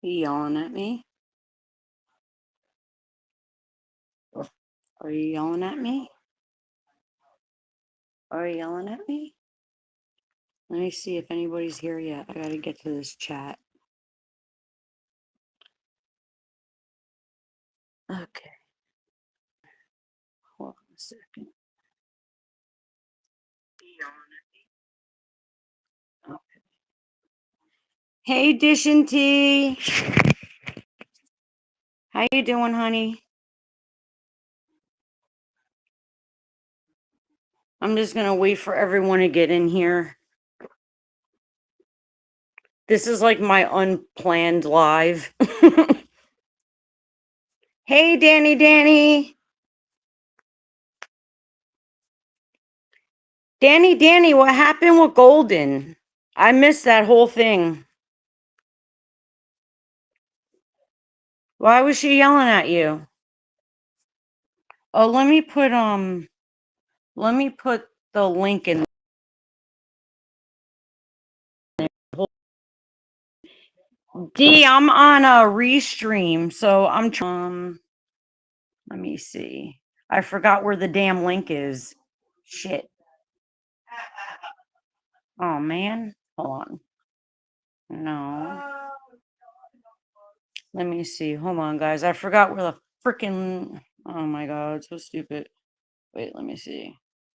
You yelling at me? Are you yelling at me? Are you yelling at me? Let me see if anybody's here yet. I gotta get to this chat. Okay. Hold on a second. Okay. Hey, Dish and Tea. How you doing, honey? I'm just gonna wait for everyone to get in here. This is like my unplanned live. Hey, Danny. Danny, what happened with Golden? I missed that whole thing. Why was she yelling at you? Oh, let me put the link in. D, I'm on a restream, so let me see. I forgot where the damn link is. Shit. Oh man. Hold on. No. Let me see. Hold on, guys. I forgot where the freaking. Oh my god, so stupid. Wait, let me see.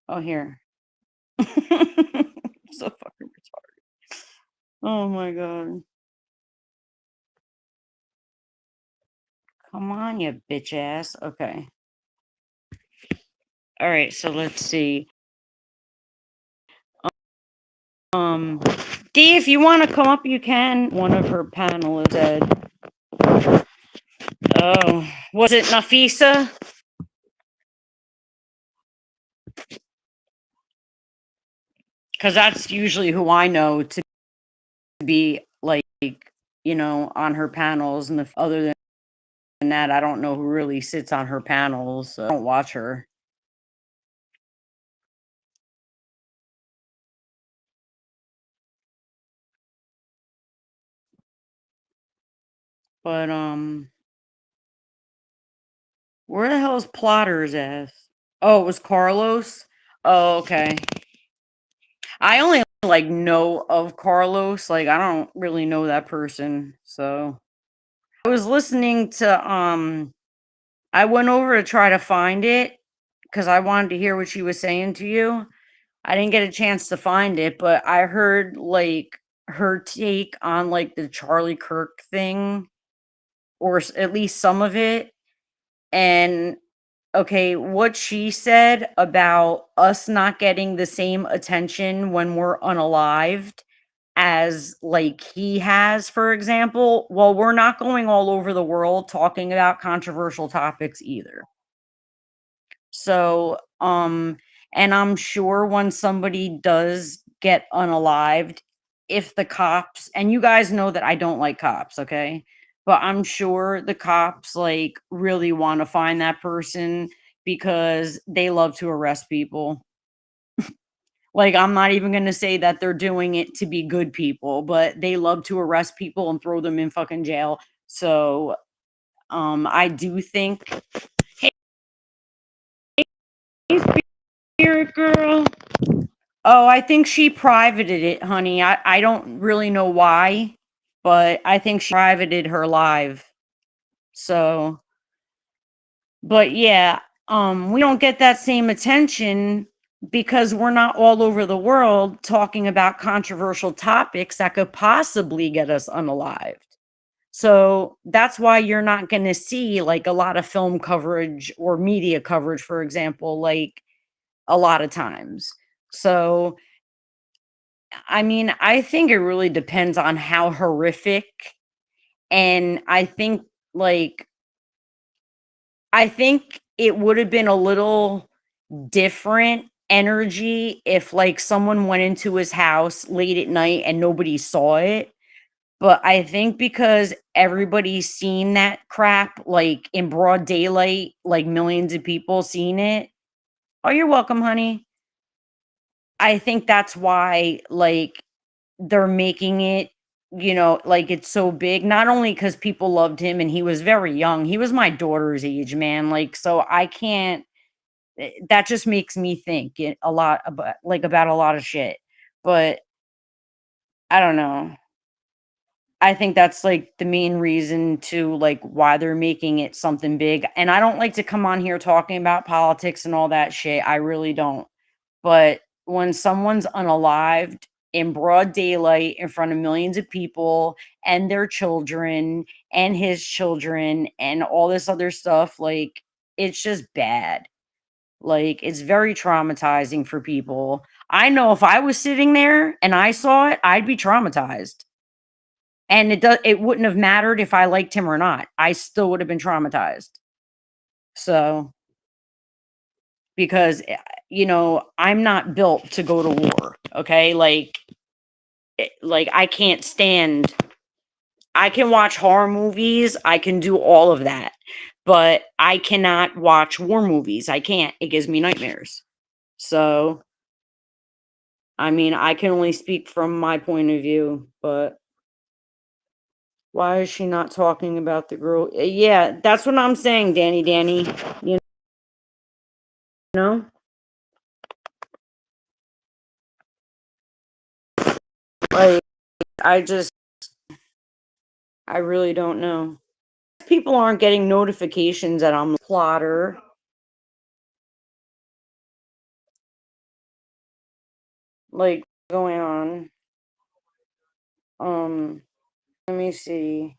Oh, here. So fucking retarded. Oh my god. Come on, you bitch ass. Okay. All right, so let's see. Um, D, if you want to come up, you can. One of her panelists said, "Oh, was it Nafisa?" Because that's usually who I know to be like, on her panels. And if, other than that, I don't know who really sits on her panels. So I don't watch her. But where the hell is Plotter's ass? Oh, it was Carlos. Oh, okay. I only like know of Carlos. Like I don't really know that person. So I was listening to I went over to try to find it because I wanted to hear what she was saying to you. I didn't get a chance to find it, but I heard like her take on like the Charlie Kirk thing, or at least some of it. And okay, what she said about us not getting the same attention when we're unalived as like he has, for example. Well, we're not going all over the world talking about controversial topics either. So, and I'm sure when somebody does get unalived, if the cops, and you guys know that I don't like cops, okay? But I'm sure the cops like really want to find that person because they love to arrest people. Like, I'm not even going to say that they're doing it to be good people, but they love to arrest people and throw them in fucking jail. So, I do think, hey, Spirit Girl. Oh, I think she privated it, honey. I don't really know why, but I think she privated her live. So, but yeah, we don't get that same attention because we're not all over the world talking about controversial topics that could possibly get us unalived. So that's why you're not going to see like a lot of film coverage or media coverage, for example, like a lot of times. So, I mean, I think it really depends on how horrific. And like, I think it would have been a little different energy if like someone went into his house late at night and nobody saw it. But I think because everybody's seen that crap like in broad daylight, like millions of people seen it. Oh, you're welcome, honey. I think that's why like they're making it like it's so big, not only because people loved him and he was very young. He was my daughter's age, man. Like, so I can't, that just makes me think a lot about, like, about a lot of shit. But I don't know. I think that's like the main reason to like why they're making it something big. And I don't like to come on here talking about politics and all that shit. I really don't. But when someone's unalived in broad daylight in front of millions of people and their children and his children and all this other stuff, like, it's just bad. Like, it's very traumatizing for people. I know if I was sitting there and I saw it, I'd be traumatized. And it wouldn't have mattered if I liked him or not. I still would have been traumatized. So, because I'm not built to go to war, okay? Like, like I can't stand, I can watch horror movies, I can do all of that, but I cannot watch war movies. I can't. It gives me nightmares. So, I mean, I can only speak from my point of view, but why is she not talking about the girl? Yeah, that's what I'm saying, Danny. You know? Like, I just, I really don't know. People aren't getting notifications that I'm a plotter. Like, going on. Let me see.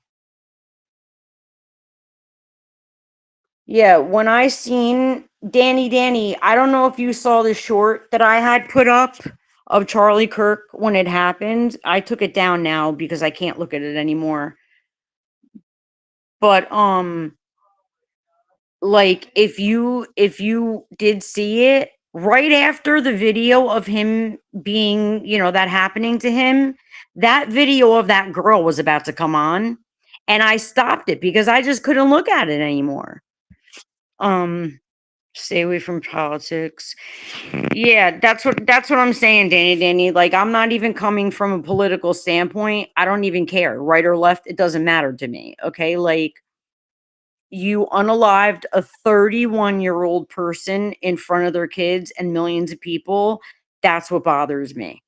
Yeah, when I seen Danny, I don't know if you saw the short that I had put up of Charlie Kirk when it happened. I took it down now because I can't look at it anymore. But like, if you did see it right after the video of him being, that happening to him, that video of that girl was about to come on, and I stopped it because I just couldn't look at it anymore. Um, Stay away from politics. Yeah, that's what I'm saying, Danny. Like, I'm not even coming from a political standpoint. I don't even care, right or left. It doesn't matter to me. Okay, like, you unalived a 31-year-old person in front of their kids and millions of people. That's what bothers me.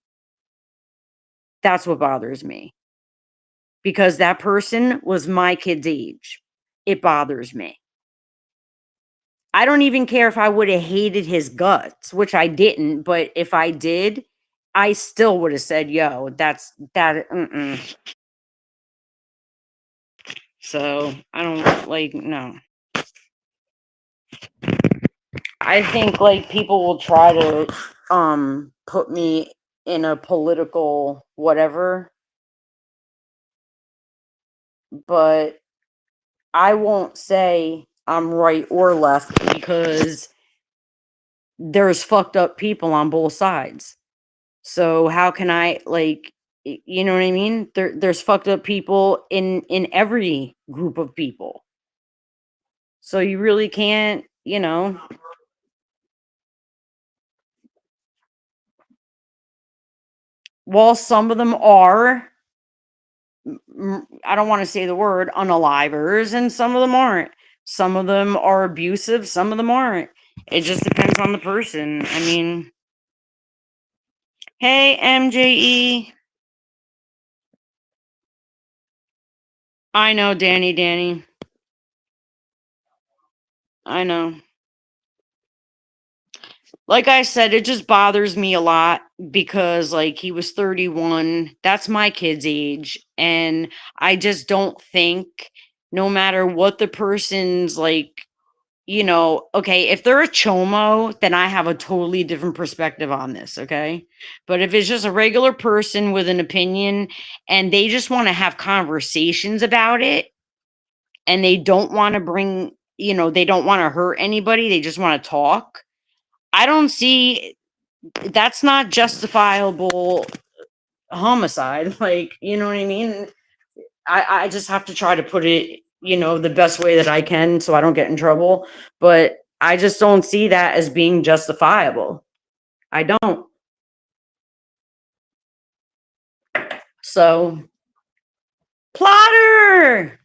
That's what bothers me because that person was my kid's age. It bothers me. I don't even care if I would have hated his guts, which I didn't, but if I did, I still would have said, "Yo, that's that." So I don't like, no. I think like people will try to put me in a political whatever, but I won't say I'm right or left because there's fucked up people on both sides. So how can I, like, you know what I mean? There's fucked up people in every group of people. So you really can't, while some of them are, I don't want to say the word unalivers, and some of them aren't. Some of them are abusive, some of them aren't. It just depends on the person. I mean, hey, MJE. I know, Danny. I know. Like I said, it just bothers me a lot because, like, he was 31. That's my kid's age. And I just don't think, no matter what the person's like, okay, if they're a chomo, then I have a totally different perspective on this, okay? But if it's just a regular person with an opinion and they just want to have conversations about it and they don't want to bring, they don't want to hurt anybody, they just want to talk. I don't see, that's not justifiable homicide. Like, you know what I mean? I just have to try to put it, the best way that I can so I don't get in trouble. But I just don't see that as being justifiable. I don't. So Plotter!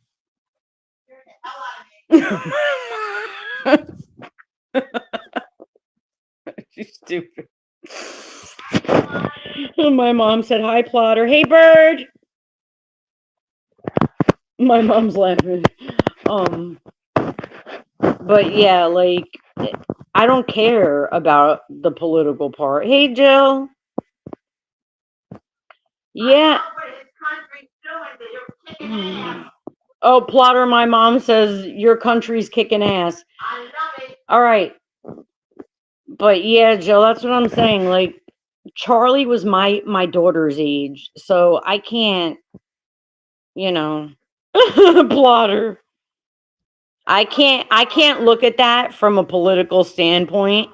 She's stupid. My mom said, "Hi, Plotter." Hey, bird. My mom's laughing. But yeah, like, I don't care about the political part. Hey, Jill. Yeah. Oh, Plotter, my mom says your country's kicking ass. All right. But yeah, Jill, that's what I'm saying. Like, Charlie was my daughter's age, so I can't, you know, Plotter. I can't look at that from a political standpoint.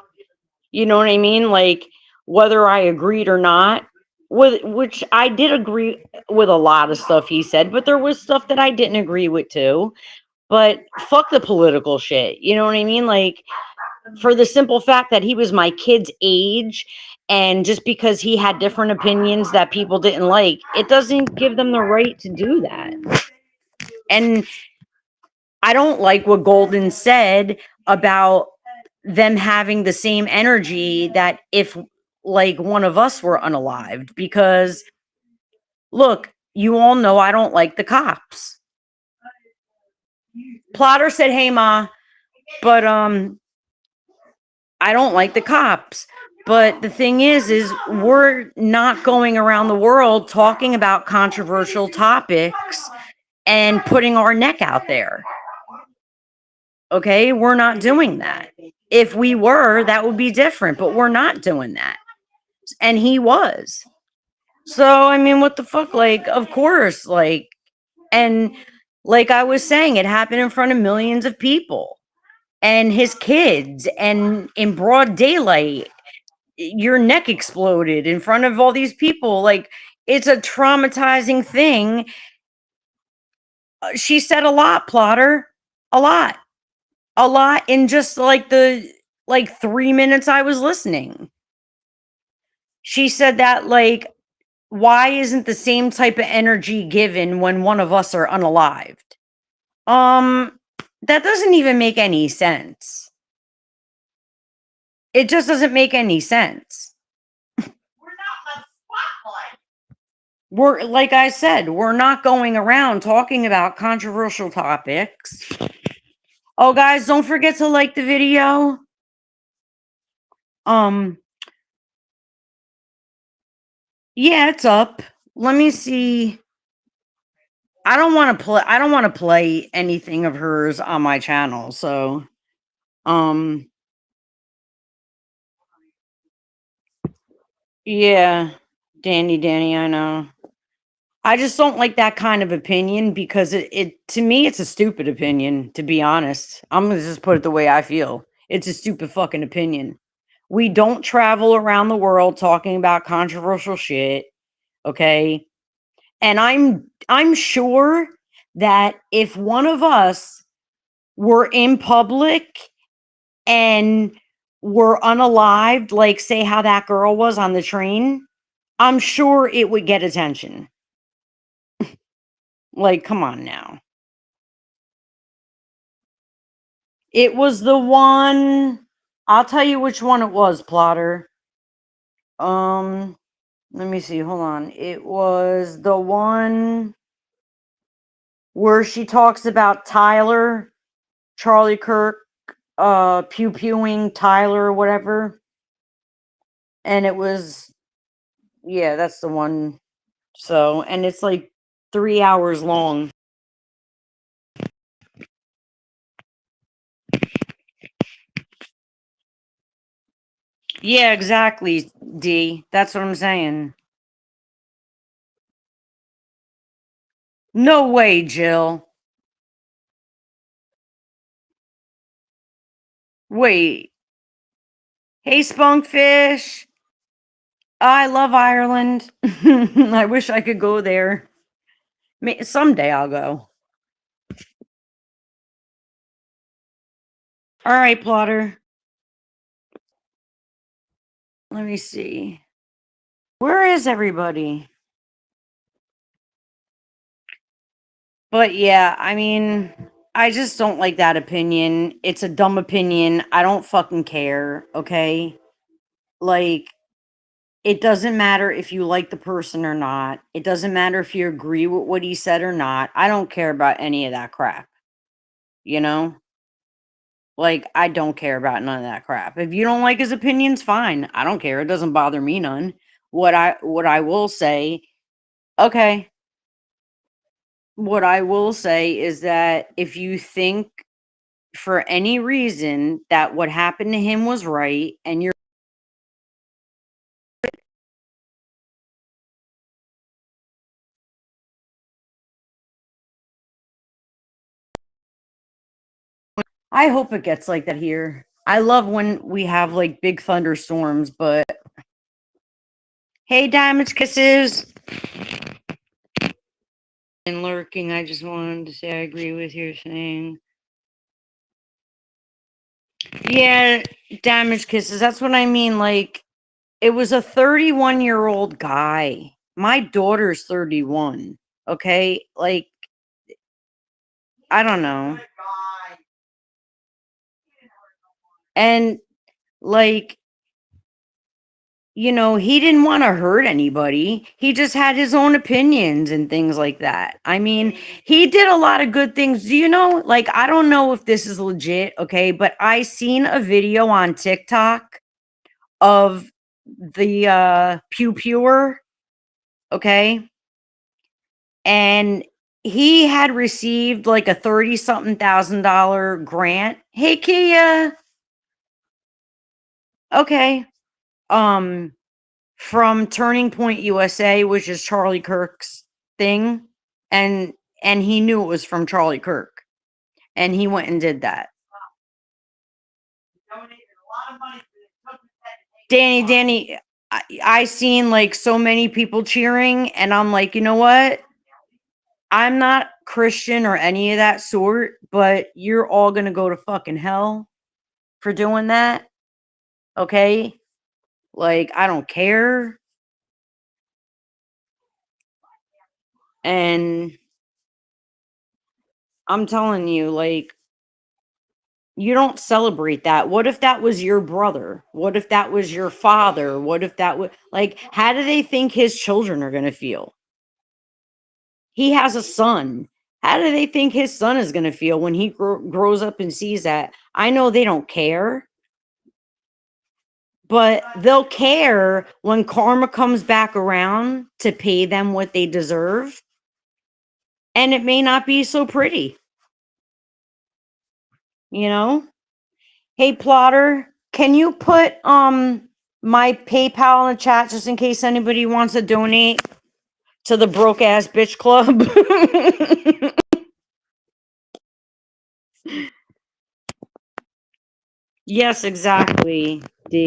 You know what I mean? Like, whether I agreed or not, with which I did agree with a lot of stuff he said, but there was stuff that I didn't agree with too. But fuck the political shit. You know what I mean? Like, for the simple fact that he was my kid's age, and just because he had different opinions that people didn't like, it doesn't give them the right to do that. And I don't like what Golden said about them having the same energy that if like one of us were unalived, because look, you all know I don't like the cops. Plotter said, "Hey, Ma," but I don't like the cops. But the thing is we're not going around the world talking about controversial topics and putting our neck out there. Okay, we're not doing that. If we were, that would be different, but we're not doing that. And he was. So, I mean, what the fuck? Like, of course, like, and like I was saying, it happened in front of millions of people and his kids, and in broad daylight, your neck exploded in front of all these people. Like, it's a traumatizing thing. She said a lot, Plotter, a lot. A lot in just like the like 3 minutes I was listening. She said that, like, why isn't the same type of energy given when one of us are unalived? Um, that doesn't even make any sense. It just doesn't make any sense. We're, like I said, we're not going around talking about controversial topics. Oh, guys, don't forget to like the video. Um, yeah, it's up. Let me see. I don't want to play anything of hers on my channel. So, um, yeah, Danny, I know. I just don't like that kind of opinion because it to me it's a stupid opinion, to be honest. I'm gonna just put it the way I feel. It's a stupid fucking opinion. We don't travel around the world talking about controversial shit, okay? And I'm sure that if one of us were in public and were unalived, like say how that girl was on the train, I'm sure it would get attention. Like, come on now. It was the one, I'll tell you which one it was, Plotter. Um, Let me see, hold on. It was the one where she talks about Tyler, Charlie Kirk, pew pewing Tyler or whatever. And it was, yeah, that's the one. So, and it's like 3 hours long. Yeah, exactly, D. That's what I'm saying. No way, Jill. Wait. Hey, Spunkfish. I love Ireland. I wish I could go there. Someday I'll go. All right, Plotter. Let me see. Where is everybody? But yeah, I mean, I just don't like that opinion. It's a dumb opinion. I don't fucking care, okay? Like, it doesn't matter if you like the person or not. It doesn't matter if you agree with what he said or not. I don't care about any of that crap, you know? Like, I don't care about none of that crap. If you don't like his opinions, fine. I don't care. It doesn't bother me none. What I will say, okay, what I will say is that if you think for any reason that what happened to him was right and you're I hope it gets like that here. I love when we have like big thunderstorms, but hey, damage kisses and lurking. I just wanted to say I agree with your saying. Yeah, damage kisses. That's what I mean. Like, it was a 31-year-old guy. My daughter's 31. Okay. Like, I don't know. And like, he didn't want to hurt anybody. He just had his own opinions and things like that. I mean, he did a lot of good things. Do you know? Like, I don't know if this is legit, okay, but I seen a video on TikTok of the pew pewer, okay? And he had received like a 30 something thousand-dollar grant. Hey Kia, okay. Um from Turning Point USA, which is Charlie Kirk's thing, and he knew it was from Charlie Kirk, and he went and did that. Danny, I seen like so many people cheering, and I'm like, you know what? I'm not Christian or any of that sort, but you're all gonna go to fucking hell for doing that. Okay? Like, I don't care. And I'm telling you, like, you don't celebrate that. What if that was your brother? What if that was your father? What if that was like, how do they think his children are going to feel? He has a son. How do they think his son is going to feel when he grows up and sees that? I know they don't care, but they'll care when karma comes back around to pay them what they deserve. And it may not be so pretty, you know? Hey, Plotter, can you put my PayPal in the chat just in case anybody wants to donate to the broke ass bitch club? Yes, exactly, D.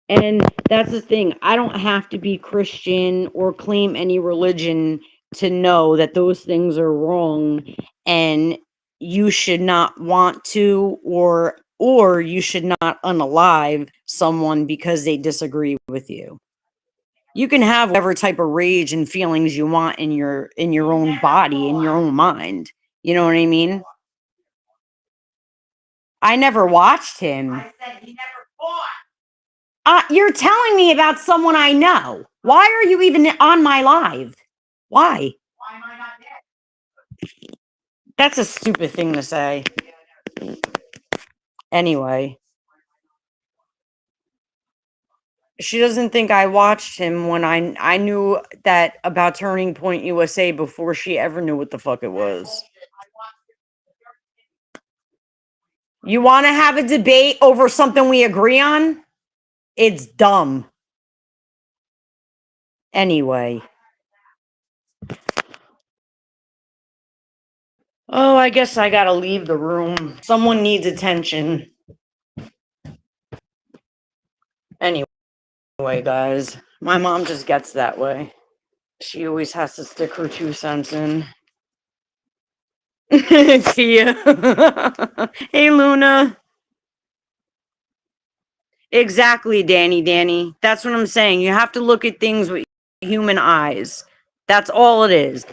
And that's the thing. I don't have to be Christian or claim any religion to know that those things are wrong and you should not want to or you should not unalive someone because they disagree with you. You can have whatever type of rage and feelings you want in your own body, in your own mind. You know what I mean? I never watched him. You're telling me about someone I know. Why are you even on my live? Why? That's a stupid thing to say. Anyway, she doesn't think I watched him when I knew that about Turning Point USA before she ever knew what the fuck it was. You want to have a debate over something we agree on? It's dumb. Anyway. Oh, I guess I gotta leave the room. Someone needs attention. Anyway, guys, my mom just gets that way. She always has to stick her 2 cents in. Tia. Hey, Luna. Exactly, Danny. That's what I'm saying. You have to look at things with human eyes. That's all it is.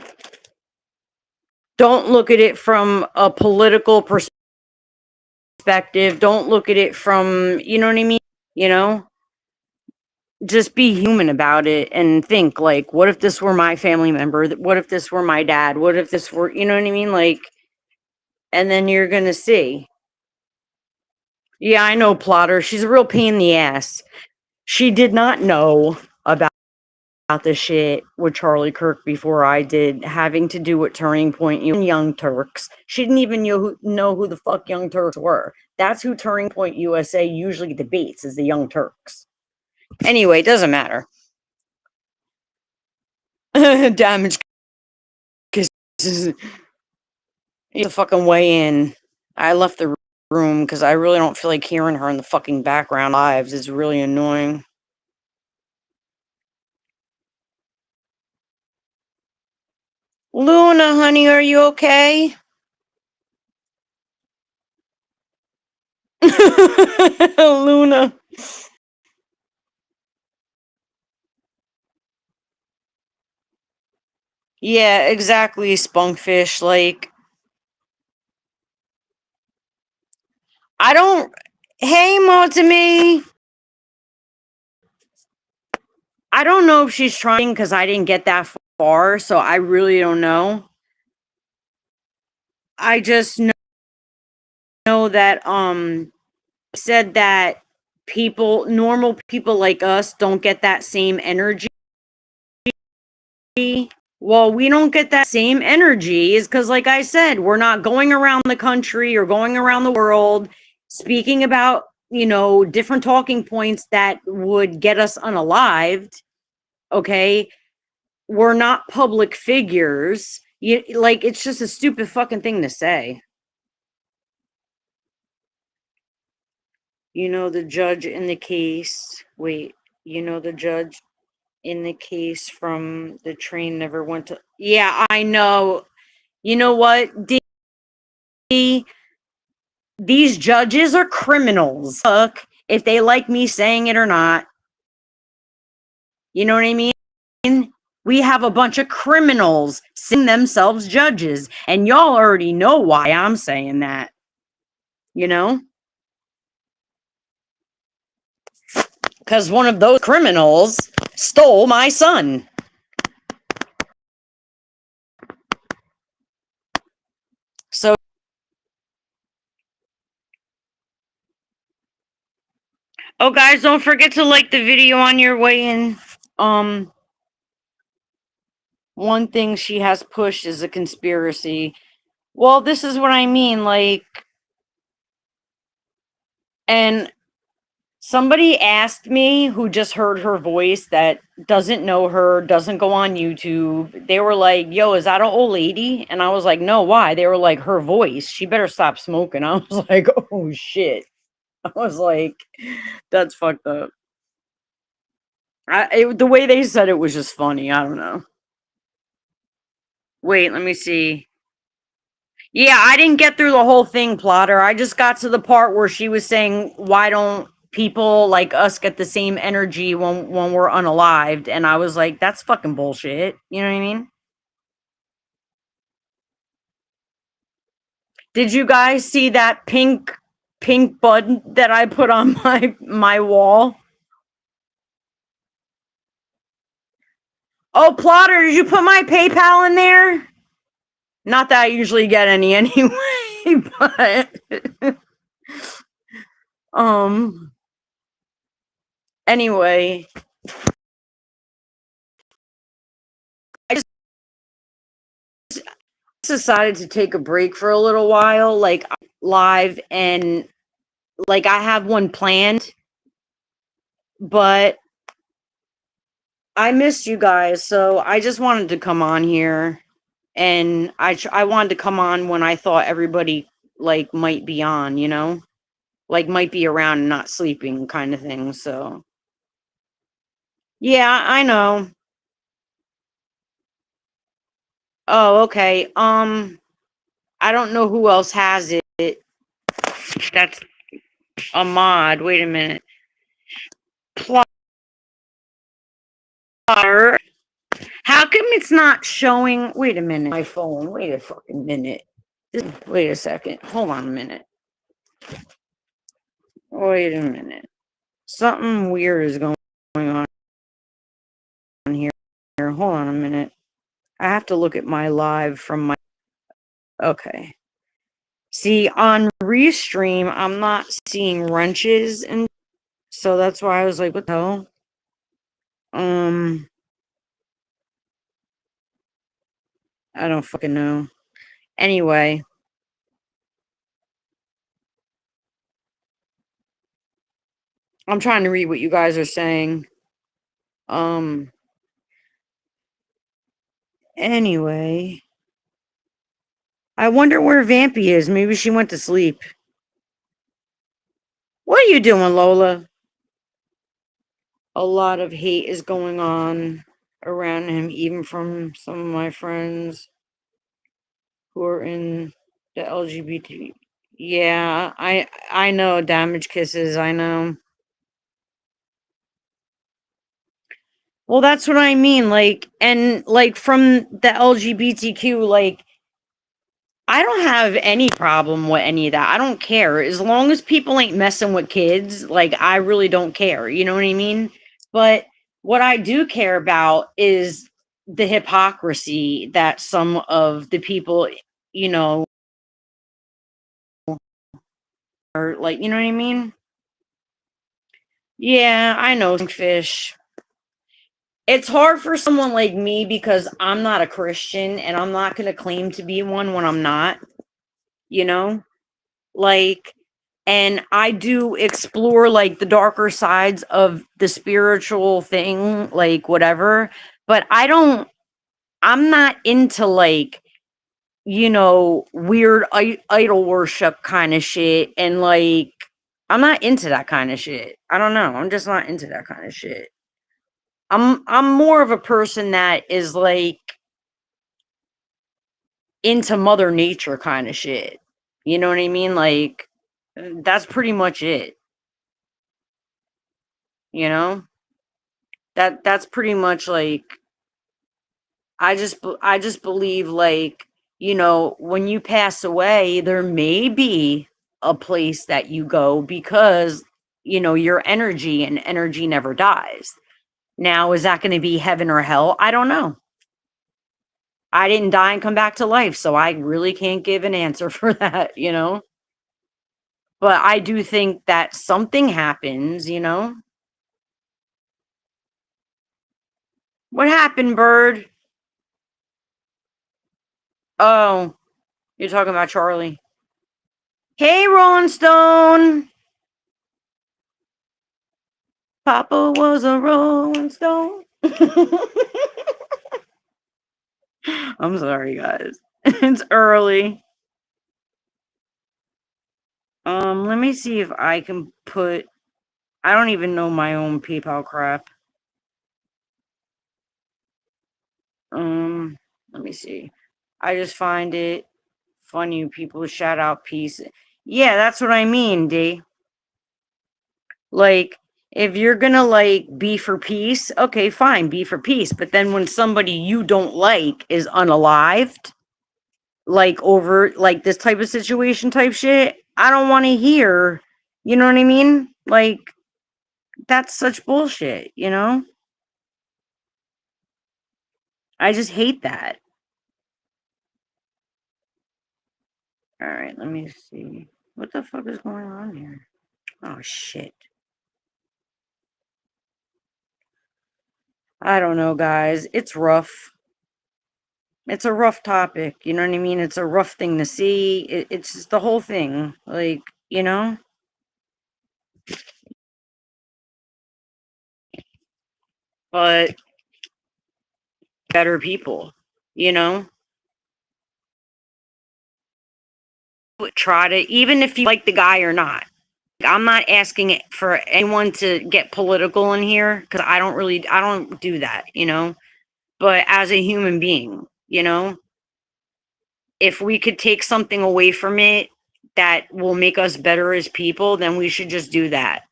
Don't look at it from a political perspective. Don't look at it from, you know what I mean? You know, just be human about it and think like, what if this were my family member? What if this were my dad? What if this were, you know what I mean? Like, and then you're going to see. Yeah, I know Plotter. She's a real pain in the ass. She did not know about the shit with Charlie Kirk before I did, having to do with Turning Point and Young Turks. She didn't even know who the fuck Young Turks were. That's who Turning Point USA usually debates, is the Young Turks. Anyway, it doesn't matter. Damage kisses. The fucking way in. I left the room because I really don't feel like hearing her in the fucking background lives. It's really annoying. Luna, honey, are you okay? Luna. Yeah, exactly, Spunkfish. Like, I don't. Hey, Motimi. I don't know if she's trying because I didn't get that far, so I really don't know. I just know that said that normal people like us don't get that same energy. Well, we don't get that same energy is because, like I said, we're not going around the country or going around the world speaking about, different talking points that would get us unalived. Okay. We're not public figures. Like, it's just a stupid fucking thing to say. The judge in the case. Wait, the judge in the case from the train never went to. Yeah, I know. You know what? These judges are criminals. Look, if they like me saying it or not. You know what I mean? We have a bunch of criminals seeing themselves judges, and y'all already know why I'm saying that. You know? Because one of those criminals stole my son. So, oh, guys, don't forget to like the video on your way in. One thing she has pushed is a conspiracy. Well, this is what I mean. Like, and somebody asked me who just heard her voice that doesn't know her, doesn't go on YouTube. They were like, yo, is that an old lady? And I was like, no, why? They were like, her voice. She better stop smoking. I was like, oh, shit. I was like, that's fucked up. The way they said it was just funny. I don't know. Wait, let me see. Yeah, I didn't get through the whole thing, Plotter. I just got to the part where she was saying, why don't people like us get the same energy when we're unalived? And I was like, that's fucking bullshit. You know what I mean? Did you guys see that pink bud that I put on my wall? Oh, Plotter, did you put my PayPal in there? Not that I usually get any anyway, but um anyway, I just decided to take a break for a little while, like live, and like I have one planned, but I missed you guys, so I just wanted to come on here, and I wanted to come on when I thought everybody like might be on, like might be around and not sleeping kind of thing. So yeah, I know. Oh, okay. I don't know who else has it. That's a mod. Wait a minute. Plotter. How come it's not showing? Wait a minute. My phone. Wait a fucking minute. Wait a second. Hold on a minute. Wait a minute. Something weird is going on here. Hold on a minute. I have to look at my live from my. Okay. See, on Restream, I'm not seeing wrenches, and so that's why I was like, what the hell? I don't fucking know. Anyway, I'm trying to read what you guys are saying. Anyway, I wonder where Vampy is. Maybe she went to sleep. What are you doing, Lola? A lot of hate is going on around him, even from some of my friends who are in the LGBT. Yeah, I know damage kisses. I know. Well, that's what I mean. Like, and like from the LGBTQ, like I don't have any problem with any of that. I don't care. As long as people ain't messing with kids, like I really don't care. You know what I mean? But what I do care about is the hypocrisy that some of the people, you know, are like, you know what I mean? Yeah, I know fish. It's hard for someone like me because I'm not a Christian and I'm not going to claim to be one when I'm not, you know? Like, and I do explore like the darker sides of the spiritual thing, like whatever, but I'm not into like, you know, weird idol worship kind of shit. And like, I'm not into that kind of shit. I don't know. I'm just not into that kind of shit. I'm more of a person that is like into mother nature kind of shit. You know what I mean? Like, that's pretty much it. You know? That's pretty much like I just believe like, you know, when you pass away, there may be a place that you go because, you know, your energy and energy never dies. Now, is that going to be heaven or hell? I don't know. I didn't die and come back to life, so I really can't give an answer for that, you know? But I do think that something happens, you know? What happened, bird? Oh, you're talking about Charlie. Hey, Rolling Stone. Papa was a Rolling Stone. I'm sorry, guys. It's early. Let me see if I can put. I don't even know my own PayPal crap. Let me see. I just find it funny. People shout out peace. Yeah, that's what I mean, D. Like, if you're gonna like be for peace, okay, fine, be for peace. But then when somebody you don't like is unalived, like over like this type of situation type shit, I don't want to hear, you know what I mean? Like, that's such bullshit, you know? I just hate that. All right, let me see. What the fuck is going on here? Oh shit. I don't know, guys. It's rough. It's a rough topic, you know what I mean? It's a rough thing to see. It's just the whole thing, like, you know? But better people, you know? Try to, even if you like the guy or not. I'm not asking it for anyone to get political in here because I don't do that, you know? But as a human being, you know, if we could take something away from it that will make us better as people, then we should just do that,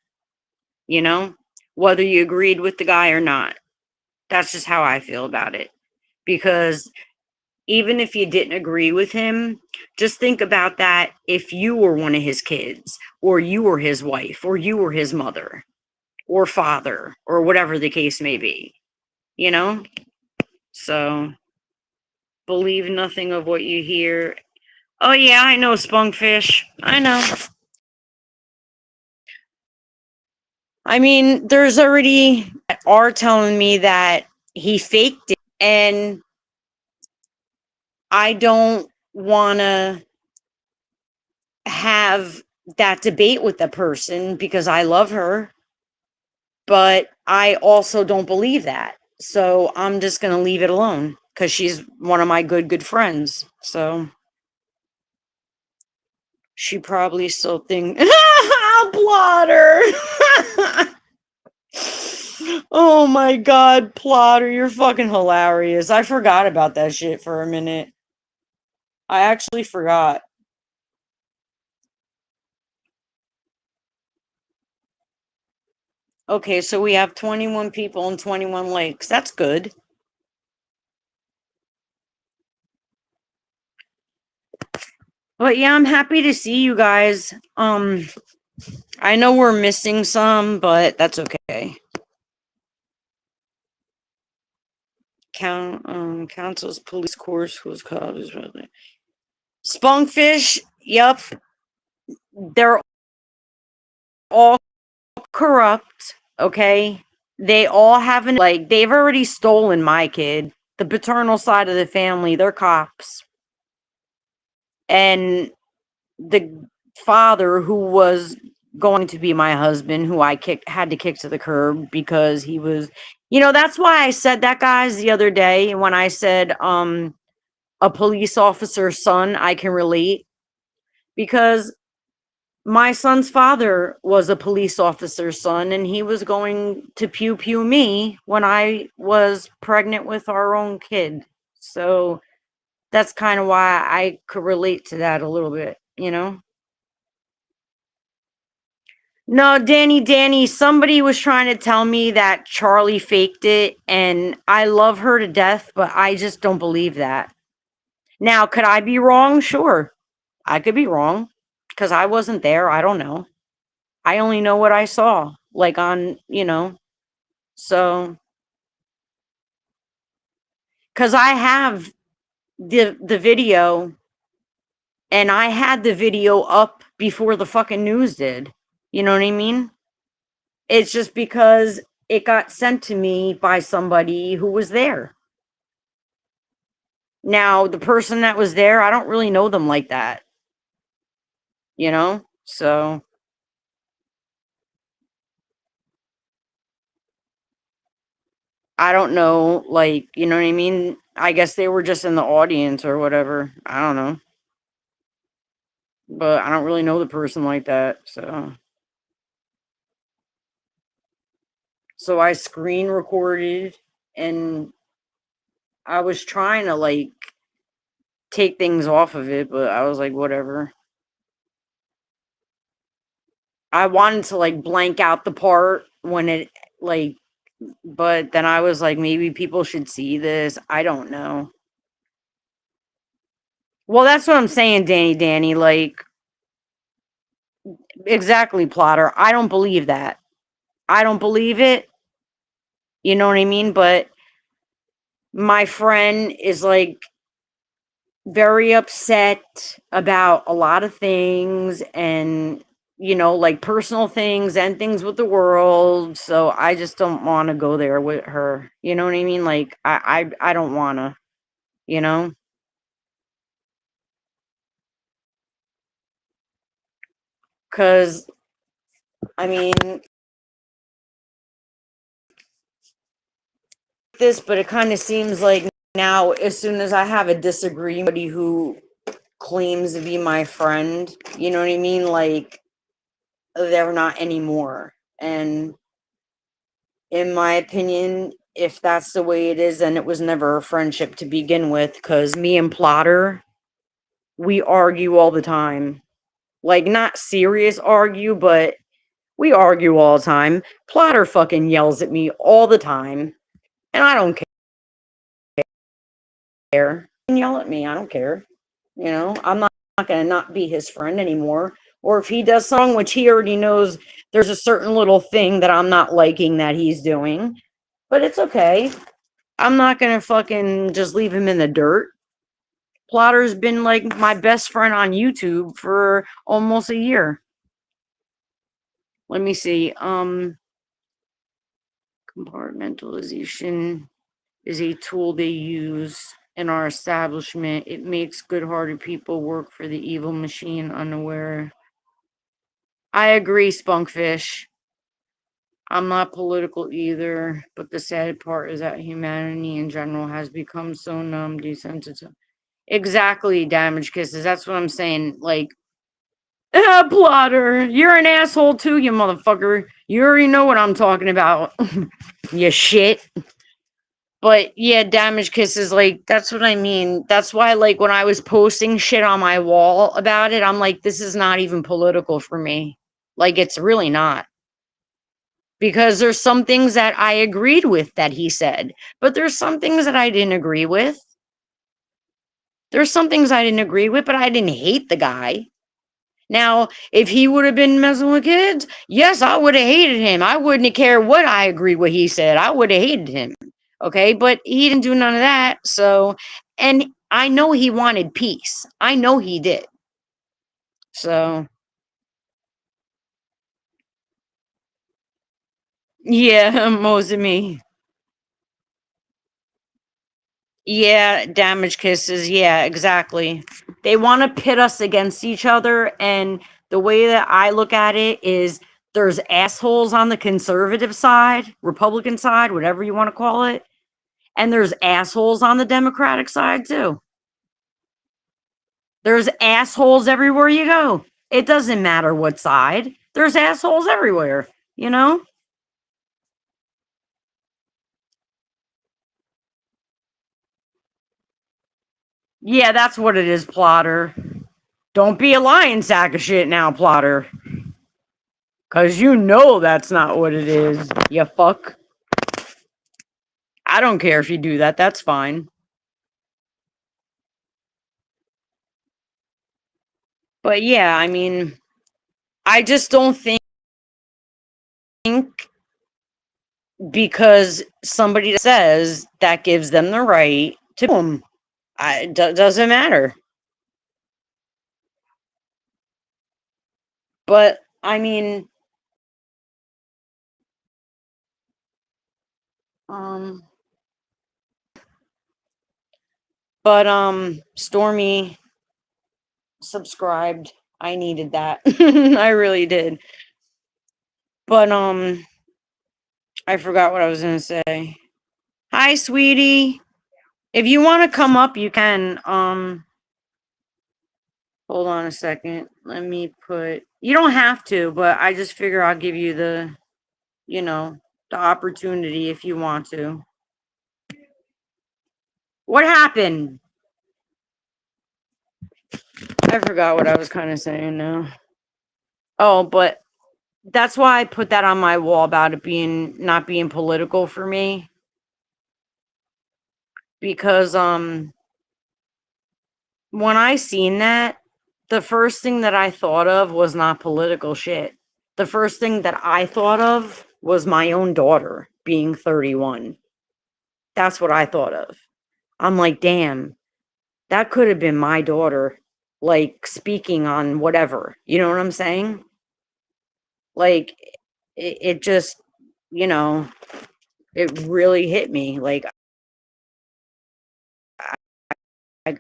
you know? Whether you agreed with the guy or not. That's just how I feel about it. because even if you didn't agree with him, just think about that if you were one of his kids, or you were his wife, or you were his mother, or father, or whatever the case may be, you know? So, believe nothing of what you hear. Oh, yeah, I know, Spunkfish. I know. I mean, there's already are telling me that he faked it, and I don't want to have that debate with the person because I love her, but I also don't believe that. So I'm just going to leave it alone because she's one of my good friends. So she probably still think Plotter. Oh my god, Plotter, you're fucking hilarious. I forgot about that shit for a minute. I actually forgot. Okay, so we have 21 people and 21 likes. That's good. But yeah, I'm happy to see you guys. I know we're missing some, but that's okay. Council's police course schools colleges. Spunkfish, yep. They're all corrupt, okay? They all have like they've already stolen my kid. The paternal side of the family, they're cops. And the father who was going to be my husband, who I had to kick to the curb because he was, that's why I said that, guys, the other day when I said a police officer's son, I can relate, because my son's father was a police officer's son, and he was going to pew pew me when I was pregnant with our own kid. So that's kind of why I could relate to that a little bit. No, Danny, somebody was trying to tell me that Charlie faked it, and I love her to death, but I just don't believe that. Now, could I be wrong? Sure. I could be wrong because I wasn't there. I don't know. I only know what I saw, like so because I have the video, and I had the video up before the fucking news did. You know what I mean? It's just because it got sent to me by somebody who was there. Now, the person that was there, I don't really know them like that. So I don't know, like, you know what I mean? I guess they were just in the audience or whatever. I don't know. But I don't really know the person like that. So I screen recorded, and I was trying to like take things off of it, but I was like, whatever. I wanted to like blank out the part when it like, but then I was like, maybe people should see this. I don't know. Well, that's what I'm saying, Danny. Like, exactly, Plotter. I don't believe that. I don't believe it. You know what I mean? But my friend is like very upset about a lot of things, and like personal things and things with the world. So I just don't want to go there with her. You know what I mean? Like I don't want to. You know, because I mean this, but it kind of seems like now, as soon as I have a disagreement, who claims to be my friend, you know what I mean? Like, they're not anymore. And in my opinion, if that's the way it is, then it was never a friendship to begin with. Because me and Plotter, we argue all the time. Like, not serious argue, but we argue all the time. Plotter fucking yells at me all the time, and I don't care. care. He can yell at me. I don't care. You know, I'm not going to not be his friend anymore. Or if he does something, which he already knows there's a certain little thing that I'm not liking that he's doing, but it's okay. I'm not going to fucking just leave him in the dirt. Plotter's been like my best friend on YouTube for almost a year. Let me see. Compartmentalization is a tool they use in our establishment. It makes good-hearted people work for the evil machine unaware. I agree, Spunkfish. I'm not political either, but the sad part is that humanity in general has become so numb, desensitized. Exactly, Damage Kisses. That's what I'm saying. Like, Plotter, you're an asshole too, you motherfucker. You already know what I'm talking about. You shit. But yeah, Damage Kisses, like, that's what I mean. That's why, like, when I was posting shit on my wall about it, I'm like, this is not even political for me. Like, it's really not. Because there's some things that I agreed with that he said, but there's some things that I didn't agree with. There's some things I didn't agree with, but I didn't hate the guy. Now, if he would have been messing with kids, yes, I would have hated him. I wouldn't have cared what I agreed what he said. I would have hated him. Okay, but he didn't do none of that. So, and I know he wanted peace. I know he did. So, yeah, most of me. Yeah, Damage Kisses. Yeah, exactly. They want to pit us against each other. And the way that I look at it is there's assholes on the conservative side, Republican side, whatever you want to call it. And there's assholes on the Democratic side, too. There's assholes everywhere you go. It doesn't matter what side. There's assholes everywhere, you know? Yeah, that's what it is, Plotter. Don't be a lying sack of shit now, Plotter. Cause you know that's not what it is, you fuck. I don't care if you do that, that's fine. But yeah, I mean, I just don't think because somebody says that gives them the right to boom. Doesn't matter. But I mean, um, Stormy subscribed. I needed that. I really did. But I forgot what I was gonna say. Hi, sweetie. If you want to come up, you can. Hold on a second. Let me put. You don't have to, but I just figure I'll give you the, you know, the opportunity if you want to. What happened? I forgot what I was kind of saying now. Oh, but that's why I put that on my wall about it being not being political for me because when I seen that, the first thing that I thought of was not political shit. The first thing that I thought of was my own daughter being 31. That's what I thought of. I'm like, damn, that could have been my daughter, like speaking on whatever. You know what I'm saying? Like, it just, you know, it really hit me. Like,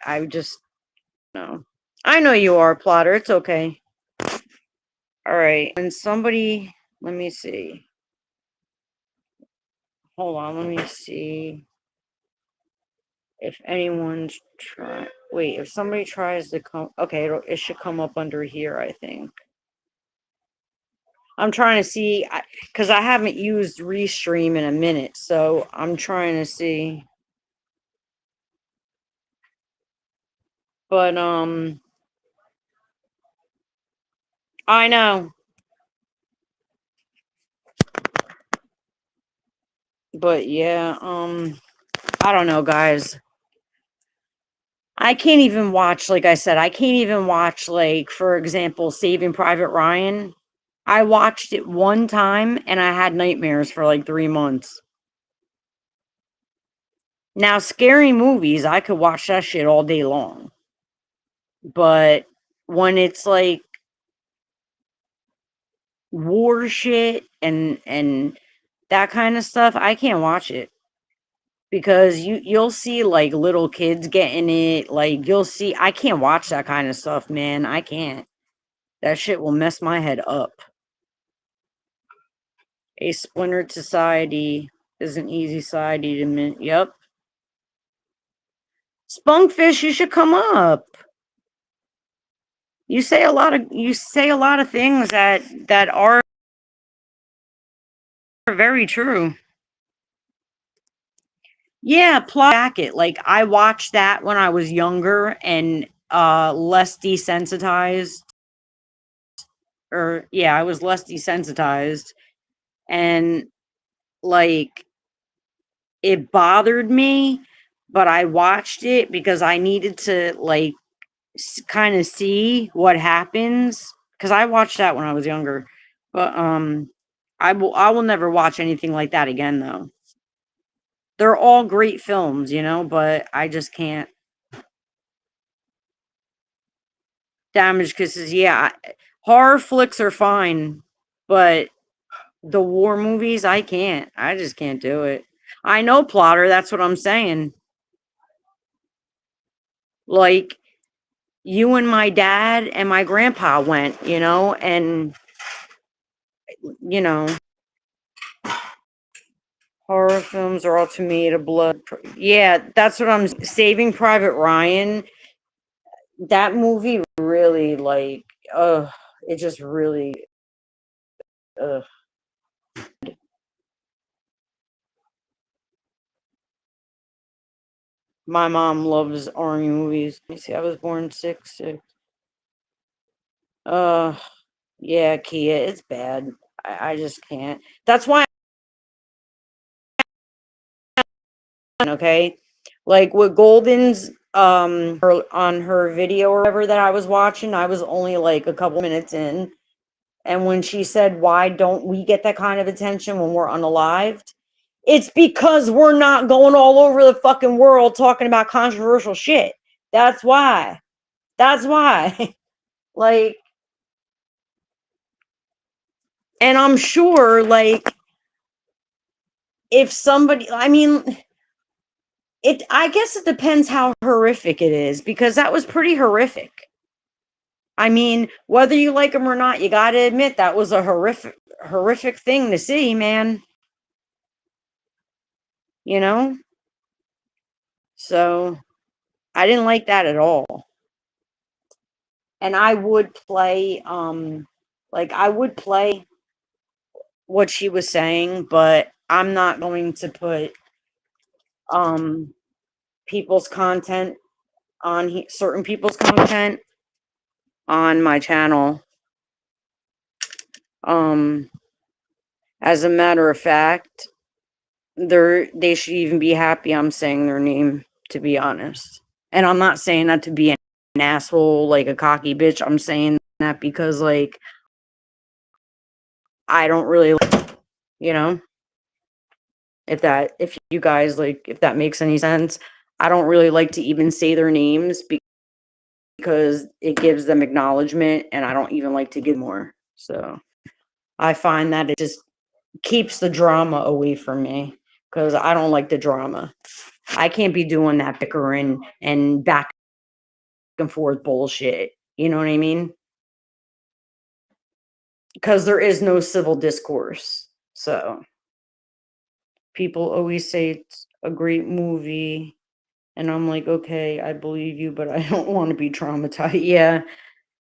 I just, no. I know you are, Plotter. It's okay. All right. When somebody, let me see. Hold on. Let me see if anyone's try. Wait, if somebody tries to come, okay, it should come up under here, I think. I'm trying to see because I haven't used Restream in a minute, so I'm trying to see. But I know. But yeah, I don't know, guys. I can't even watch, like I said, I can't even watch, like, for example, Saving Private Ryan. I watched it one time and I had nightmares for like 3 months. Now, scary movies, I could watch that shit all day long. But when it's like war shit and that kind of stuff, I can't watch it because you'll see like little kids getting it. Like you'll see, I can't watch that kind of stuff, man. I can't. That shit will mess my head up. A splintered society is an easy society to Yep. Spunkfish, you should come up. You say a lot of things that are very true. Yeah, plot jacket. Like I watched that when I was younger and less desensitized. Or yeah, I was less desensitized and like it bothered me, but I watched it because I needed to like kind of see what happens because I watched that when I was younger. But I will never watch anything like that again though. They're all great films, you know, but I just can't. Damage Kisses, yeah. Horror flicks are fine, but the war movies, I can't. I just can't do it. I know Plotter, that's what I'm saying. Like, you and my dad and my grandpa went, you know, and, you know, horror films are all to me to blood. Yeah, that's what I'm Saving Private Ryan. That movie really, like, it just really, ugh. My mom loves army movies. Let me see, I was born 6'6". Uh, yeah, Kia, it's bad. I just can't. That's why, okay? Like with Golden's on her video or whatever that I was watching, I was only like a couple minutes in. And when she said, "Why don't we get that kind of attention when we're unalived?" It's because we're not going all over the fucking world talking about controversial shit. That's why. That's why. Like, and I'm sure, like, if somebody, I mean, I guess it depends how horrific it is because that was pretty horrific. I mean, whether you like them or not, you got to admit that was a horrific thing to see, man. You know? So, I didn't like that at all. And I would play like I would play what she was saying, but I'm not going to put um people's content on certain people's content on my channel. Um as a matter of fact, they should even be happy I'm saying their name, to be honest. And I'm not saying that to be an asshole, like a cocky bitch. I'm saying that because like I don't really, you know, if you guys like if that makes any sense. I don't really like to even say their names because it gives them acknowledgement and I don't even like to give more. So, I find that it just keeps the drama away from me because I don't like the drama. I can't be doing that bickering and back and forth bullshit. You know what I mean? Because there is no civil discourse. So people always say it's a great movie. And I'm like, okay, I believe you, but I don't want to be traumatized. Yeah.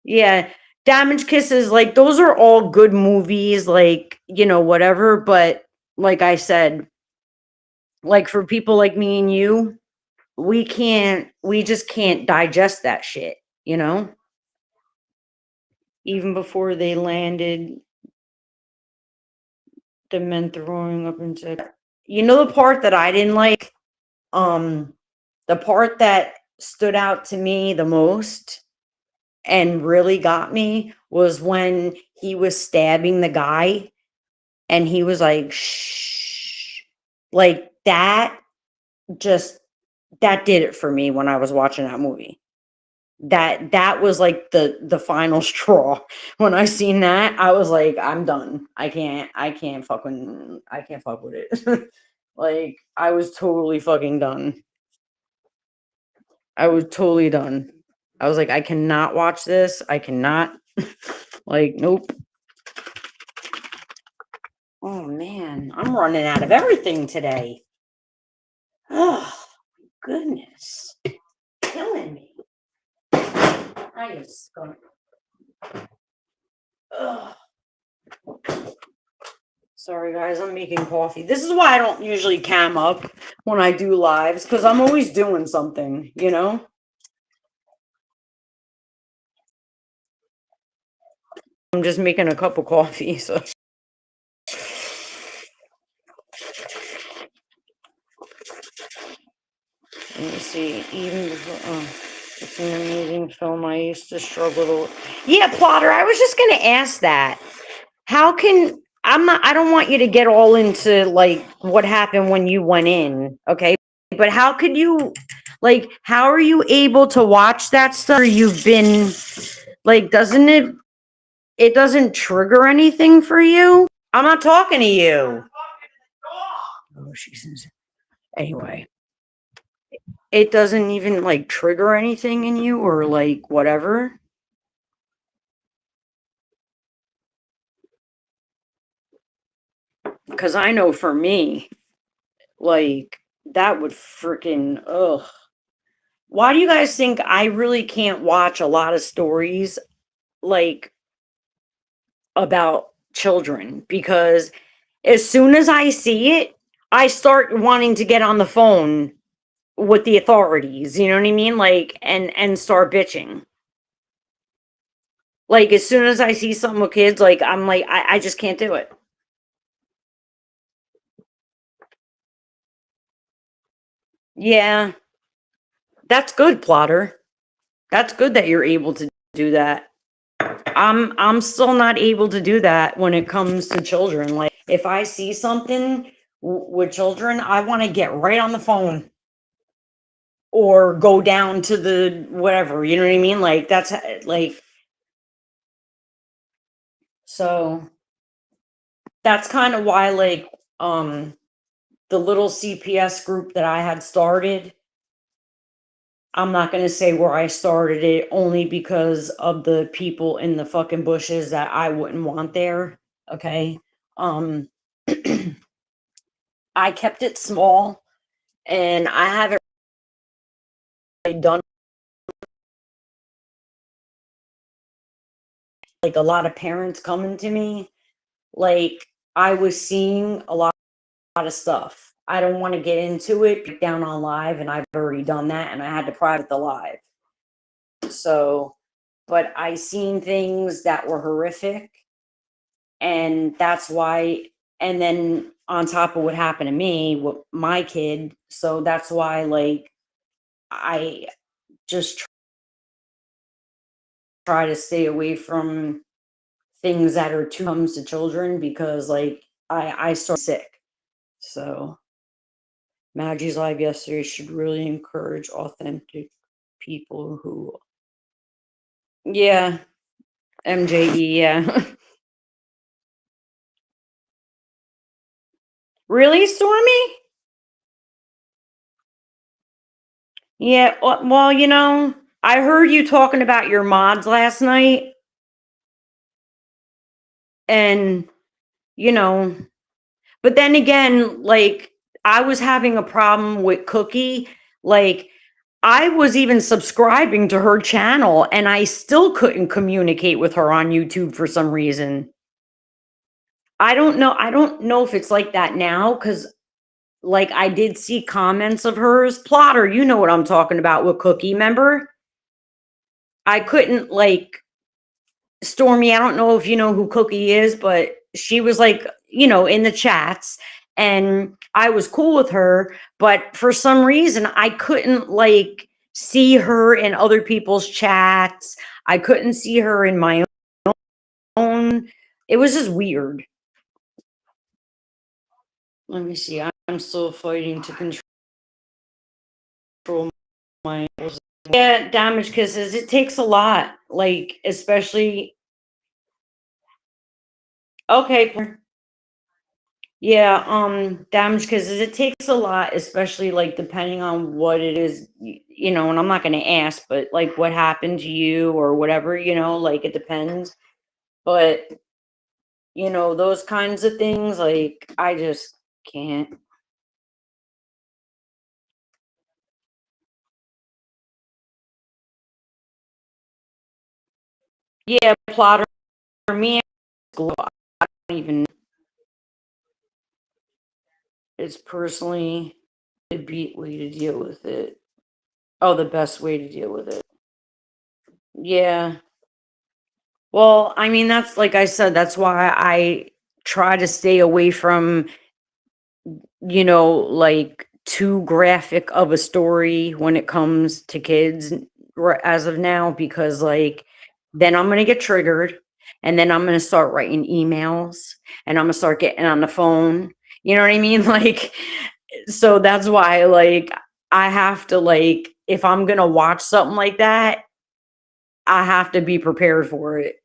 Yeah. Damage Kisses, like, those are all good movies, like, you know, whatever. But like I said, like for people like me and you, we just can't digest that shit, you know? Even before they landed, the men throwing up into, you know, the part that I didn't like, um, the part that stood out to me the most and really got me was when he was stabbing the guy and he was like, shh. Like just that did it for me when I was watching that movie. That was like the final straw. When I seen that, I was like, I'm done. I can't fuck with it. Like I was totally fucking done. I was totally done. I was like, I cannot watch this. I cannot. Like, nope. Oh man, I'm running out of everything today. Oh goodness, killing me. I just going. Ugh. Sorry guys, I'm making coffee. This is why I don't usually cam up when I do lives, because I'm always doing something, you know? I'm just making a cup of coffee, so. Let me see, even before, oh, it's an amazing film. I used to struggle to. Yeah, Plotter, I was just going to ask that. How can, I don't want you to get all into like what happened when you went in, okay? But how could you, like, how are you able to watch that stuff? Or you've been, like, it doesn't trigger anything for you? I'm not talking to you. Oh, she's, anyway. It doesn't even like trigger anything in you or like whatever. Because I know for me, like that would freaking, ugh. Why do you guys think I really can't watch a lot of stories like about children? Because as soon as I see it, I start wanting to get on the phone with the authorities, you know what I mean? Like and start bitching. Like as soon as I see something with kids, like I'm like, I just can't do it. Yeah, that's good, Plotter. That's good that you're able to do that. I'm still not able to do that when it comes to children. Like if I see something with children, I want to get right on the phone or go down to the whatever, you know what I mean? Like that's like, so that's kind of why like the little CPS group that I had started, I'm not going to say where I started it only because of the people in the fucking bushes that I wouldn't want there. Okay. Um, I kept it small and I haven't really done like a lot of parents coming to me. Like I was seeing a lot of stuff. I don't want to get into it down on live, and I've already done that and I had to private the live. So, but I seen things that were horrific, and that's why, and then on top of what happened to me with my kid, so that's why like I just try to stay away from things that are too comes to children because like I start sick. So Maggie's live yesterday should really encourage authentic people who, yeah, MJE, yeah. Really, Stormy? Yeah, well, you know, I heard you talking about your mods last night, and you know, but then again, like I was having a problem with Cookie. Like I was even subscribing to her channel and I still couldn't communicate with her on YouTube for some reason. I don't know. I don't know if it's like that now because like I did see comments of hers. Plotter, you know what I'm talking about with Cookie, remember? I couldn't like Stormy, I don't know if you know who Cookie is, but she was like, you know, in the chats and I was cool with her, but for some reason I couldn't like see her in other people's chats. I couldn't see her in my own. It was just weird. Let me see. I'm still fighting to control my damage kisses. It takes a lot, like especially. Okay. Yeah, damage kisses. It takes a lot, especially like depending on what it is, and I'm not gonna ask, but like what happened to you or whatever, like it depends. But those kinds of things, like I just can't. Yeah, plotter for me, I don't even. It's personally the beat way to deal with it. Oh, the best way to deal with it. Yeah. Well, I mean, that's like I said, that's why I try to stay away from, like too graphic of a story when it comes to kids as of now, because like then I'm going to get triggered and then I'm going to start writing emails and I'm going to start getting on the phone. You know what I mean? Like, so that's why, like, I have to, like, if I'm going to watch something like that, I have to be prepared for it.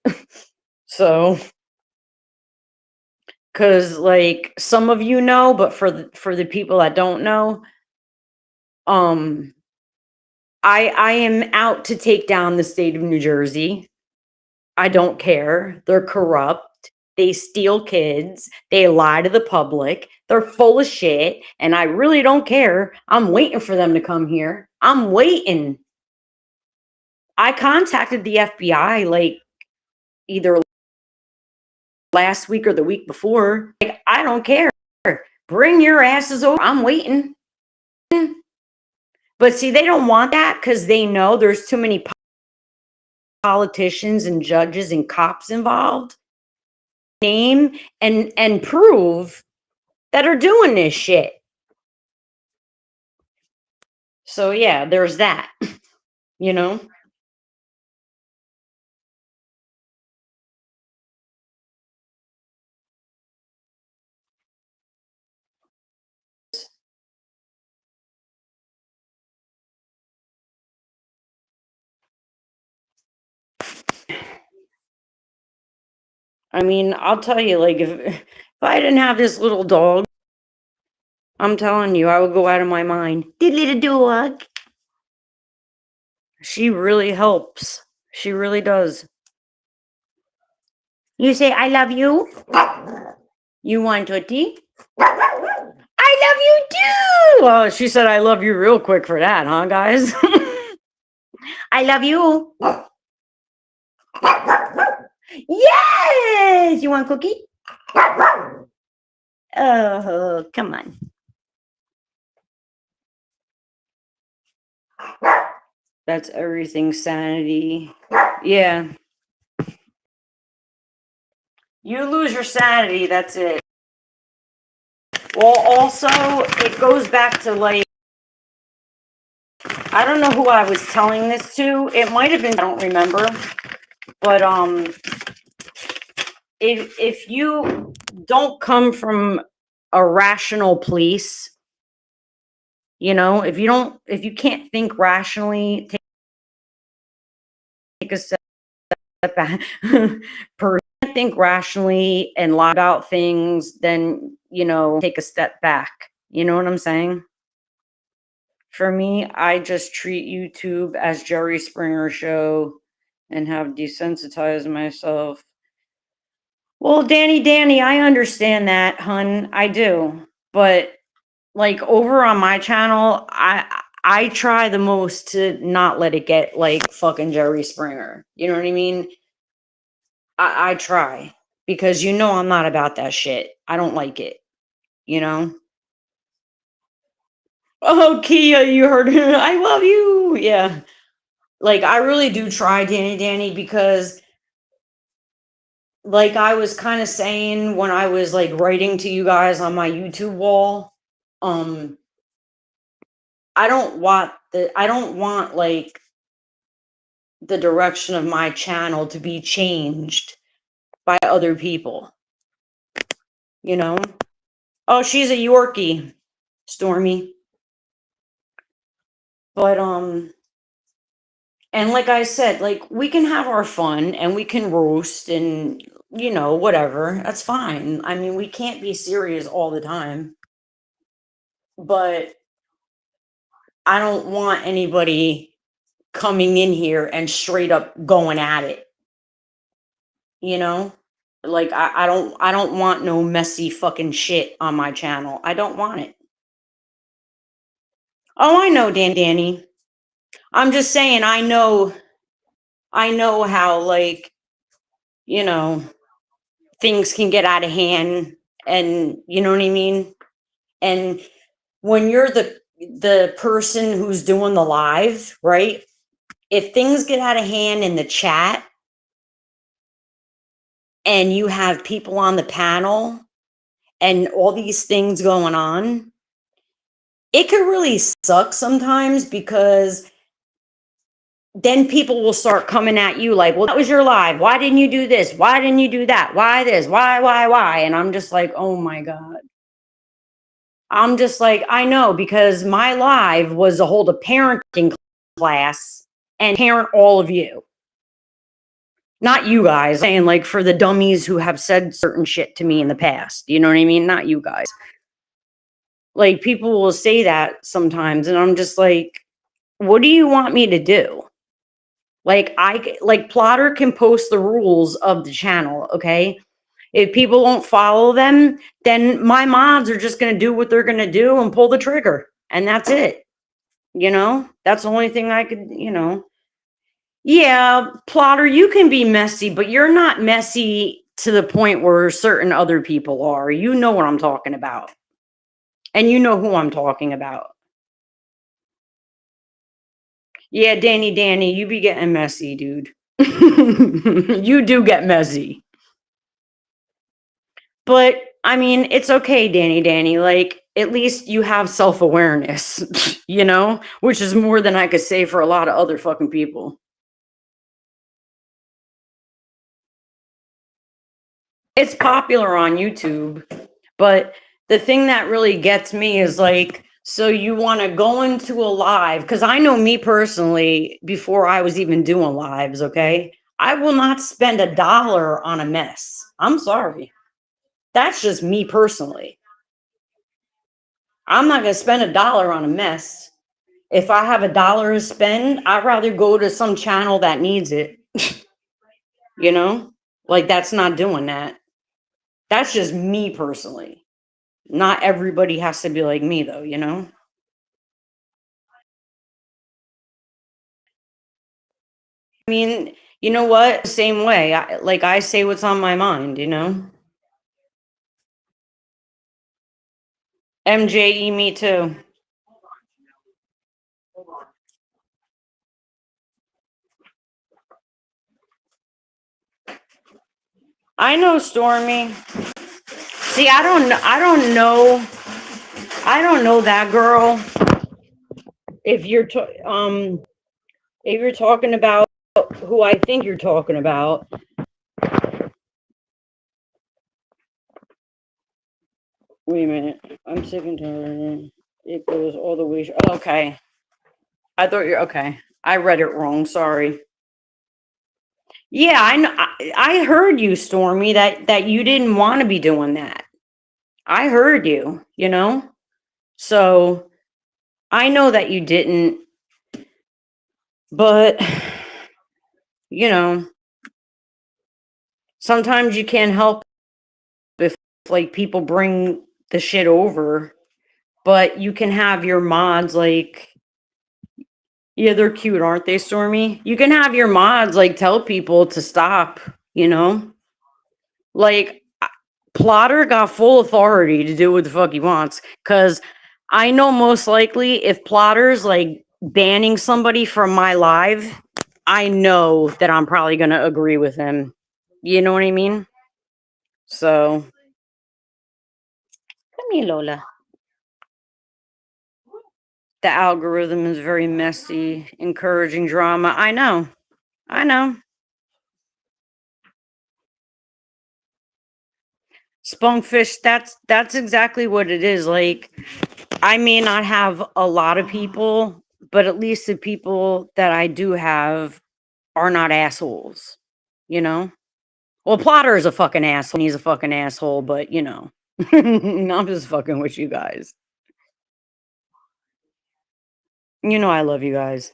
So, cause like some of but for the people that don't know, um, I am out to take down the state of New Jersey. I don't care. They're corrupt. They steal kids. They lie to the public. They're full of shit, and I really don't care. I'm waiting for them to come here. I'm waiting. I contacted the FBI like either last week or the week before. Like, I don't care. Bring your asses over. I'm waiting. But see, they don't want that because they know there's too many politicians and judges and cops involved. Name and prove that are doing this shit. So yeah, there's that. You know? I mean, I'll tell you, like if I didn't have this little dog, I'm telling you, I would go out of my mind. The little dog. She really helps. She really does. You say I love you? You want Tootsie? I love you too. Well, she said I love you real quick for that, huh, guys? I love you. Yes. You want cookie? Oh, come on. That's everything sanity. Yeah. You lose your sanity, that's it. Well, also, it goes back to like, I don't know who I was telling this to. It might have been, I don't remember. But if you don't come from a rational place, if you can't think rationally, take a step back. Per think rationally and lie about things, then take a step back. You know what I'm saying? For me, I just treat YouTube as Jerry Springer show and have desensitized myself. Well, Danny, I understand that, hun. I do. But like over on my channel, I try the most to not let it get like fucking Jerry Springer. You know what I mean? I try because I'm not about that shit. I don't like it, you know? Oh, Kia, you heard her. I love you. Yeah. Like I really do try, Danny, because like I was kind of saying when I was like writing to you guys on my YouTube wall, um I don't want like the direction of my channel to be changed by other people, you know? Oh, she's a Yorkie, Stormy. But and like I said, like we can have our fun and we can roast and whatever. That's fine. I mean, we can't be serious all the time. But I don't want anybody coming in here and straight up going at it, you know? Like I don't want no messy fucking shit on my channel. I don't want it. Oh, I know, Danny. I'm just saying I know how like, you know, things can get out of hand and you know what I mean? And when you're the person who's doing the live, right? If things get out of hand in the chat and you have people on the panel and all these things going on, it could really suck sometimes because then people will start coming at you like, well, that was your live. Why didn't you do this? Why didn't you do that? Why this? Why? And I'm just like, oh my God. I'm just like, I know, because my live was to hold a parenting class and parent all of you. Not you guys, saying like for the dummies who have said certain shit to me in the past. You know what I mean? Not you guys. Like people will say that sometimes, and I'm just like, what do you want me to do? Like Plotter can post the rules of the channel, okay? If people won't follow them, then my mods are just gonna do what they're gonna do and pull the trigger. And that's it. That's the only thing I could. Yeah, Plotter, you can be messy, but you're not messy to the point where certain other people are. You know what I'm talking about. And you know who I'm talking about. Yeah, Danny, you be getting messy, dude. You do get messy. But I mean, it's okay, Danny. Like, at least you have self-awareness, which is more than I could say for a lot of other fucking people. It's popular on YouTube, but the thing that really gets me is like, so you want to go into a live, because I know me personally, before I was even doing lives, okay? I will not spend $1 on a mess. I'm sorry. That's just me personally. I'm not going to spend $1 on a mess. If I have $1 to spend, I'd rather go to some channel that needs it. you know, like that's not doing that. That's just me personally. Not everybody has to be like me, though. I mean, you know what? Same way. I say what's on my mind. MJE, me too. I know, Stormy. See, I don't know that girl. If you're if you're talking about who I think you're talking about. Wait a minute. I'm sick and tired. It goes all the way. Okay. I thought you're okay. I read it wrong. Sorry. Yeah, I know. I heard you, Stormy, that you didn't want to be doing that. I heard you. So I know that you didn't, but you know, sometimes you can't help if like people bring the shit over, but you can have your mods like, yeah, they're cute, aren't they, Stormy? You can have your mods like tell people to stop. Like Plotter got full authority to do what the fuck he wants. Cause I know most likely if Plotter's like banning somebody from my live, I know that I'm probably gonna agree with him. You know what I mean? So come here, Lola. The algorithm is very messy, encouraging drama. I know. I know. Spunkfish, that's exactly what it is. Like, I may not have a lot of people, but at least the people that I do have are not assholes, you know? Well, Plotter is a fucking asshole. He's a fucking asshole, but you know. I'm just fucking with you guys. You know I love you guys.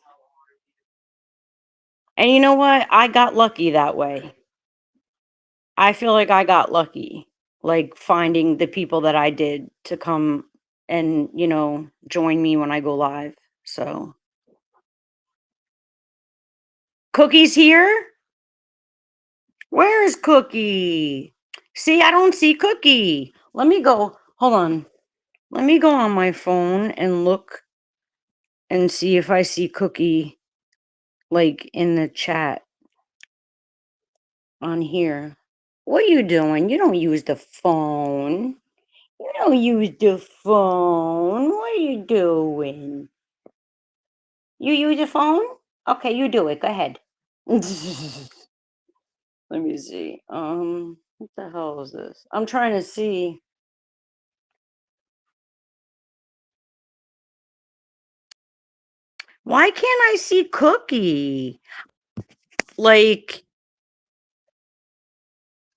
And you know what? I got lucky that way. I feel like I got lucky, like finding the people that I did to come and, join me when I go live. So, Cookie's here? Where is Cookie? See, I don't see Cookie. Let me go. Hold on. Let me go on my phone and look and see if I see Cookie like in the chat on here. What are you doing? You don't use the phone. You don't use the phone. What are you doing? You use a phone? Okay, you do it. Go ahead. Let me see. What the hell is this? I'm trying to see. Why can't I see Cookie? Like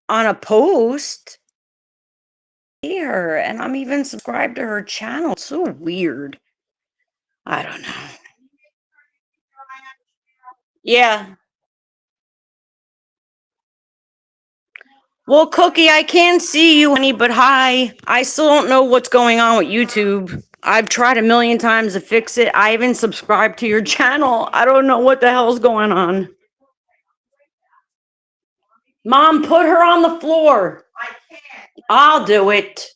on a post here, and I'm even subscribed to her channel. It's so weird. I don't know. Yeah. Well, Cookie, I can see you, honey, but hi. I still don't know what's going on with YouTube. I've tried a million times to fix it. I even subscribed to your channel. I don't know what the hell's going on. Mom, put her on the floor. I can't. I'll do it.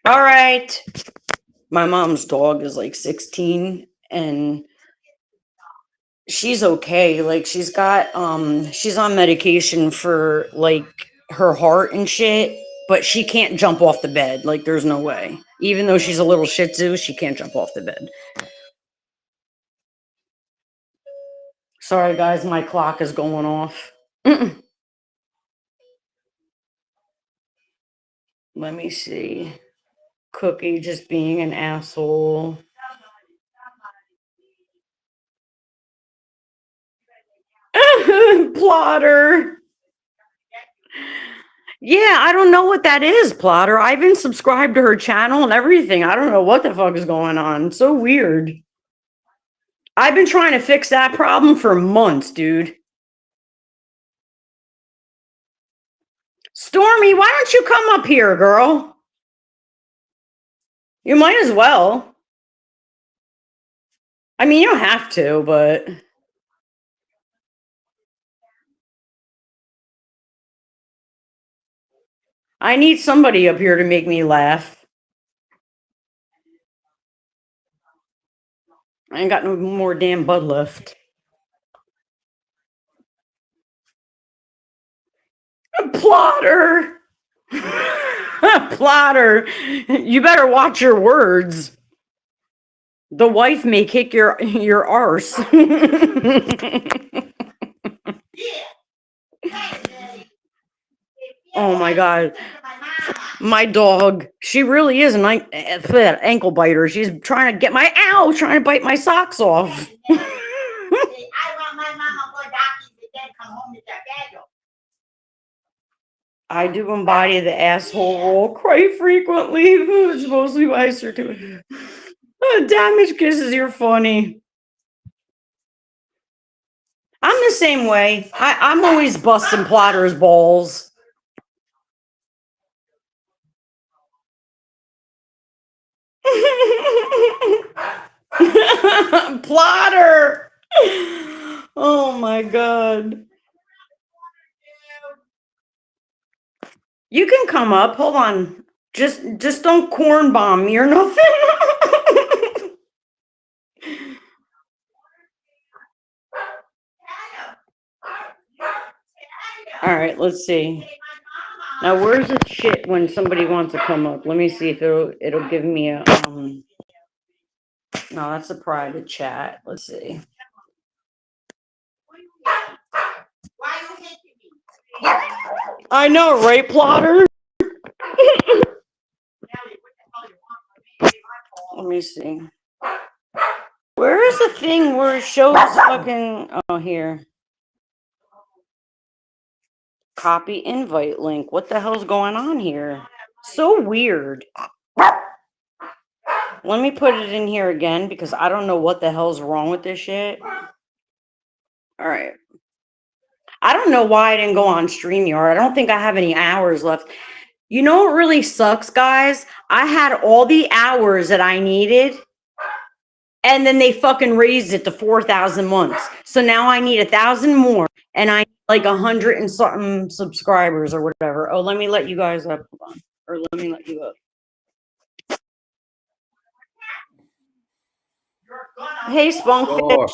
All right. My mom's dog is like 16 and she's okay. Like she's on medication for like her heart and shit, but she can't jump off the bed. Like there's no way. Even though she's a little shih tzu, she can't jump off the bed. Sorry guys, my clock is going off. Let me see. Cookie just being an asshole. Plotter. Yeah, I don't know what that is, Plotter. I've been subscribed to her channel and everything. I don't know what the fuck is going on. So weird. I've been trying to fix that problem for months, dude. Stormy, why don't you come up here, girl? You might as well. I mean, you don't have to, but I need somebody up here to make me laugh. I ain't got no more damn bud left. Plotter! Plotter! You better watch your words. The wife may kick your arse. Oh my god. My dog, she really is an ankle biter. She's trying to get trying to bite my socks off. I do embody the asshole role quite frequently. It's mostly why I start doing damage kisses. You're funny. I'm the same way. I'm always busting Plotter's balls. Plotter. Oh my god. You can come up. Hold on. Just don't corn bomb me or nothing. All right, let's see. Now, where's the shit when somebody wants to come up? Let me see if it'll give me a No, that's a private chat. Let's see. I know, right, Plotter? Let me see. Where is the thing where it shows fucking... Oh, here. Copy invite link. What the hell's going on here? So weird. Let me put it in here again because I don't know what the hell's wrong with this shit. All right. I don't know why I didn't go on StreamYard. I don't think I have any hours left. You know what really sucks, guys? I had all the hours that I needed, and then they fucking raised it to 4,000 months. So now I need 1,000 more, and I need like 100 and something subscribers or whatever. Oh, let me let you guys up. Hold on. Or let me let you up. Hey, Spunkfish.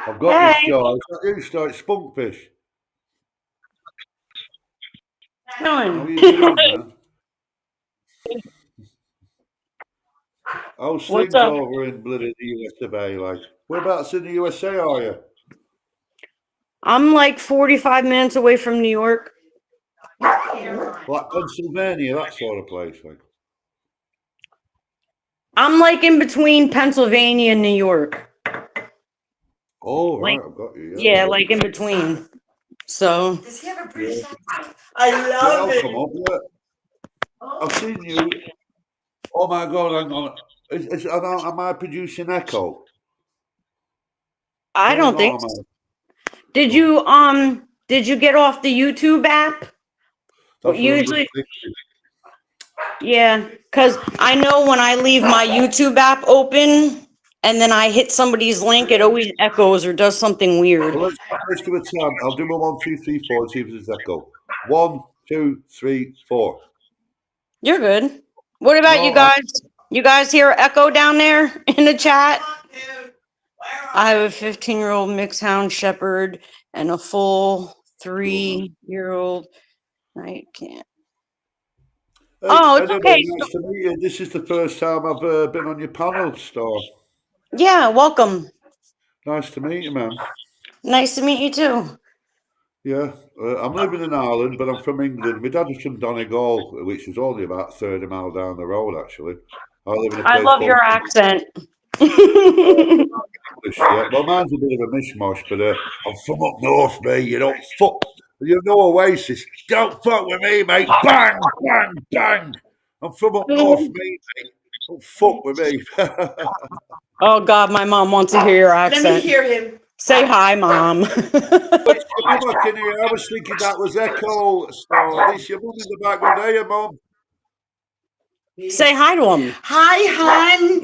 I've got you, Starr. Is that you, Starr? It's Spunkfish. How are you doing, man? How's What's things up? over in bloody the US of A, like? Whereabouts in the USA are you? I'm like 45 minutes away from New York. Like Pennsylvania, that sort of place, like. I'm like in between Pennsylvania and New York. Oh, Like, right, I've got you, yeah, like in between. So. Does he have a British accent? I love I'll it. come up, yeah. I've seen you. Oh my God, hang on. Am I producing echo? I No, don't think no, am so. I? Did you get off the YouTube app? That's what I'm just Usually, thinking. yeah, because I know when I leave my YouTube app open and then I hit somebody's link, it always echoes or does something weird. Well, let's give it time. I'll do a 1, 2, 3, 4 and see if there's echo. 1, 2, 3, 4. You're good. What about you No, guys? You guys hear echo down there in the chat? I have a 15-year-old mixed hound shepherd and a full 3-year-old. I can't. Hey, Oh, it's anyway, okay. nice to meet you. This is the first time I've been on your panel, Starr. Yeah, welcome. Nice to meet you, man. Nice to meet you too. Yeah, I'm living in Ireland, but I'm from England. My dad is from Donegal, which is only about 30 miles down the road, actually. I live in a I place love called your accent. English, yeah. Well, mine's a bit of a mishmash, but I'm from up north, mate. You don't fuck. You know Oasis. Don't fuck with me, mate. Bang, bang, bang. I'm from up north, mate. Don't fuck with me. Oh God, my mom wants to hear your accent. Let me hear him. Say hi, Mom. It's your mum I can hear. I was thinking that was echo, Starr. It's your mum in the background. Hey, mum. Say hi to him. Hi, hon.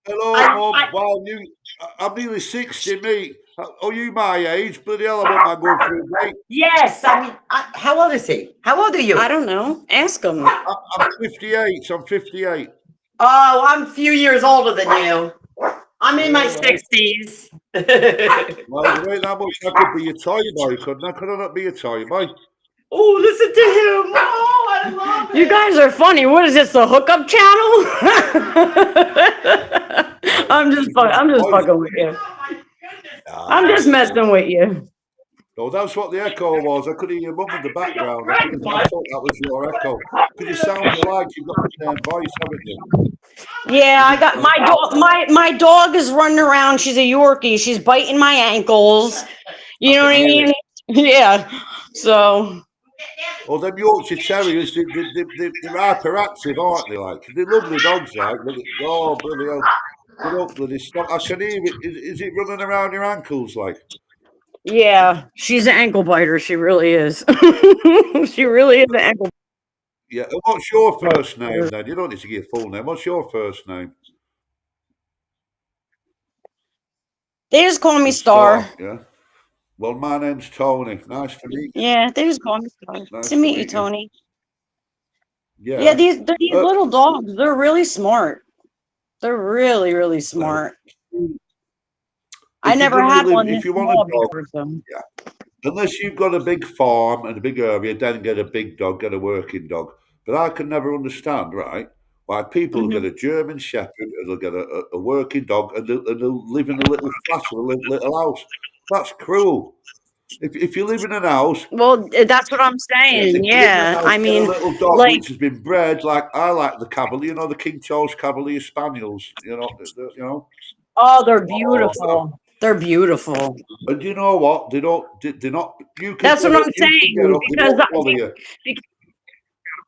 Hello, mum. Wow, I'm nearly 60, mate. Are you my age? Bloody hell, I want my going through, mate. Yes, how old is he? How old are you? I don't know. Ask him. I'm 58. I'm 58. Oh, I'm a few years older than you. I'm in my Yeah, right. 60s. Well, if it ain't that much, I could be a toy boy, couldn't I? Could I not be a toy boy? Oh, listen to him. Oh, I love it. You guys are funny. What is this, the hookup channel? I'm just fucking with you. I'm just messing with you. No, that's what the echo was. I could hear your mum in the background. I thought that was your echo. Because you sound alike. You've got the same voice, haven't you? Yeah, I got my dog. My dog is running around. She's a Yorkie. She's biting my ankles. You know what I mean? Yeah. So. Well, them Yorkshire Terriers, they're hyperactive, aren't they? Like, they're lovely dogs, like, but oh, bloody hell. They don't bloody stop. I can hear it. Is it running around your ankles, like? Yeah, she's an ankle biter. She really is. She really is an ankle Yeah. And what's your first name, biter. then? You don't need to give your full name. What's your first name? They just call me It's Star. Starr, yeah? Well, my name's Tony. Nice to meet you. Yeah, they just call me Star. Nice to Nice to meet you, meet you. Tony. Yeah, Yeah. these Uh, little dogs. They're really smart. They're really, really well, smart. I if you're never going to had live, one this if you want a small dog, before, so. yeah. Unless you've got a big farm and a big area, then get a big dog, get a working dog. But I can never understand, right? Like people will get a German Shepherd, and they'll get a working dog, and they'll live in a little flat or a little house. That's cruel. If you live in an house, Well, that's what I'm saying. if you live in Yeah. an house, I get a mean, little dog like, which has been bred like I like the Cavalier, the King Charles Cavalier Spaniels. oh, they're Oh, beautiful. They're beautiful. and you know what? They're not. You can That's get what up. I'm You can get saying up. They because don't bother you.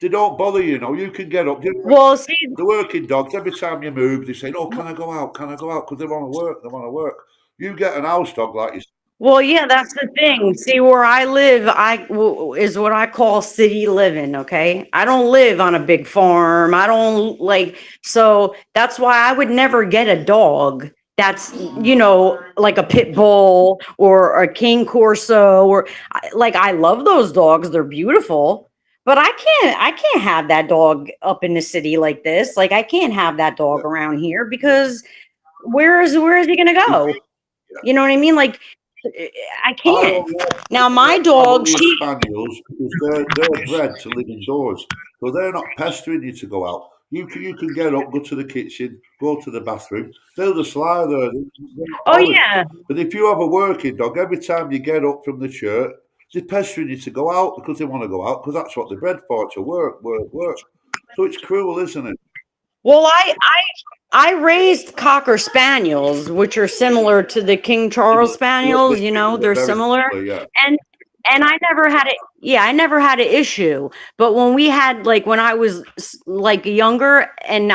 They don't bother you. You can get up. well, see, The working dogs. Every time you move, they say, "Oh, can I go out? Can I go out?" Because they want to work. They want to work. You get an house dog like you. well, yeah, that's the thing. See, where I live, is what I call city living. Okay, I don't live on a big farm. I don't like, so that's why I would never get a dog that's like a pit bull or a king corso or like I love those dogs. They're beautiful. But I can't have that dog up in the city like this. Like I can't have that dog around here because where is he gonna If go? you, yeah. You know what I mean? Like I I can't. don't like Now I my like dog, Cavalier she Spaniels because they're bred to live indoors, so they're not pestering you to go out. You can get up, go to the kitchen, go to the bathroom. They'll just lie there. They're not oh bothered. yeah. But if you have a working dog, every time you get up from the shirt, they're pestering you to go out because they want to go out because that's what they're bred for, to work, work, work. So it's cruel, isn't it? Well, I raised Cocker Spaniels, which are similar to the King Charles Spaniels, they're Very similar. similar, yeah. And I never had it. Yeah, I never had an issue. But when we had like when I was like younger and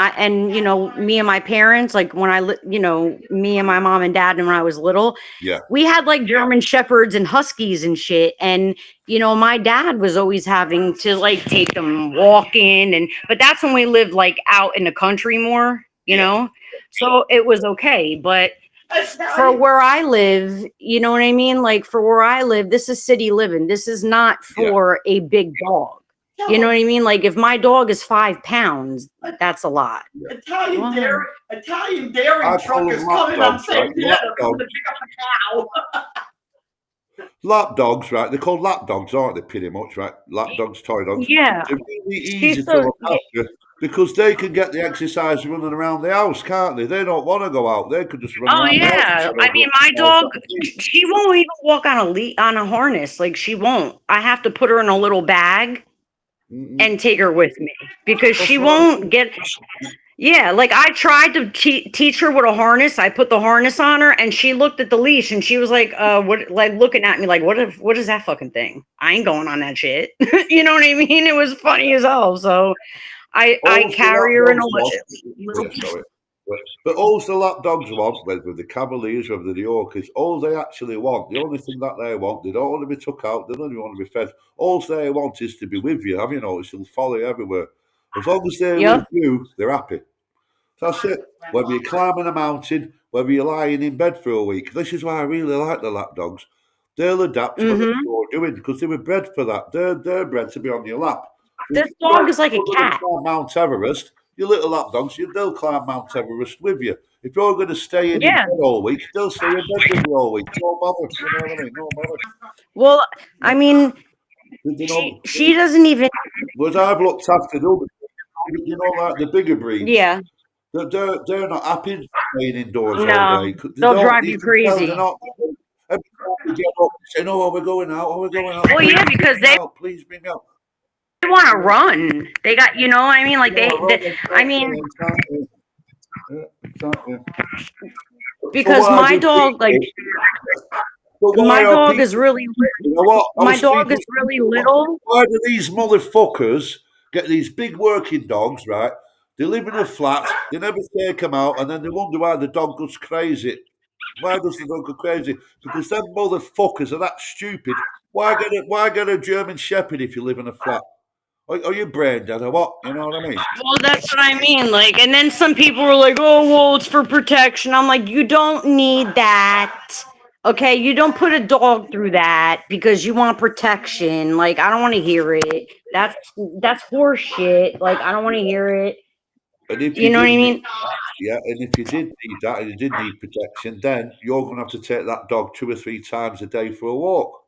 me and my parents, like when me and my mom and dad and when I was little, Yeah. we had like German shepherds and huskies and shit. And my dad was always having to like take them walking but that's when we lived like out in the country more, so it was okay. But for where I live, you know what I mean? Like for where I live, this is city living. This is not Yeah. for a big dog. You know what I mean? Like if my dog is 5 pounds, that's a lot. Italian Wow. dairy I call truck them is lap coming. I'm dogs, saying, right? yeah, Lap they're coming dogs. to pick up a cow. Lap dogs, right? They're called lap dogs, aren't they? Pretty much, right? Lap dogs, toy dogs. Yeah. They're really She's easy to so look after because they can get the exercise running around the house, can't they? They don't want to go out. They could just run oh around the house yeah. instead I of mean go my out dog, on the street. she won't even walk on a harness. Like she won't. I have to put her in a little bag Mm-mm. and take her with me because That's she what I won't mean. get. Yeah, like I tried to teach her with a harness. I put the harness on her, and she looked at the leash, and she was like, what?" Like looking at me, like, what is that fucking thing? I ain't going on that shit." You know what I mean? It was funny as hell. So I All the lap carry her in a dogs want, little. yeah, sorry. But all the lap dogs want, whether the Cavaliers, whether the Yorkies, all they actually want, the only thing that they want, they don't want to be took out, they don't even want to be fed. All they want is to be with you. Have you noticed? They'll follow you everywhere. As long as they're with Yep. you, they're happy. That's it. Whether you're climbing a mountain, whether you're lying in bed for a week. This is why I really like the lap dogs. They'll adapt to whatever Mm-hmm. you're doing because they were bred for that. They're bred to be on your lap. If This dog is like a you're going to cat. climb Mount Everest, your little lap dogs, they'll climb Mount Everest with you. If you're going to stay in Yeah. bed all week, they'll stay in bed with you all week. No bother. You know what I mean? No bother. Well, I mean, They she don't, she doesn't even. whereas I've looked after them, like the bigger breeds. Yeah. They're not happy staying indoors all No, day. They they'll don't. drive You you can tell they're crazy. not. Every time they get up, they say, "No, are we going out? Are we going out? Well, Please yeah, bring because me out. Please bring me out." they want to run. They got, what I mean? Like No, I mean, exactly. Yeah, exactly. So because why do people? But why my are dog is people? really, You know what? I my was dog is speaking. really little. Why do these motherfuckers get these big working dogs? Right? They live in a flat. They never take them out, and then they wonder why the dog goes crazy. Why does the dog go crazy? Because them motherfuckers are that stupid. Why get a German Shepherd if you live in a flat? Are you brain dead or what? You know what I mean? Well, that's what I mean. Like, and then some people were like, "Oh, well, it's for protection." I'm like, you don't need that. Okay, you don't put a dog through that because you want protection. Like, I don't want to hear it. That's horse shit. Like, I don't want to hear it. And if you You know what did I need, mean? yeah, and if you did need that and you did need protection, then you're going to have to take that dog 2 or 3 times a day for a walk.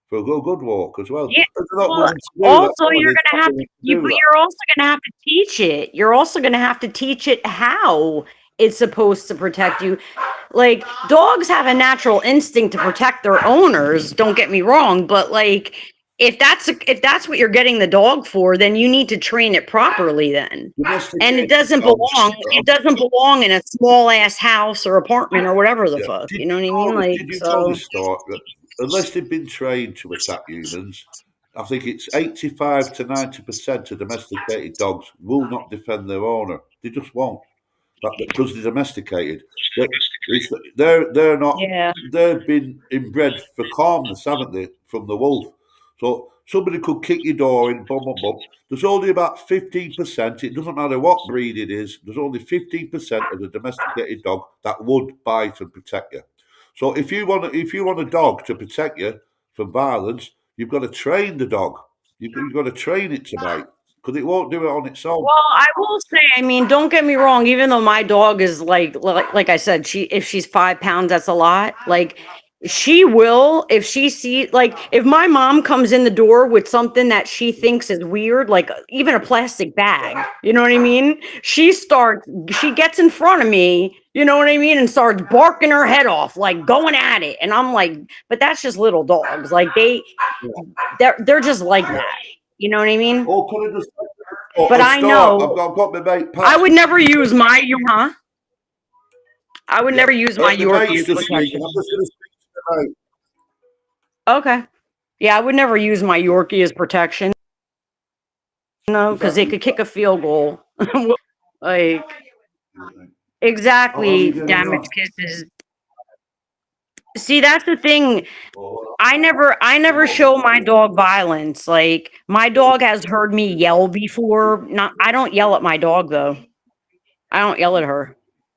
for a good walk as well. Yeah. If they're not Well, willing to do that, also then you're they're gonna not have to willing to you, do but that. you're also gonna have to teach it. You're also gonna have to teach it how it's supposed to protect you. Like dogs have a natural instinct to protect their owners. Don't get me wrong, but like if that's what you're getting the dog for, then you need to train it properly. Then, and Domesticated dogs. It doesn't belong in a small ass house or apartment or whatever the Yeah. fuck. You know what I mean? Like Did you know so. this thought that unless they've been trained to attack humans, I think it's 85 to 90% of domesticated dogs will not defend their owner. They just won't. Because they're domesticated. But they're not Yeah. they've been inbred for calmness, haven't they, from the wolf? So somebody could kick your door in, bum bum bum. There's only about 15%, it doesn't matter what breed it is, there's only 15% of the domesticated dog that would bite and protect you. So if you want a dog to protect you from violence, you've got to train the dog. You've got to train it to bite because it won't do it on its own. Well, I will say, I mean, don't get me wrong, even though my dog is like I said, if she's 5 pounds, that's a lot. Like she will, if she sees, like if my mom comes in the door with something that she thinks is weird, like even a plastic bag, you know what I mean? She gets in front of me, you know what I mean? And starts barking her head off, like going at it. And I'm like, but that's just little dogs. Like they're just like that. You know what I mean? Oh, can I just But a I start? I've know got my mate I Pat. would never use my huh? I would Yeah, never use my my Yorkie mate's as just protection. speaking. I'm just going to speak to my mate. Okay. Yeah, I would never use my Yorkie as protection. No, because they could kick a field goal. Like How are you exactly, getting damage on? kisses. See, that's the thing. Oh, I never show my dog violence. Like my dog has heard me yell before. Not I don't yell at my dog though. I don't yell at her.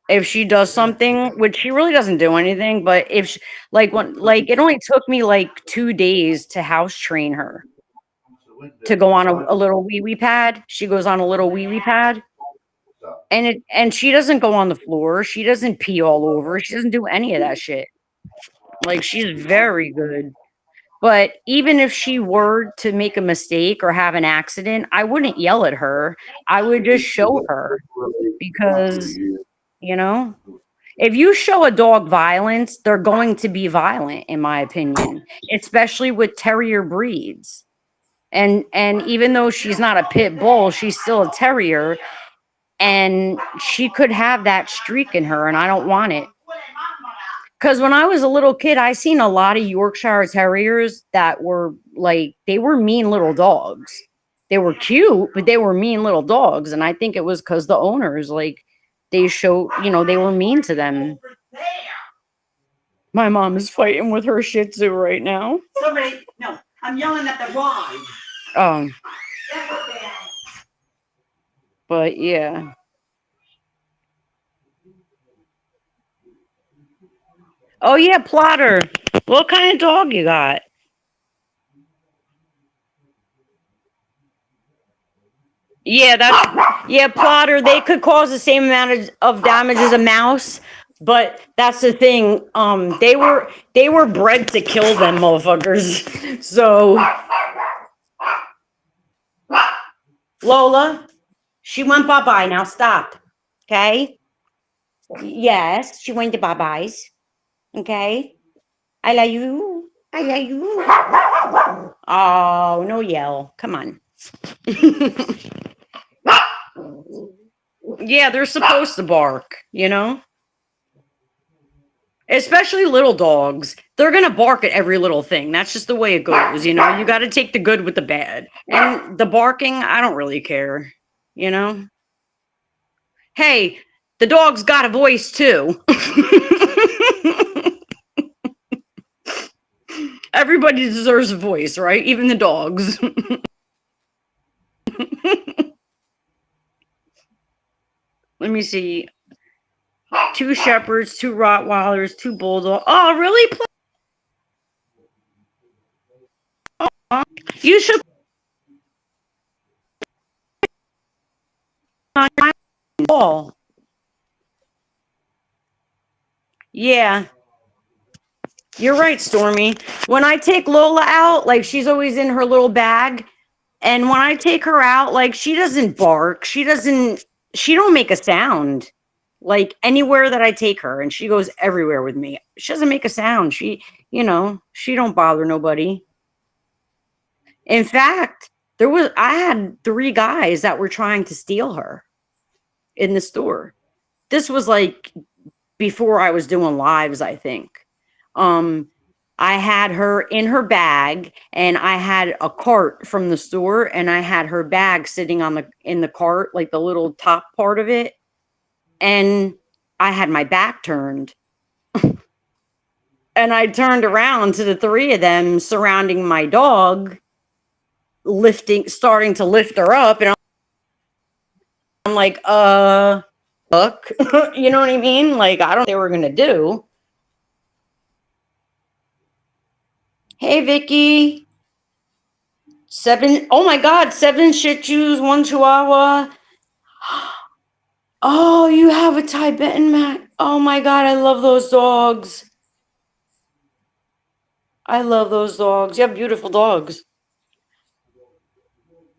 If she does something, which she really doesn't do anything, but if she, like it only took me like 2 days to house train her to go on a little wee wee pad. She goes on a little wee wee pad, and she doesn't go on the floor. She doesn't pee all over. She doesn't do any of that shit. Like she's very good. But even if she were to make a mistake or have an accident, I wouldn't yell at her. I would just show her because, you know, if you show a dog violence, they're going to be violent, in my opinion, especially with terrier breeds. And even though she's not a pit bull, she's still a terrier, and she could have that streak in her, and I don't want it. Because when I was a little kid, I seen a lot of Yorkshire Terriers that were like they were mean little dogs. They were cute, but they were mean little dogs, and I think it was because the owners like they show they were mean to them. My mom is fighting with her Shih Tzu right now. No, I'm yelling at the ride. Um, but yeah. Oh yeah, Plotter. What kind of dog you got? Yeah, Plotter. They could cause the same amount of damage as a mouse, but that's the thing. They were bred to kill them motherfuckers. So Lola, she went bye bye. Now stop. Okay. Yes, she went to bye byes. Okay. I love you. I love you. Oh, no yell. Come on. Yeah, they're supposed to bark. Especially little dogs. They're going to bark at every little thing. That's just the way it goes. You got to take the good with the bad. And the barking, I don't really care. You know? Hey, the dog's got a voice too. Everybody deserves a voice, right? Even the dogs. Let me see. 2 shepherds, 2 Rottweilers, 2 bulldogs. Oh, really? You should call. Yeah. You're right, Stormy. When I take Lola out, like she's always in her little bag. And when I take her out, like she doesn't bark. She don't make a sound. Like anywhere that I take her, and she goes everywhere with me. She doesn't make a sound. She don't bother nobody. In fact, I had 3 guys that were trying to steal her in the store. This was like before I was doing lives, I think. Um, I had her in her bag, and I had a cart from the store, and I had her bag sitting in the cart, like the little top part of it, and I had my back turned. And I turned around to the 3 of them surrounding my dog, starting to lift her up, and I'm like, look, you know what I mean? Like, I don't know what they were gonna do. Hey, Vicky. 7, oh my God, 7 Shih Tzus, 1 Chihuahua. Oh, you have a Tibetan Mac. Oh my God, I love those dogs. I love those dogs. You have beautiful dogs.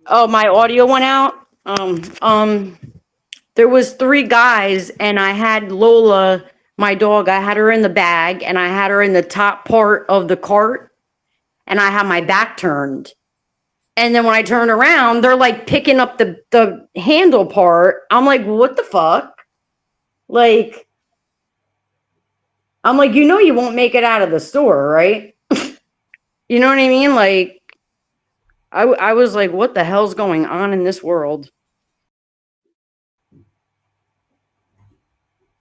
Oh, my audio went out. There was 3 guys, and I had Lola, my dog. I had her in the bag, and I had her in the top part of the cart, and I had my back turned. And then when I turn around, they're like picking up the handle part. I'm like, what the fuck? Like, I'm like, you won't make it out of the store, right? You know what I mean? Like, I was like, what the hell's going on in this world?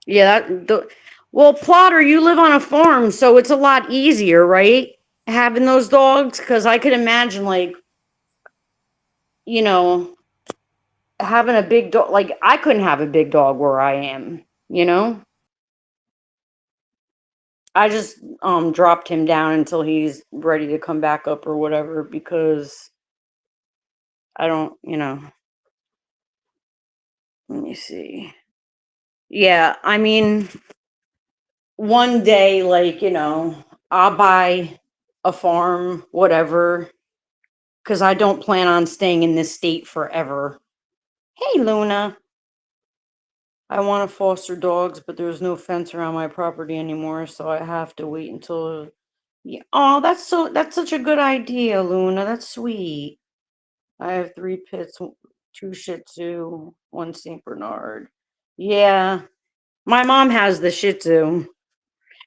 Yeah, well, Plotter, you live on a farm, so it's a lot easier, right? Having those dogs, because I could imagine, like, you know, having a big dog. Like, I couldn't have a big dog where I am, you know? I just dropped him down until he's ready to come back up or whatever, because I don't, let me see. Yeah, I mean, one day, like, I'll buy a farm, whatever, because I don't plan on staying in this state forever. Hey, Luna. I want to foster dogs, but there's no fence around my property anymore, so I have to wait until. Yeah. Oh, that's such a good idea, Luna. That's sweet. I have 3 pits, 2 Shih Tzu, 1 Saint Bernard. Yeah, my mom has the Shih Tzu.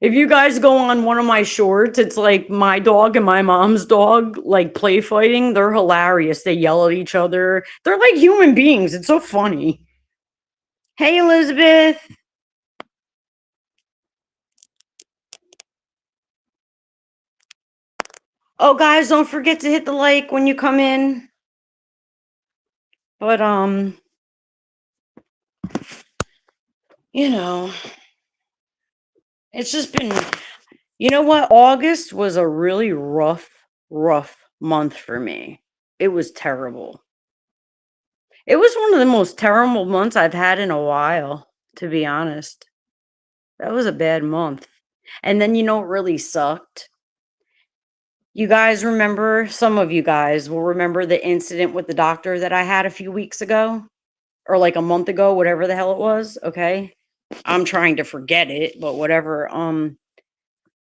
If you guys go on one of my shorts, it's like my dog and my mom's dog like play fighting. They're hilarious. They yell at each other. They're like human beings. It's so funny. Hey, Elizabeth. Oh, guys, don't forget to hit the like when you come in. But it's just been, you know what? August was a really rough month for me. It was terrible. It was one of the most terrible months I've had in a while, to be honest. That was a bad month. And then what really sucked? You guys remember, some of you guys will remember the incident with the doctor that I had a few weeks ago, or like a month ago, whatever the hell it was, okay? I'm trying to forget it, but whatever.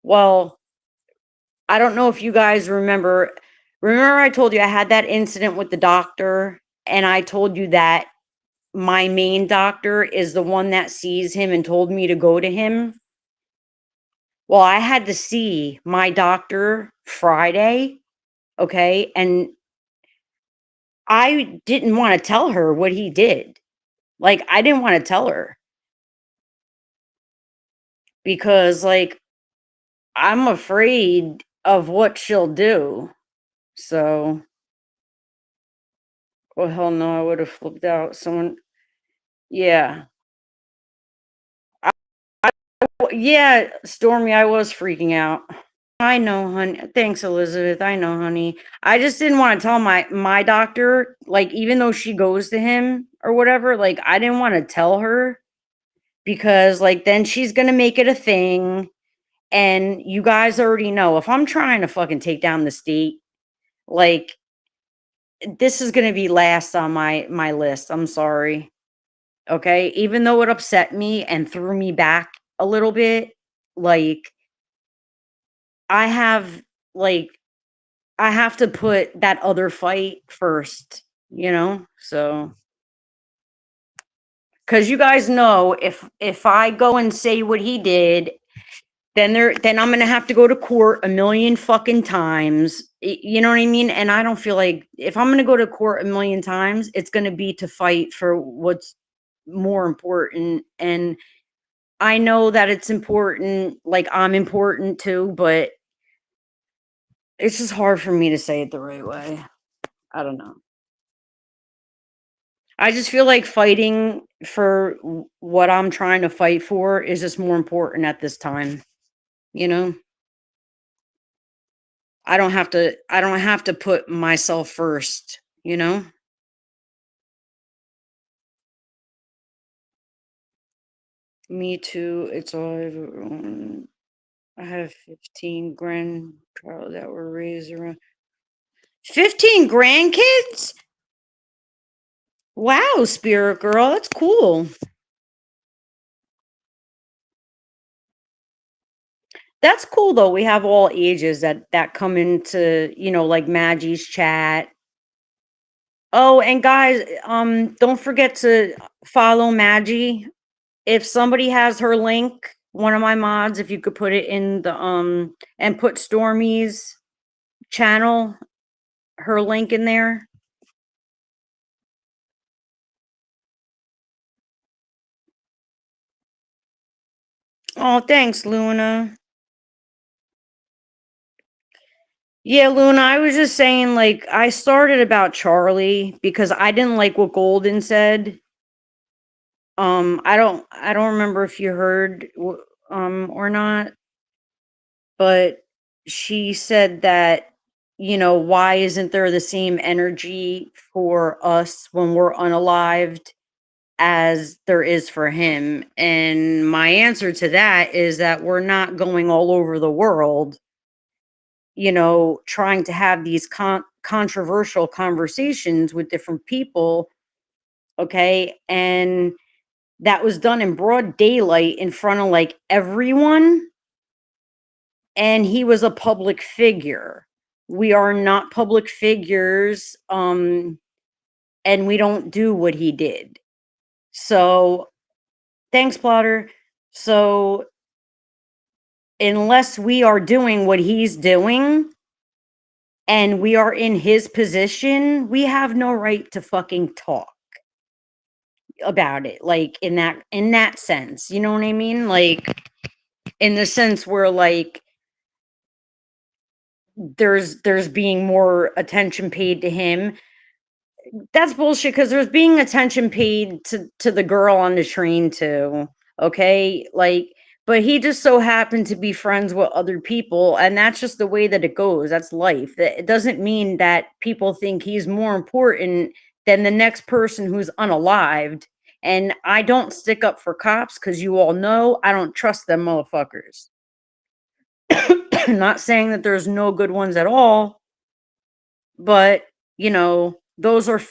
Well, I don't know if you guys remember. Remember I told you I had that incident with the doctor, and I told you that my main doctor is the one that sees him and told me to go to him? Well, I had to see my doctor Friday, okay? And I didn't want to tell her what he did. Like, I didn't want to tell her because, like, I'm afraid of what she'll do. So, oh, hell no, I would have flipped out. Yeah. Yeah, Stormy, I was freaking out. I know, honey. Thanks, Elizabeth. I know, honey. I just didn't want to tell my doctor, like, even though she goes to him or whatever, like, I didn't want to tell her because, like, then she's gonna make it a thing, And you guys already know if I'm trying to fucking take down the state, like this is going to be last on my list. I'm sorry. Okay? Even though it upset me and threw me back a little bit, like I have like I have to put that other fight first, you know? So cuz you guys know if I go and say what he did, then I'm going to have to go to court a million fucking times. You know what I mean? And I don't feel like if I'm going to go to court a million times, it's going to be to fight for what's more important. And I know that it's important, like I'm important too, but it's just hard for me to say it the right way. I don't know. I just feel like fighting for what I'm trying to fight for is just more important at this time, you know? I don't have to put myself first, you know? Me too. It's all I have 15 grandchild that were raised around 15 grandkids? Wow, spirit girl, that's cool. That's cool though. We have all ages that come into, like Maggie's chat. Oh, and guys, don't forget to follow Maggie. If somebody has her link, one of my mods, if you could put it in the and put Stormy's channel, her link in there. Oh, thanks, Luna. Yeah, Luna, I was just saying, like, I started about Charlie because I didn't like what Golden said. I don't remember if you heard or not, but she said that, why isn't there the same energy for us when we're unalived as there is for him? And my answer to that is that we're not going all over the world, trying to have these controversial conversations with different people. Okay. And that was done in broad daylight in front of like everyone. And he was a public figure. We are not public figures. And we don't do what he did. So thanks, Plotter. So unless we are doing what he's doing and we are in his position, we have no right to fucking talk about it. Like in that sense, you know what I mean? Like in the sense where like there's being more attention paid to him. That's bullshit because there's being attention paid to the girl on the train too. Okay, like, but he just so happened to be friends with other people, and that's just the way that it goes. That's life. That it doesn't mean that people think he's more important than the next person who's unalived. And I don't stick up for cops because you all know I don't trust them motherfuckers. Not saying that there's no good ones at all, but those are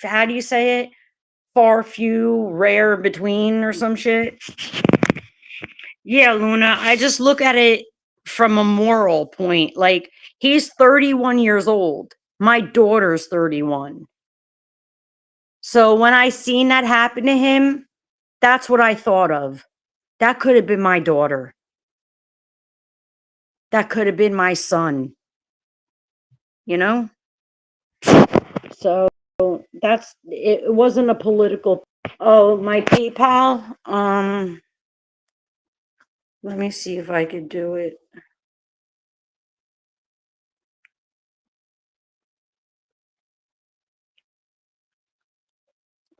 how do you say it? Far few, rare between, or some shit. Yeah, Luna, I just look at it from a moral point. Like, he's 31 years old. My daughter's 31. So when I seen that happen to him, that's what I thought of. That could have been my daughter. That could have been my son. You know? So that's it. It wasn't a political. Oh, my PayPal. Let me see if I could do it.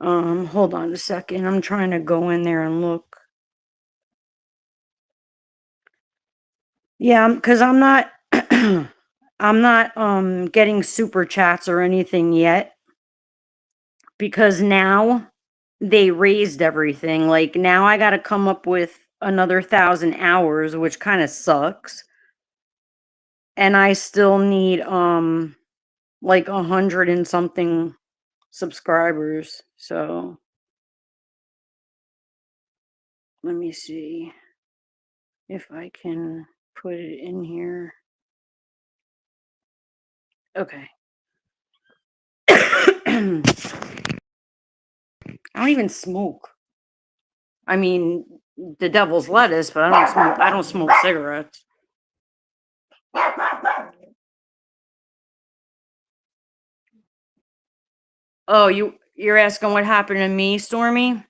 Hold on a second. I'm trying to go in there and look. Yeah, because I'm not I'm not getting super chats or anything yet because now they raised everything. Like now I got to come up with another 1,000 hours, which kind of sucks. And I still need like 100 and something subscribers. So let me see if I can put it in here. Okay. I don't even smoke. I mean, the devil's lettuce, but I don't smoke cigarettes. Oh, you're asking what happened to me, Stormy?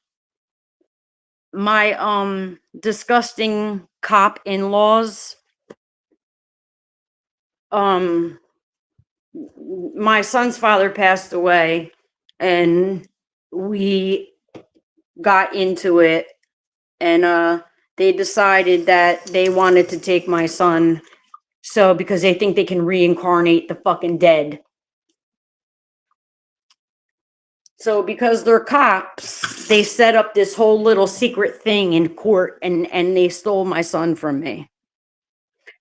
My disgusting cop in-laws, my son's father passed away, and we got into it, and they decided that they wanted to take my son, so because they think they can reincarnate the fucking dead. So because they're cops, they set up this whole little secret thing in court, and they stole my son from me.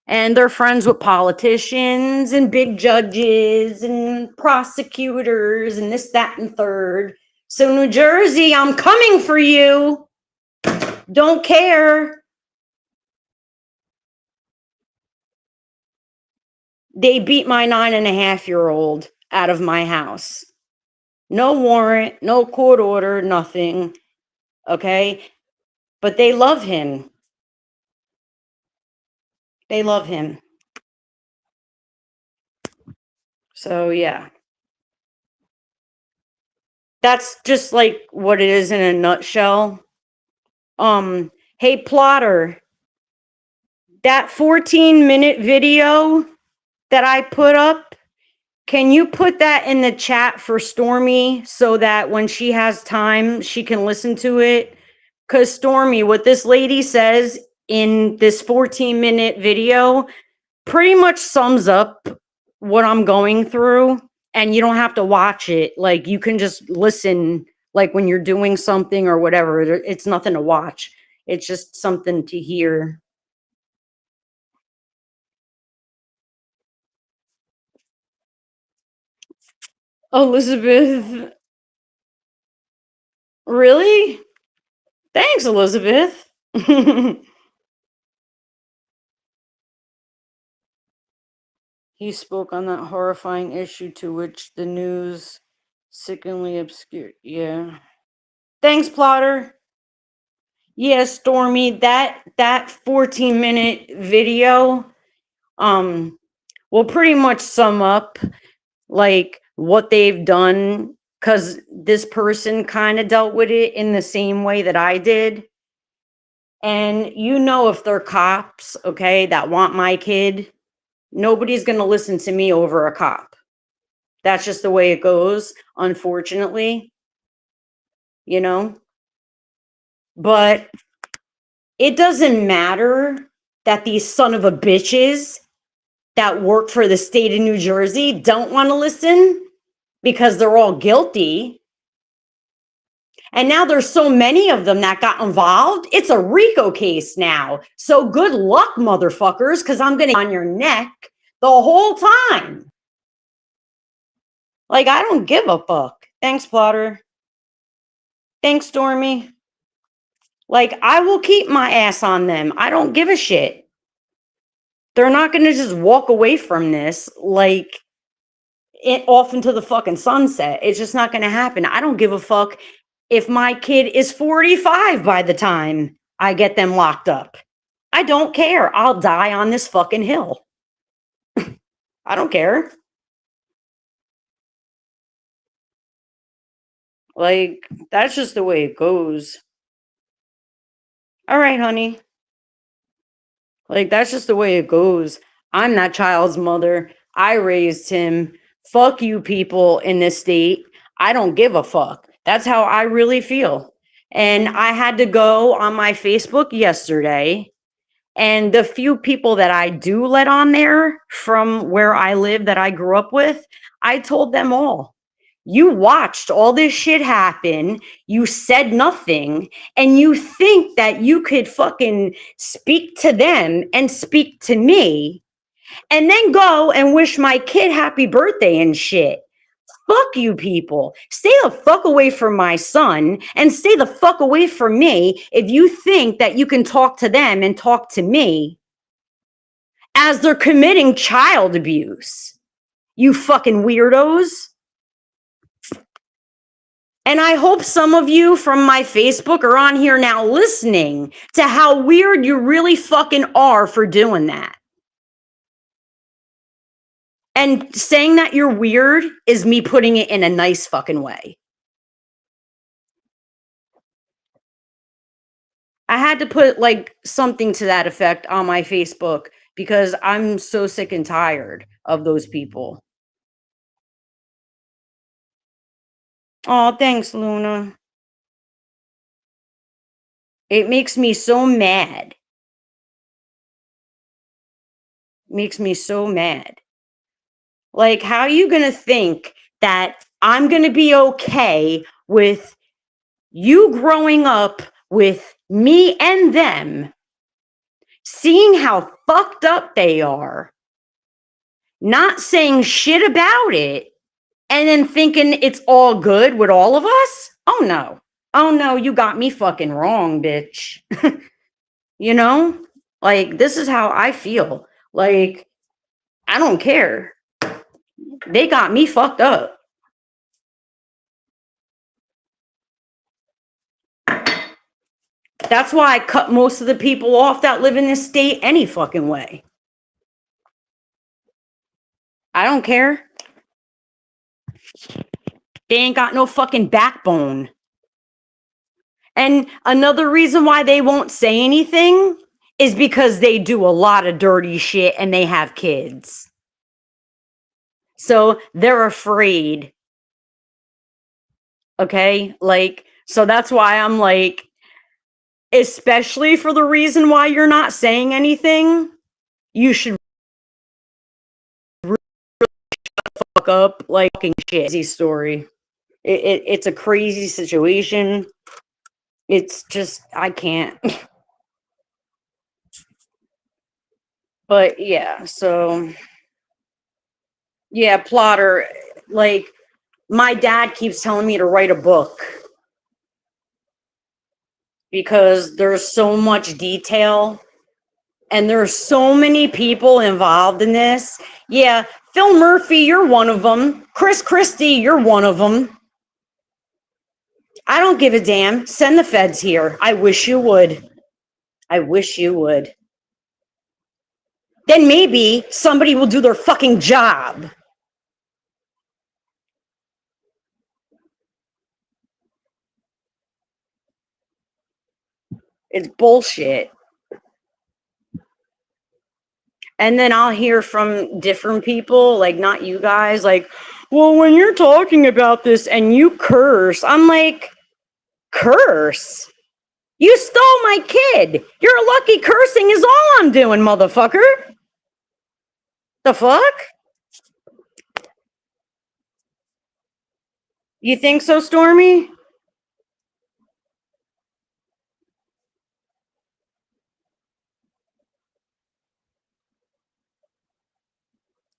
And they're friends with politicians and big judges and prosecutors and this, that, and third. So New Jersey, I'm coming for you. Don't care. They beat my 9.5-year-old out of my house. No warrant, no court order, nothing. Okay? But they love him. They love him. So yeah. That's just like what it is in a nutshell. Hey Plotter, that 14-minute video that I put up, can you put that in the chat for Stormy so that when she has time, she can listen to it? Because Stormy, what this lady says in this 14-minute video pretty much sums up what I'm going through, and you don't have to watch it. Like, you can just listen, like when you're doing something or whatever. It's nothing to watch. It's just something to hear. Elizabeth. Really? Thanks, Elizabeth. He spoke on that horrifying issue to which the news sickeningly obscure. Yeah. Thanks, Plotter. Yeah, Stormy, that 14-minute video will pretty much sum up like what they've done, because this person kind of dealt with it in the same way that I did. And you know, if they're cops, okay, that want my kid, nobody's going to listen to me over a cop. That's just the way it goes, unfortunately, you know. But it doesn't matter that these son of a bitches that work for the state of New Jersey don't want to listen because they're all guilty. And now there's so many of them that got involved. It's a RICO case now. So good luck, motherfuckers, because I'm going to be on your neck the whole time. Like, I don't give a fuck. Thanks, Plotter. Thanks, Stormy. Like, I will keep my ass on them. I don't give a shit. They're not going to just walk away from this like off into the fucking sunset. It's just not going to happen. I don't give a fuck if my kid is 45 by the time I get them locked up. I don't care. I'll die on this fucking hill. I don't care. Like, that's just the way it goes. All right, honey. Like, that's just the way it goes. I'm that child's mother. I raised him. Fuck you people in this state. I don't give a fuck. That's how I really feel. And I had to go on my Facebook yesterday, and the few people that I do let on there from where I live that I grew up with, I told them all, You watched all this shit happen. You said nothing. And you think that you could fucking speak to them and speak to me and then go and wish my kid happy birthday and shit. Fuck you people. Stay the fuck away from my son and stay the fuck away from me if you think that you can talk to them and talk to me as they're committing child abuse. You fucking weirdos. And I hope some of you from my Facebook are on here now listening to how weird you really fucking are for doing that. And saying that you're weird is me putting it in a nice fucking way. I had to put like something to that effect on my Facebook because I'm so sick and tired of those people. Oh, thanks, Luna. It makes me so mad. Makes me so mad. Like, how are you going to think that I'm going to be okay with you growing up with me and them, seeing how fucked up they are, not saying shit about it, and then thinking it's all good with all of us? Oh no. Oh no, you got me fucking wrong, bitch. You know? Like, this is how I feel. Like, I don't care. They got me fucked up. That's why I cut most of the people off that live in this state any fucking way. I don't care. They ain't got no fucking backbone. And another reason why they won't say anything is because they do a lot of dirty shit and they have kids. So they're afraid. Okay? Like, so that's why I'm like, especially for the reason why you're not saying anything, you should fuck up like fucking shit. Crazy story. It's a crazy situation. It's just, I can't. But yeah, so yeah, Plotter, like, my dad keeps telling me to write a book because there's so much detail and there's so many people involved in this. Yeah, Phil Murphy, you're one of them. Chris Christie, you're one of them. I don't give a damn. Send the feds here. I wish you would. I wish you would. Then maybe somebody will do their fucking job. It's bullshit. And then I'll hear from different people, like not you guys, like, well, when you're talking about this and you curse, I'm like, curse? You stole my kid. You're lucky cursing is all I'm doing, motherfucker. The fuck? You think so, Stormy?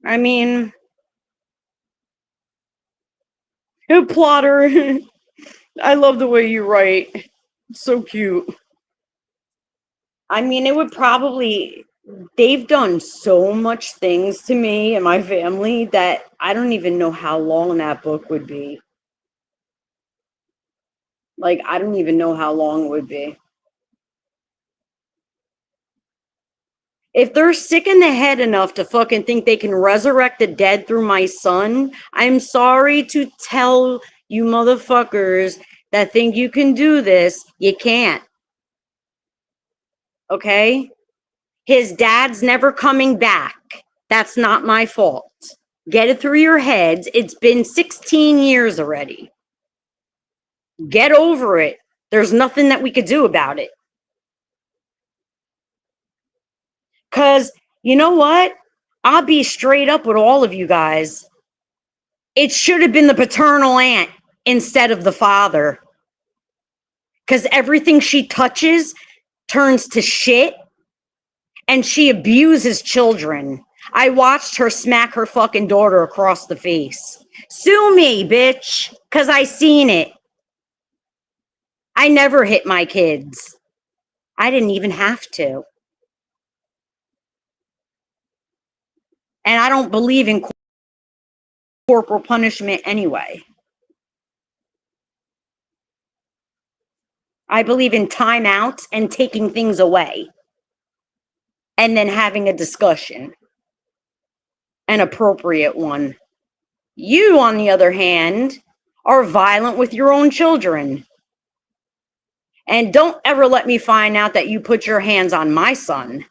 I mean, who Plotter? I love the way you write. It's so cute. I mean, it would probably, they've done so much things to me and my family that I don't even know how long that book would be. Like, I don't even know how long it would be. If they're sick in the head enough to fucking think they can resurrect the dead through my son, I'm sorry to tell you motherfuckers that think you can do this, you can't. Okay? His dad's never coming back. That's not my fault. Get it through your heads. It's been 16 years already. Get over it. There's nothing that we could do about it. Because, you know what? I'll be straight up with all of you guys. It should have been the paternal aunt instead of the father. Because everything she touches turns to shit and she abuses children. I watched her smack her fucking daughter across the face. Sue me, bitch, because I seen it. I never hit my kids. I didn't even have to. And I don't believe in corporal punishment anyway. I believe in timeouts and taking things away and then having a discussion, an appropriate one. You, on the other hand, are violent with your own children. And don't ever let me find out that you put your hands on my son.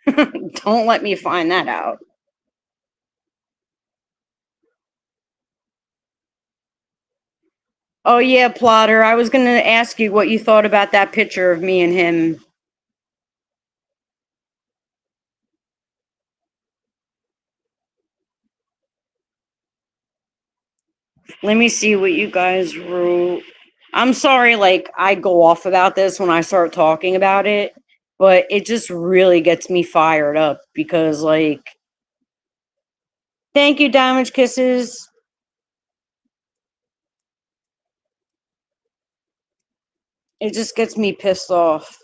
Don't let me find that out. Oh, yeah, Plotter. I was going to ask you what you thought about that picture of me and him. Let me see what you guys wrote. I'm sorry, like, I go off about this when I start talking about it, but it just really gets me fired up because, like, thank you, Damage Kisses. It just gets me pissed off.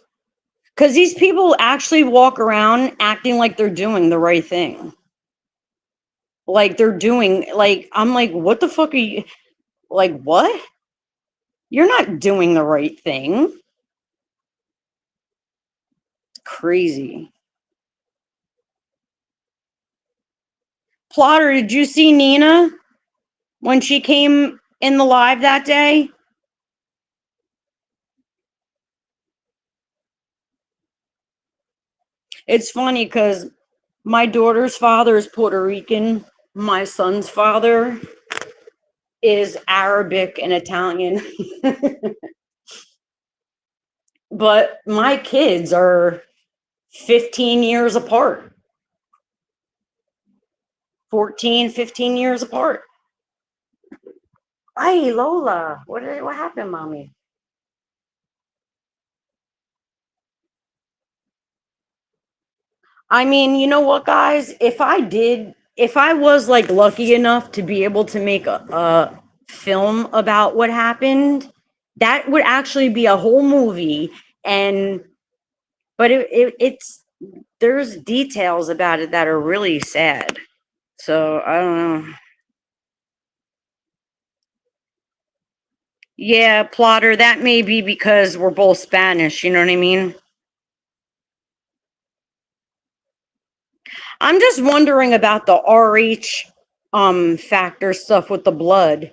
Because these people actually walk around acting like they're doing the right thing. Like they're doing, like, I'm like, what the fuck are you, like, what? You're not doing the right thing. It's crazy. Plotter, did you see Nina when she came in the live that day? It's funny because my daughter's father is Puerto Rican. My son's father is Arabic and Italian. But my kids are 15 years apart. 14, 15 years apart. Hey, Lola, what happened, mommy? I mean, you know what, guys? If I was like lucky enough to be able to make a film about what happened, that would actually be a whole movie. But it's there's details about it that are really sad. So I don't know. Yeah, Plotter, that may be because we're both Spanish, you know what I mean? I'm just wondering about the RH factor stuff with the blood.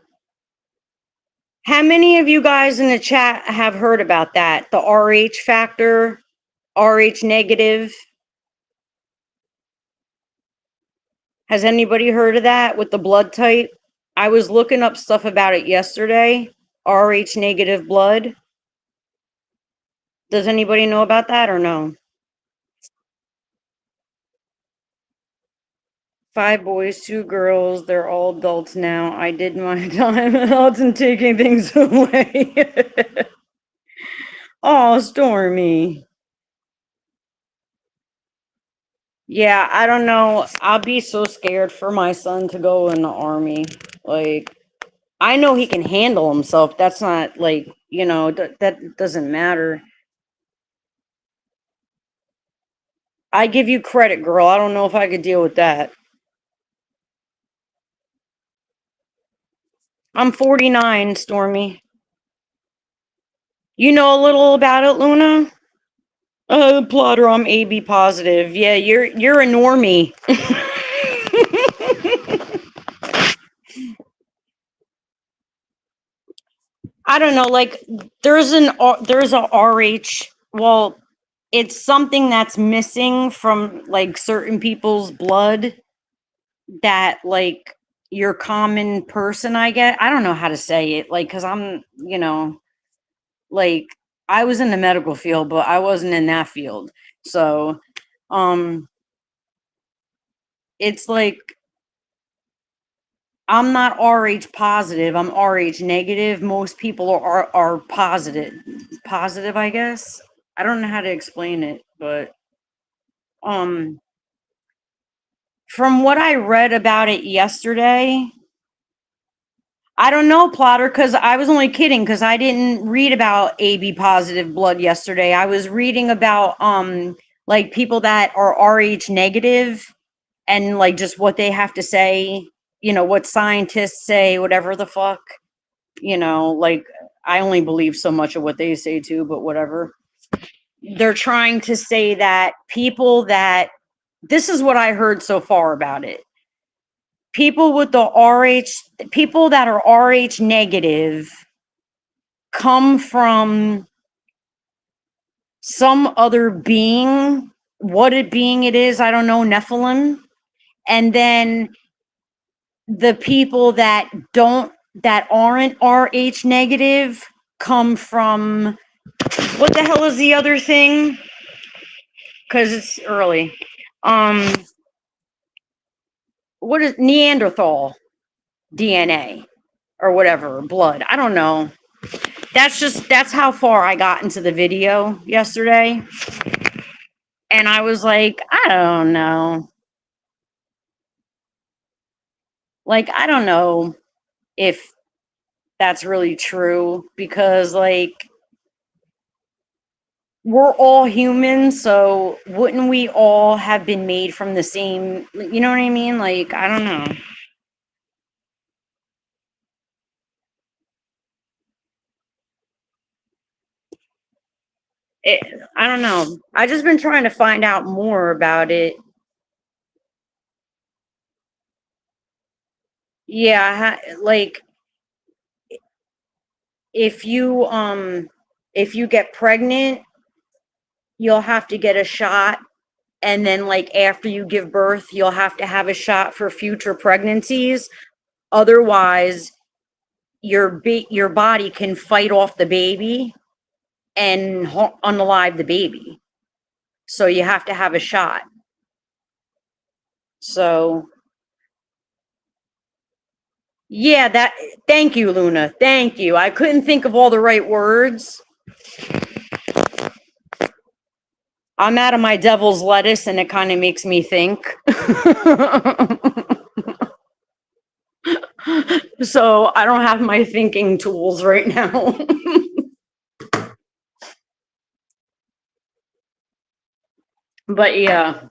How many of you guys in the chat have heard about that? The RH factor, RH negative? Has anybody heard of that with the blood type? I was looking up stuff about it yesterday. RH negative blood. Does anybody know about that or no? 5 boys, 2 girls. They're all adults now. I did my time adults and taking things away. Oh, Stormy. Yeah, I don't know. I'll be so scared for my son to go in the army. Like, I know he can handle himself. That's not like, that doesn't matter. I give you credit, girl. I don't know if I could deal with that. I'm 49, Stormy. You know a little about it, Luna? Plotter, I'm AB positive. Yeah, you're a normie. I don't know, like there's a RH. Well, it's something that's missing from like certain people's blood that like your common person, I get. I don't know how to say it, like, because I'm, like I was in the medical field, but I wasn't in that field. So, it's like I'm not RH positive. I'm RH negative. Most people are positive. Positive, I guess. I don't know how to explain it, but um from what I read about it yesterday, I don't know, Plotter, because I was only kidding because I didn't read about AB positive blood yesterday. I was reading about like people that are RH negative and like just what they have to say, what scientists say, whatever the fuck, like I only believe so much of what they say too, but whatever. They're trying to say that people that this is what I heard so far about it. People with the people that are RH negative come from some other being. What it being it is, I don't know, Nephilim. And then the people that aren't RH negative come from what the hell is the other thing? Because it's early. What is Neanderthal DNA or whatever, blood? I don't know. That's how far I got into the video yesterday. And I was like, I don't know. Like, I don't know if that's really true because, like, we're all humans, so wouldn't we all have been made from the same, you know what I mean? Like, I don't know. It, I don't know. I just been trying to find out more about it. Yeah, like if you if you get pregnant, you'll have to get a shot, and then like after you give birth, you'll have to have a shot for future pregnancies. Otherwise, your body can fight off the baby and unalive the baby. So you have to have a shot. So yeah, thank you, Luna. Thank you. I couldn't think of all the right words. I'm out of my devil's lettuce and it kind of makes me think. So I don't have my thinking tools right now. But yeah,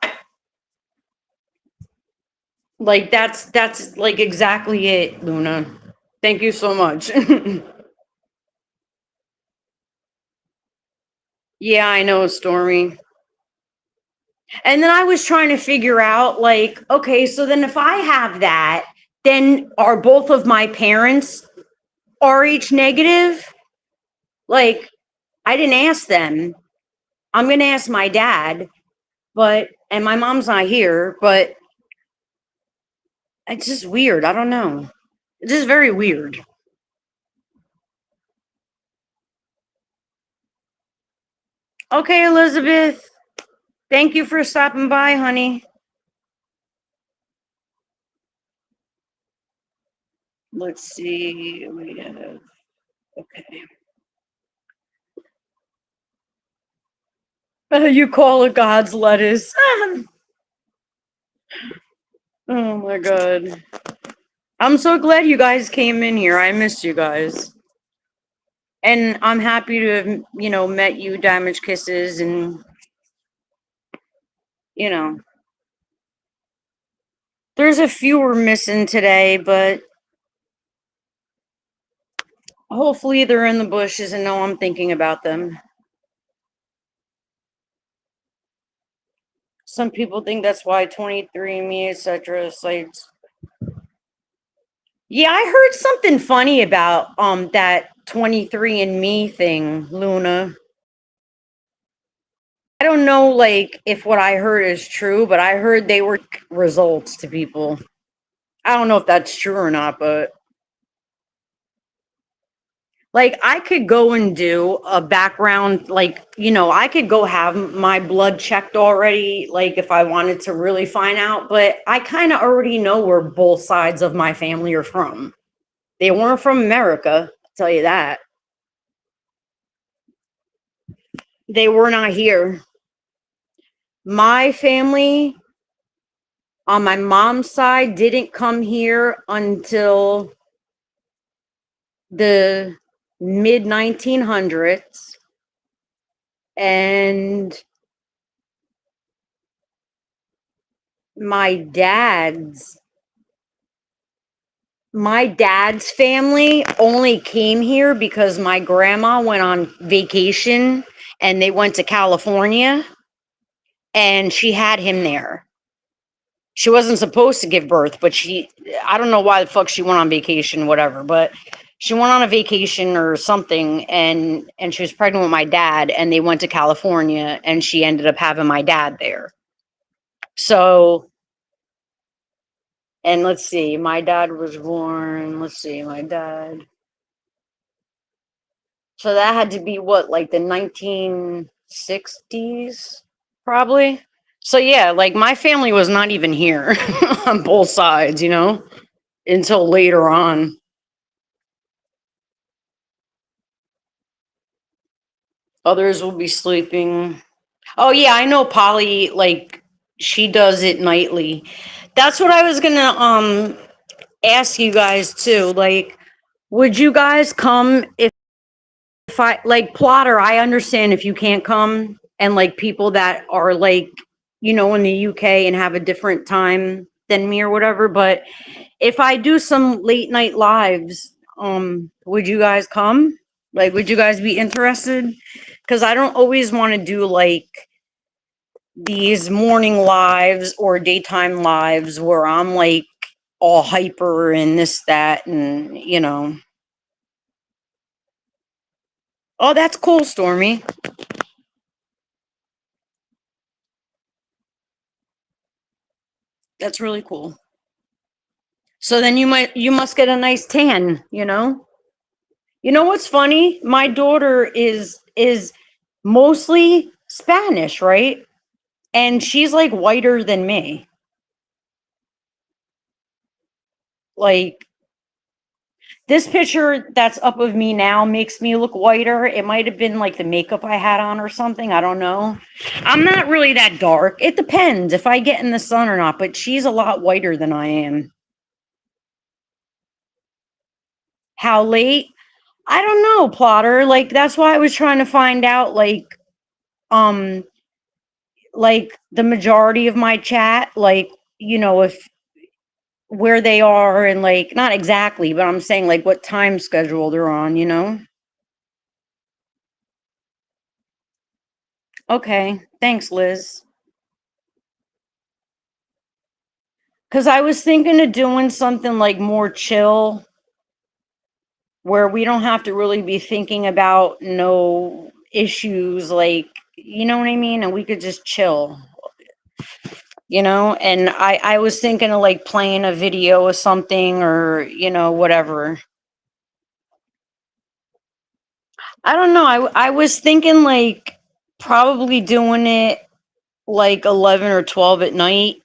like that's like exactly it, Luna. Thank you so much. Yeah, I know, Stormy. And then I was trying to figure out, like, okay, so then if I have that, then are both of my parents RH negative? Like, I didn't ask them. I'm gonna ask my dad, and my mom's not here, but it's just weird. I don't know. It's just very weird. Okay, Elizabeth. Thank you for stopping by, honey. Let's see. We have okay. You call it God's lettuce. Oh my god. I'm so glad you guys came in here. I missed you guys. And I'm happy to have, met you, Damage Kisses, and, you know, there's a few we're missing today, but hopefully they're in the bushes and know I'm thinking about them. Some people think that's why 23andMe, etc. sites. Yeah, I heard something funny about that 23andMe thing, Luna. I don't know, like, if what I heard is true, but I heard they were results to people. I don't know if that's true or not, but Like, I could go and do a background, like, I could go have my blood checked already, like, if I wanted to really find out, but I kind of already know where both sides of my family are from. They weren't from America, I'll tell you that. They were not here. My family on my mom's side didn't come here until the mid 1900s, and my dad's my dad's family only came here because my grandma went on vacation and they went to California and she had him there. She wasn't supposed to give birth, but I don't know why the fuck she went on vacation, whatever, but she went on a vacation or something, and she was pregnant with my dad, and they went to California, and she ended up having my dad there. So, and let's see, my dad was born, my dad. So that had to be what, like the 1960s, probably. So yeah, like my family was not even here on both sides, until later on. Others will be sleeping. Oh yeah, I know Polly, like she does it nightly. That's what I was gonna ask you guys too. Like, would you guys come if I like Plotter, I understand if you can't come, and like people that are like, in the UK and have a different time than me or whatever, but if I do some late night lives, would you guys come? Like, would you guys be interested? Because I don't always want to do like these morning lives or daytime lives where I'm like all hyper and this, that, and Oh, that's cool, Stormy. That's really cool. So then you must get a nice tan, You know what's funny? My daughter is mostly Spanish, right? And she's like whiter than me. Like this picture that's up of me now makes me look whiter. It might have been like the makeup I had on or something. I don't know. I'm not really that dark. It depends if I get in the sun or not, but she's a lot whiter than I am. How late? I don't know, Plotter. Like that's why I was trying to find out um like the majority of my chat, like, if where they are and like not exactly, but I'm saying like what time schedule they're on. Okay. Thanks, Liz. Cause I was thinking of doing something like more chill where we don't have to really be thinking about no issues, like, you know what I mean? And we could just chill. And I was thinking of like playing a video or something, or whatever. I don't know. I was thinking like probably doing it like 11 or 12 at night.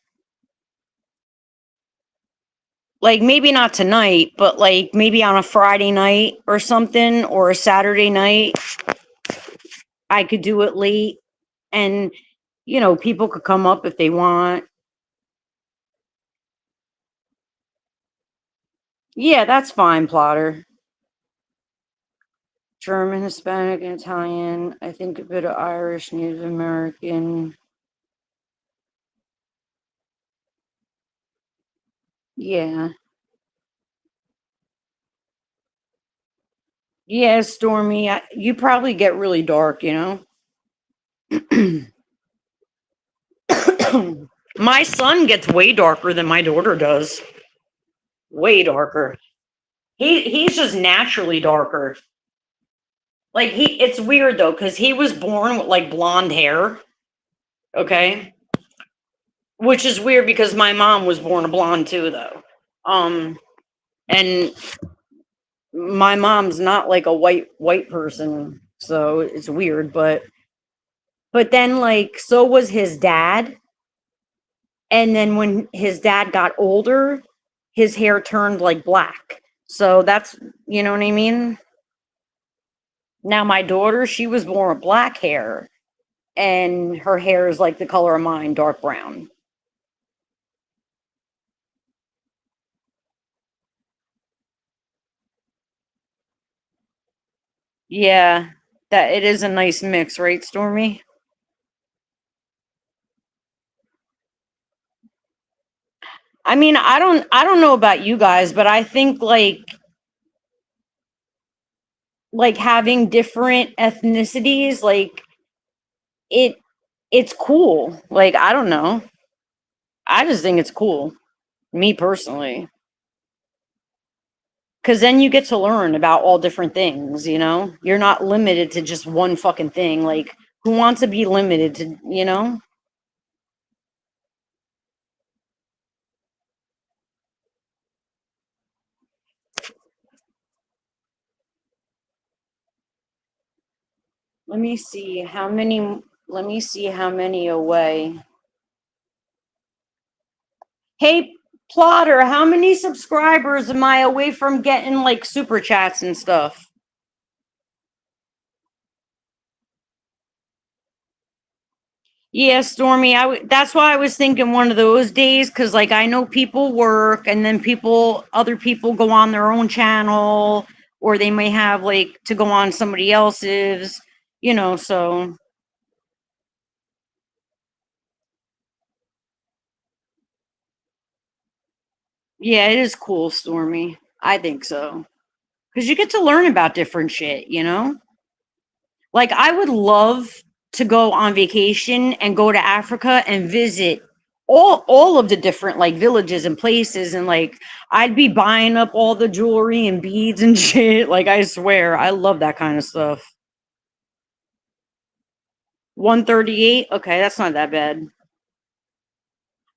Like maybe not tonight, but like maybe on a Friday night or something, or a Saturday night. I could do it late, and people could come up if they want. Yeah, that's fine, Plotter. German, Hispanic, and Italian. I think a bit of Irish, Native American. Yeah. Yeah, Stormy. You probably get really dark, My son gets way darker than my daughter does. Way darker. He's just naturally darker. Like it's weird though, because he was born with like blonde hair. Okay. Which is weird because my mom was born a blonde too, though. And my mom's not like a white person, so it's weird, but then like so was his dad, and then when his dad got older, his hair turned like black. So that's, you know what I mean? Now my daughter, she was born with black hair, and her hair is like the color of mine, dark brown. Yeah, that it is a nice mix, right, Stormy? I mean, I don't know about you guys, but I think like having different ethnicities, like it it's cool. Like I don't know. I just think it's cool, me personally. Cause then you get to learn about all different things, you know? You're not limited to just one fucking thing. Like who wants to be limited to, you know? Let me see how many let me see how many away. Hey, Plotter, how many subscribers am I away from getting like super chats and stuff? Yeah, Stormy, that's why I was thinking one of those days, because like I know people work and then other people go on their own channel, or they may have like to go on somebody else's, you know, so yeah, it is cool, Stormy. I think so. Because you get to learn about different shit, you know? Like I would love to go on vacation and go to Africa and visit all of the different like villages and places, and like I'd be buying up all the jewelry and beads and shit. Like I swear, I love that kind of stuff. 138. Okay, that's not that bad.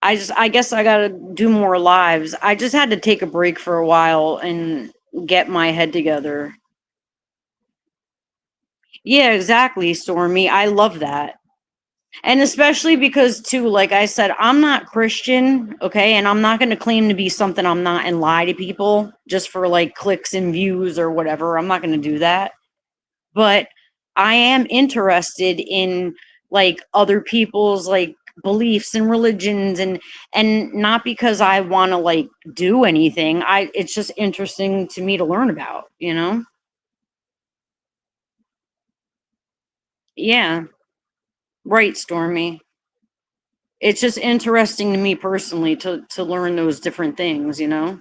I guess I got to do more lives. I just had to take a break for a while and get my head together. Yeah, exactly, Stormy. I love that. And especially because too, like I said, I'm not Christian, okay, and I'm not going to claim to be something I'm not and lie to people just for like clicks and views or whatever. I'm not going to do that. But I am interested in like other people's like beliefs and religions, and not because I want to like do anything. I It's just interesting to me to learn about, you know? Yeah, right, Stormy. It's just interesting to me personally to learn those different things, you know?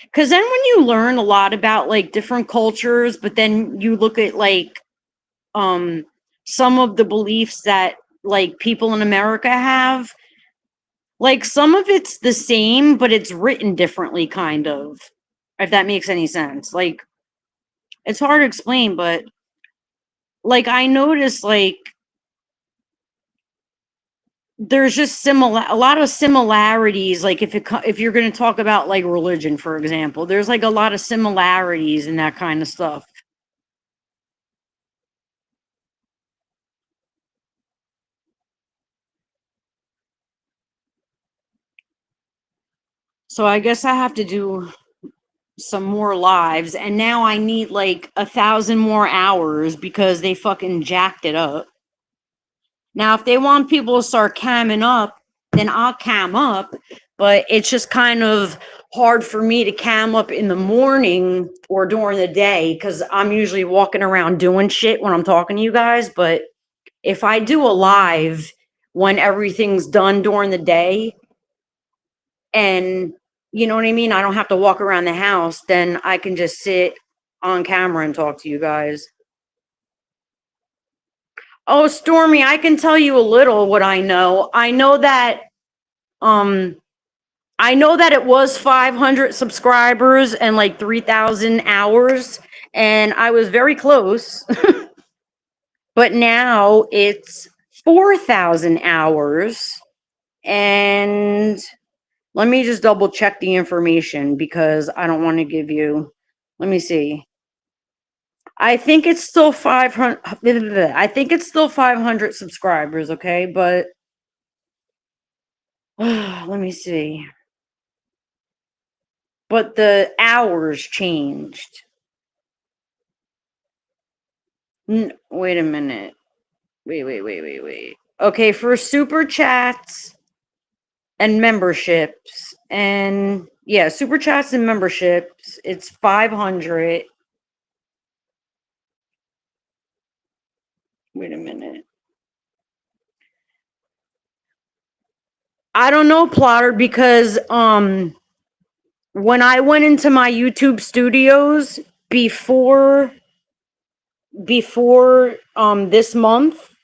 Because then when you learn a lot about like different cultures, but then you look at like um some of the beliefs that like people in America have, like some of it's the same, but it's written differently, kind of, if that makes any sense. Like it's hard to explain, but like I noticed like there's just a lot of similarities, like if you're going to talk about like religion, for example, there's like a lot of similarities in that kind of stuff. So I guess I have to do some more lives, and now I need like 1,000 more hours because they fucking jacked it up. Now if they want people to start camming up, then I'll cam up, but it's just kind of hard for me to cam up in the morning or during the day because I'm usually walking around doing shit when I'm talking to you guys. But if I do a live when everything's done during the day, and you know what I mean, I don't have to walk around the house, then I can just sit on camera and talk to you guys. Oh, Stormy, I can tell you a little what I know. Um I know that it was 500 subscribers and like 3,000 hours, and I was very close. But now it's 4,000 hours and Let me just double check the information because I don't want to give you. Let me see. I think it's still 500. I think it's still 500 subscribers. Okay, but let me see. But the hours changed. Wait a minute. Wait. Okay, for super chats and memberships, and yeah, super chats and memberships, it's 500. Wait a minute. I don't know, Plotter, because when I went into my YouTube studios before this month,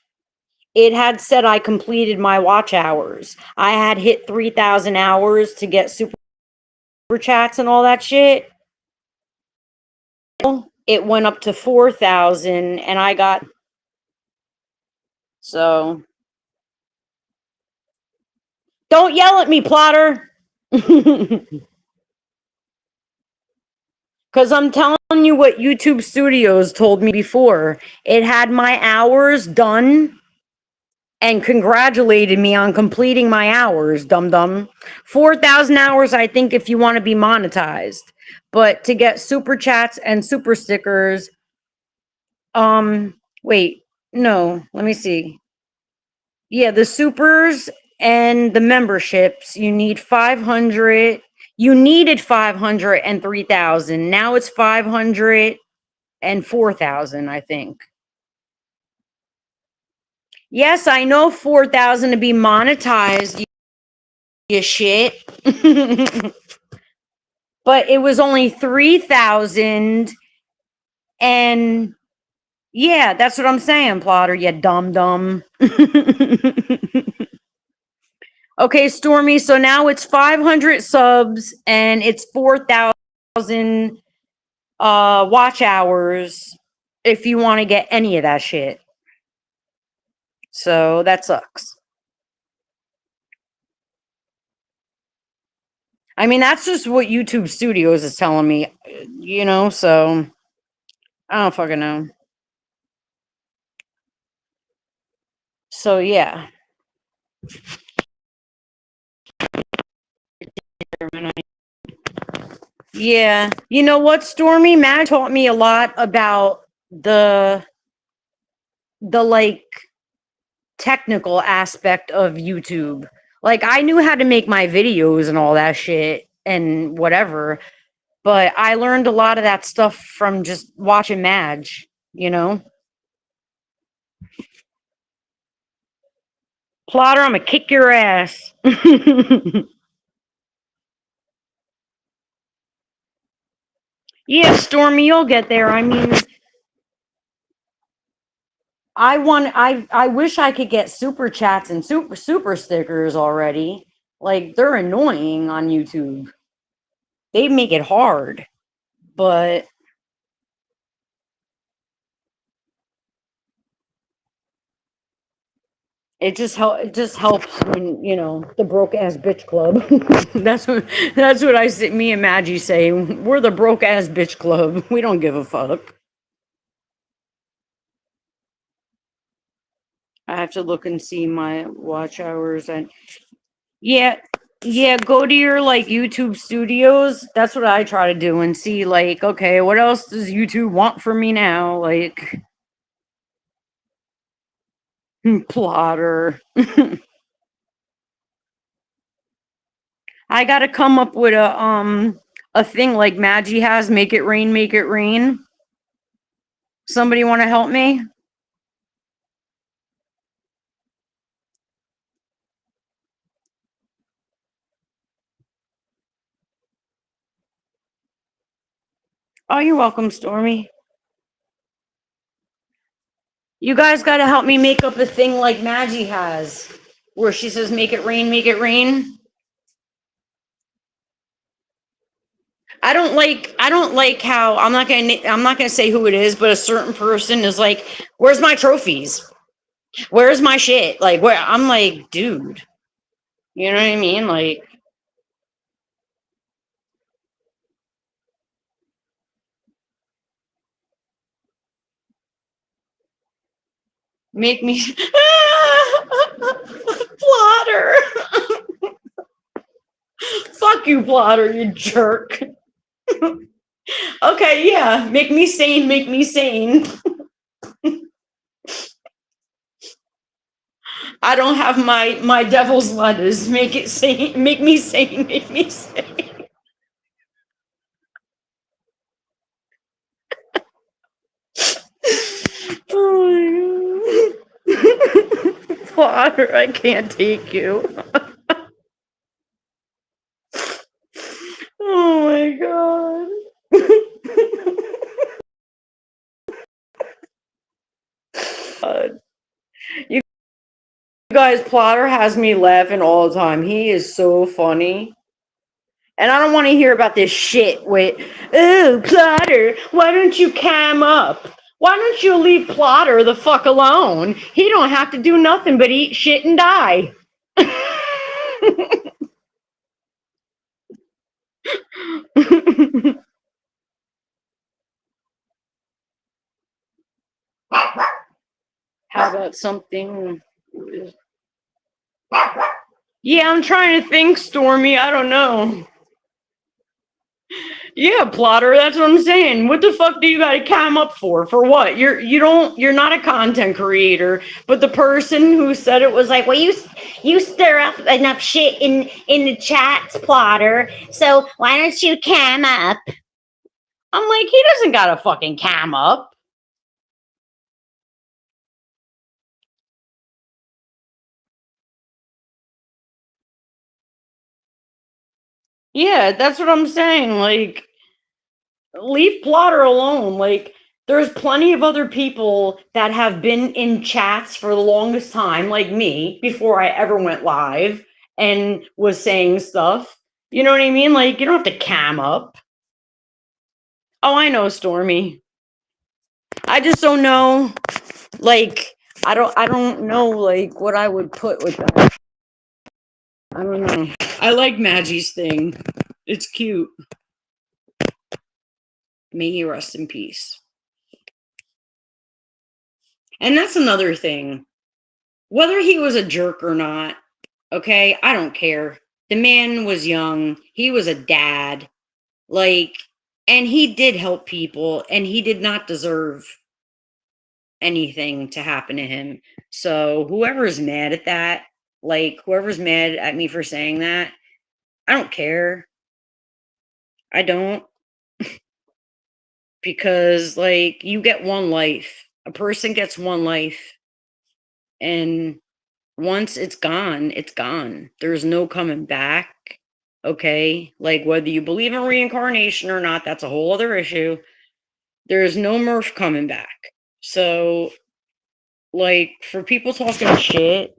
it had said I completed my watch hours. I had hit 3,000 hours to get super chats and all that shit. It went up to 4,000 and I got so don't yell at me, Plotter. Cuz I'm telling you what YouTube Studios told me before. It had my hours done and congratulated me on completing my hours, dum dum. 4,000 hours, I think, if you want to be monetized. But to get super chats and super stickers, wait, no, let me see. Yeah, the supers and the memberships, you need 500. You needed 500 and 3,000. Now it's 500 and 4,000, I think. Yes, I know 4,000 to be monetized, you shit. But it was only 3,000 and yeah, that's what I'm saying, Plotter, you dumb. Okay, Stormy, so now it's 500 subs and it's 4,000 watch hours if you want to get any of that shit. So that sucks. I mean, that's just what YouTube Studios is telling me, you know, so I don't fucking know. So yeah. Yeah. You know what, Stormy? Mag taught me a lot about the like technical aspect of YouTube. Like I knew how to make my videos and all that shit and whatever, but I learned a lot of that stuff from just watching Madge, you know? Plotter, I'm gonna kick your ass. Yeah, Stormy, you'll get there. I mean, I wish I could get super chats and super stickers already. Like they're annoying on YouTube. They make it hard, but it just helps when, you know, the broke ass bitch club. That's what me and Maggie say. We're the broke ass bitch club. We don't give a fuck. I have to look and see my watch hours and yeah, go to your like YouTube studios. That's what I try to do and see like, okay, what else does YouTube want from me now? Like Plotter. I gotta come up with a thing like Maggie has, make it rain, make it rain. Somebody wanna help me? Oh, you're welcome, Stormy. You guys gotta help me make up a thing like Maggie has, where she says make it rain, make it rain. I don't like how I'm not gonna say who it is, but a certain person is like, "Where's my trophies? Where's my shit?" Like, where I'm like, dude, you know what I mean? Like, Make me Plotter. Fuck you, Plotter, you jerk. Okay, yeah. Make me sane, make me sane. I don't have my devil's lettuce. Make it sane, make me sane, make me sane. Oh my god. Plotter, I can't take you. Oh my god. God. You guys, Plotter has me laughing all the time. He is so funny. And I don't want to hear about this shit with, oh, Plotter, why don't you cam up? Why don't you leave Plotter the fuck alone? He don't have to do nothing but eat shit and die. How about something? Yeah, I'm trying to think, Stormy. I don't know. Yeah, Plotter, that's what I'm saying. What the fuck do you gotta cam up for? For what? You're not a content creator, but the person who said it was like, well, you stir up enough shit in the chats, Plotter. So why don't you cam up? I'm like, he doesn't got a fucking cam up. Yeah, that's what I'm saying. Like, leave Plotter alone. Like, there's plenty of other people that have been in chats for the longest time, like me, before I ever went live and was saying stuff. You know what I mean? Like, you don't have to cam up. Oh, I know, Stormy. I just don't know. Like, I don't know, like, what I would put with that. I don't know. I like Maggie's thing. It's cute. May he rest in peace. And that's another thing. Whether he was a jerk or not, okay, I don't care. The man was young. He was a dad. Like, and he did help people, and he did not deserve anything to happen to him. So, whoever's mad at that, like, whoever's mad at me for saying that, I don't care. I don't. Because, like, you get one life. A person gets one life. And once it's gone, it's gone. There's no coming back. Okay? Like, whether you believe in reincarnation or not, that's a whole other issue. There's no Murph coming back. So, like, for people talking shit,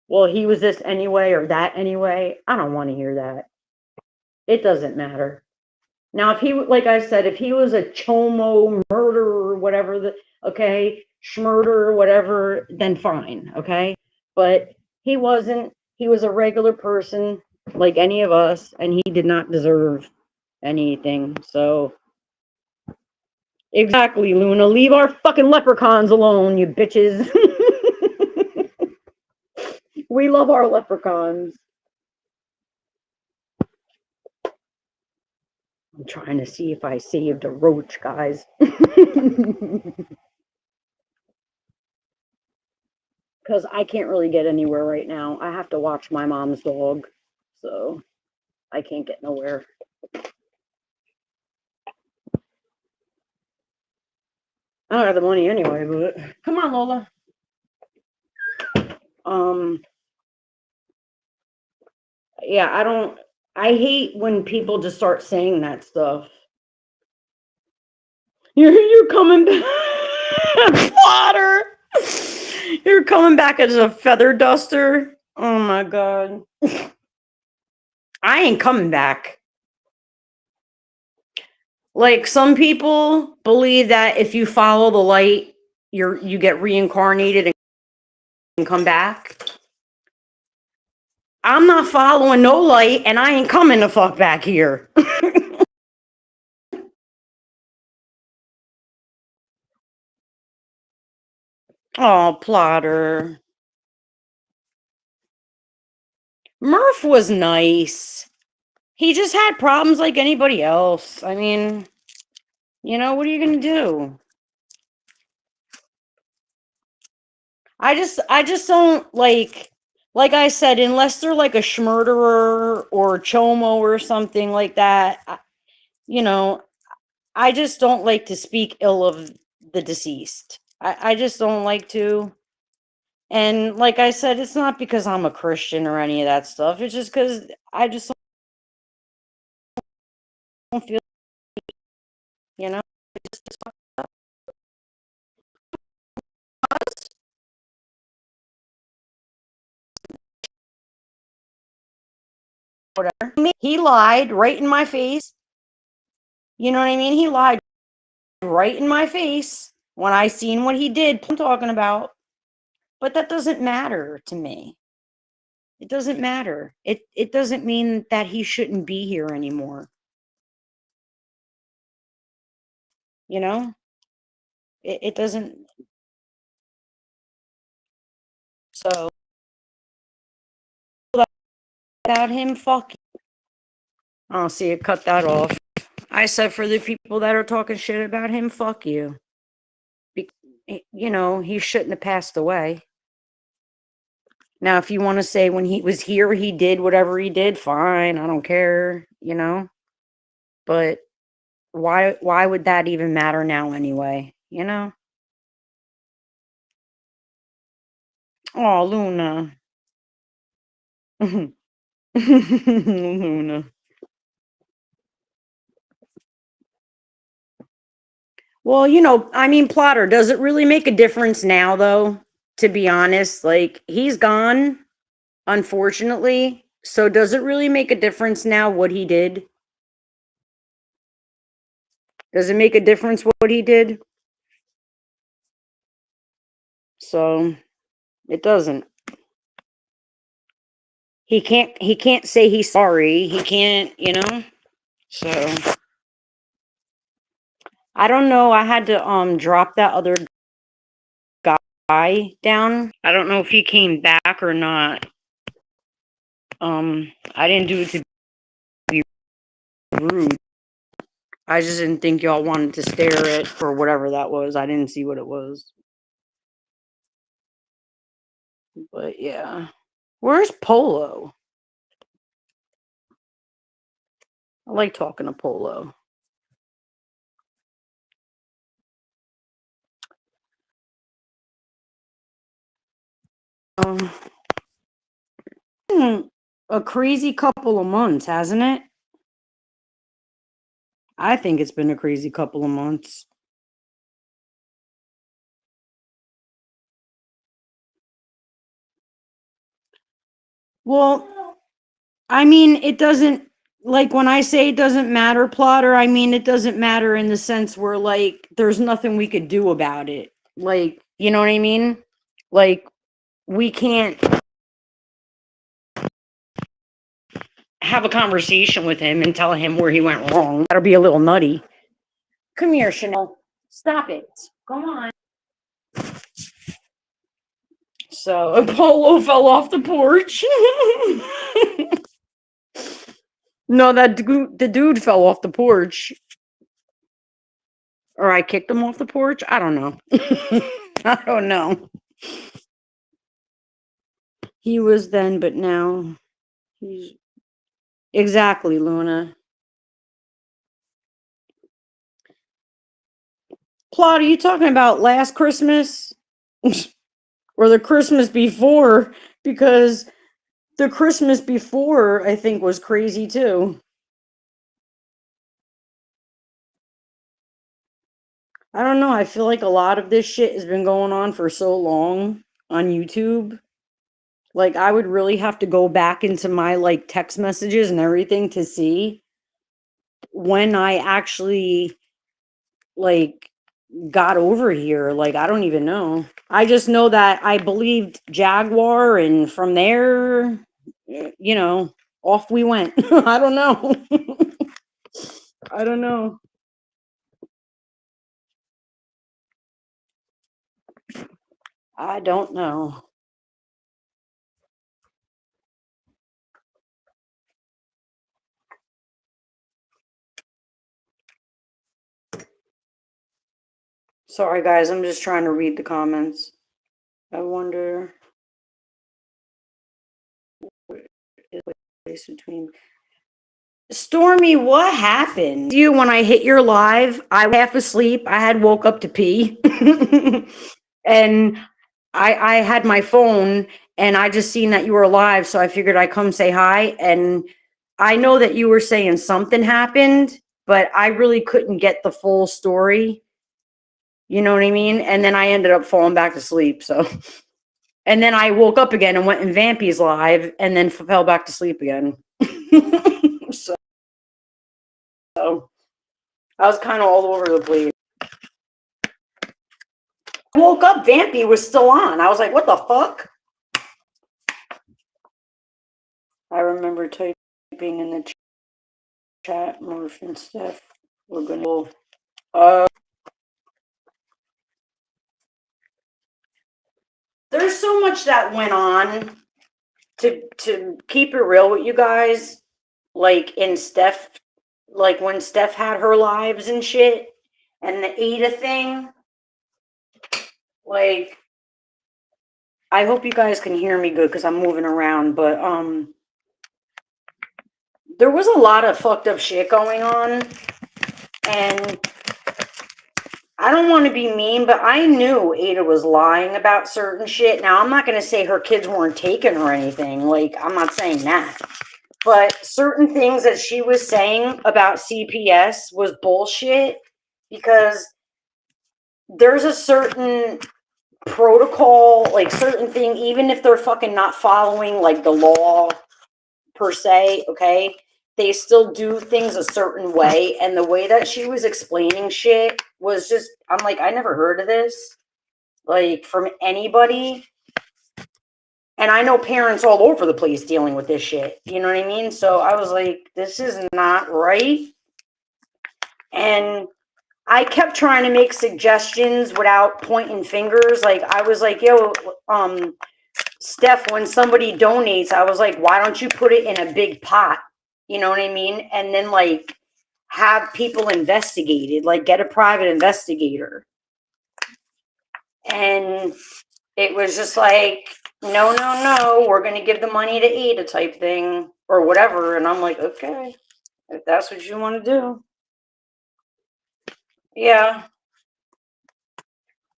well, he was this anyway or that anyway, I don't want to hear that. It doesn't matter. Now, if he, like I said, if he was a chomo murderer or whatever, okay, schmurder, whatever, then fine, okay? But he wasn't. He was a regular person like any of us, and he did not deserve anything. So, exactly, Luna. Leave our fucking leprechauns alone, you bitches. We love our leprechauns. I'm trying to see if I saved a roach, guys. Because I can't really get anywhere right now. I have to watch my mom's dog, so I can't get nowhere. I don't have the money anyway, but come on, Lola. Yeah, I hate when people just start saying that stuff. You're coming back, water. You're coming back as a feather duster. Oh my god. I ain't coming back. Like, some people believe that if you follow the light, you get reincarnated and come back. I'm not following no light, and I ain't coming the fuck back here. Oh, Plotter. Murph was nice. He just had problems like anybody else. I mean, what are you gonna do? I just don't like I said, unless they're like a schmurderer or chomo or something like that. You know, I just don't like to speak ill of the deceased. I just don't like to. And like I said, it's not because I'm a Christian or any of that stuff. It's just because I just don't feel, you know, just whatever. He lied right in my face. You know what I mean? He lied right in my face when I seen what he did. I'm talking about. But that doesn't matter to me. It doesn't matter. It doesn't mean that he shouldn't be here anymore. You know? It doesn't. So without him, fuck you. Oh, see, it cut that off. I said for the people that are talking shit about him, fuck you. He shouldn't have passed away. Now, if you want to say when he was here, he did whatever he did, fine. I don't care. But why would that even matter now anyway? Oh, Luna. Luna. Well, I mean, Plotter, does it really make a difference now, though? To be honest, like, he's gone, unfortunately. So, does it really make a difference now what he did? Does it make a difference what he did? So, it doesn't. He can't say he's sorry. He can't. So, I don't know. I had to drop that other guy down. I don't know if he came back or not. I didn't do it to be rude. I just didn't think y'all wanted to stare at for whatever that was. I didn't see what it was. But yeah. Where's Polo? I like talking to Polo. Um, a crazy couple of months, hasn't it? I think it's been a crazy couple of months. Well, I mean, it doesn't, like, when I say it doesn't matter, Plotter, I mean it doesn't matter in the sense where, like, there's nothing we could do about it. Like, you know what I mean? Like, we can't have a conversation with him and tell him where he went wrong. That'll be a little nutty. Come here, Chanel. Stop it. Come on. So Polo fell off the porch. No, the dude fell off the porch. Or I kicked him off the porch. I don't know. I don't know. He was then, but now he's exactly, Luna. Plot, are you talking about last Christmas? Or the Christmas before? Because the Christmas before, I think, was crazy too. I don't know. I feel like a lot of this shit has been going on for so long on YouTube. Like, I would really have to go back into my, like, text messages and everything to see when I actually, like, got over here. Like, I don't even know. I just know that I believed Jaguar, and from there, off we went. I don't know. I don't know. I don't know. Sorry, guys. I'm just trying to read the comments. I wonder what is the place between. Stormy, what happened? You when I hit your live, I was half asleep. I had woke up to pee, and I had my phone, and I just seen that you were live, so I figured I'd come say hi. And I know that you were saying something happened, but I really couldn't get the full story. You know what I mean? And then I ended up falling back to sleep. So, and then I woke up again and went in Vampy's live, and then fell back to sleep again. So I was kind of all over the place. I woke up, Vampy was still on. I was like, what the fuck? I remember typing in the chat, Murph and Steph. We're gonna. There's so much that went on. To keep it real with you guys, like in Steph, like when Steph had her lives and shit, and the Ada thing. Like, I hope you guys can hear me good because I'm moving around, but there was a lot of fucked up shit going on, and I don't want to be mean, but I knew Ada was lying about certain shit. Now, I'm not going to say her kids weren't taken or anything. Like, I'm not saying that. But certain things that she was saying about CPS was bullshit because there's a certain protocol, like certain thing, even if they're fucking not following like the law per se, okay? They still do things a certain way. And the way that she was explaining shit was just, I'm like, I never heard of this, like from anybody. And I know parents all over the place dealing with this shit. You know what I mean? So I was like, this is not right. And I kept trying to make suggestions without pointing fingers. Like I was like, yo, Steph, when somebody donates, I was like, why don't you put it in a big pot? You know what I mean? And then like have people investigated, like get a private investigator. And it was just like, no, we're going to give the money to Ada type thing or whatever. And I'm like, okay, if that's what you want to do. Yeah.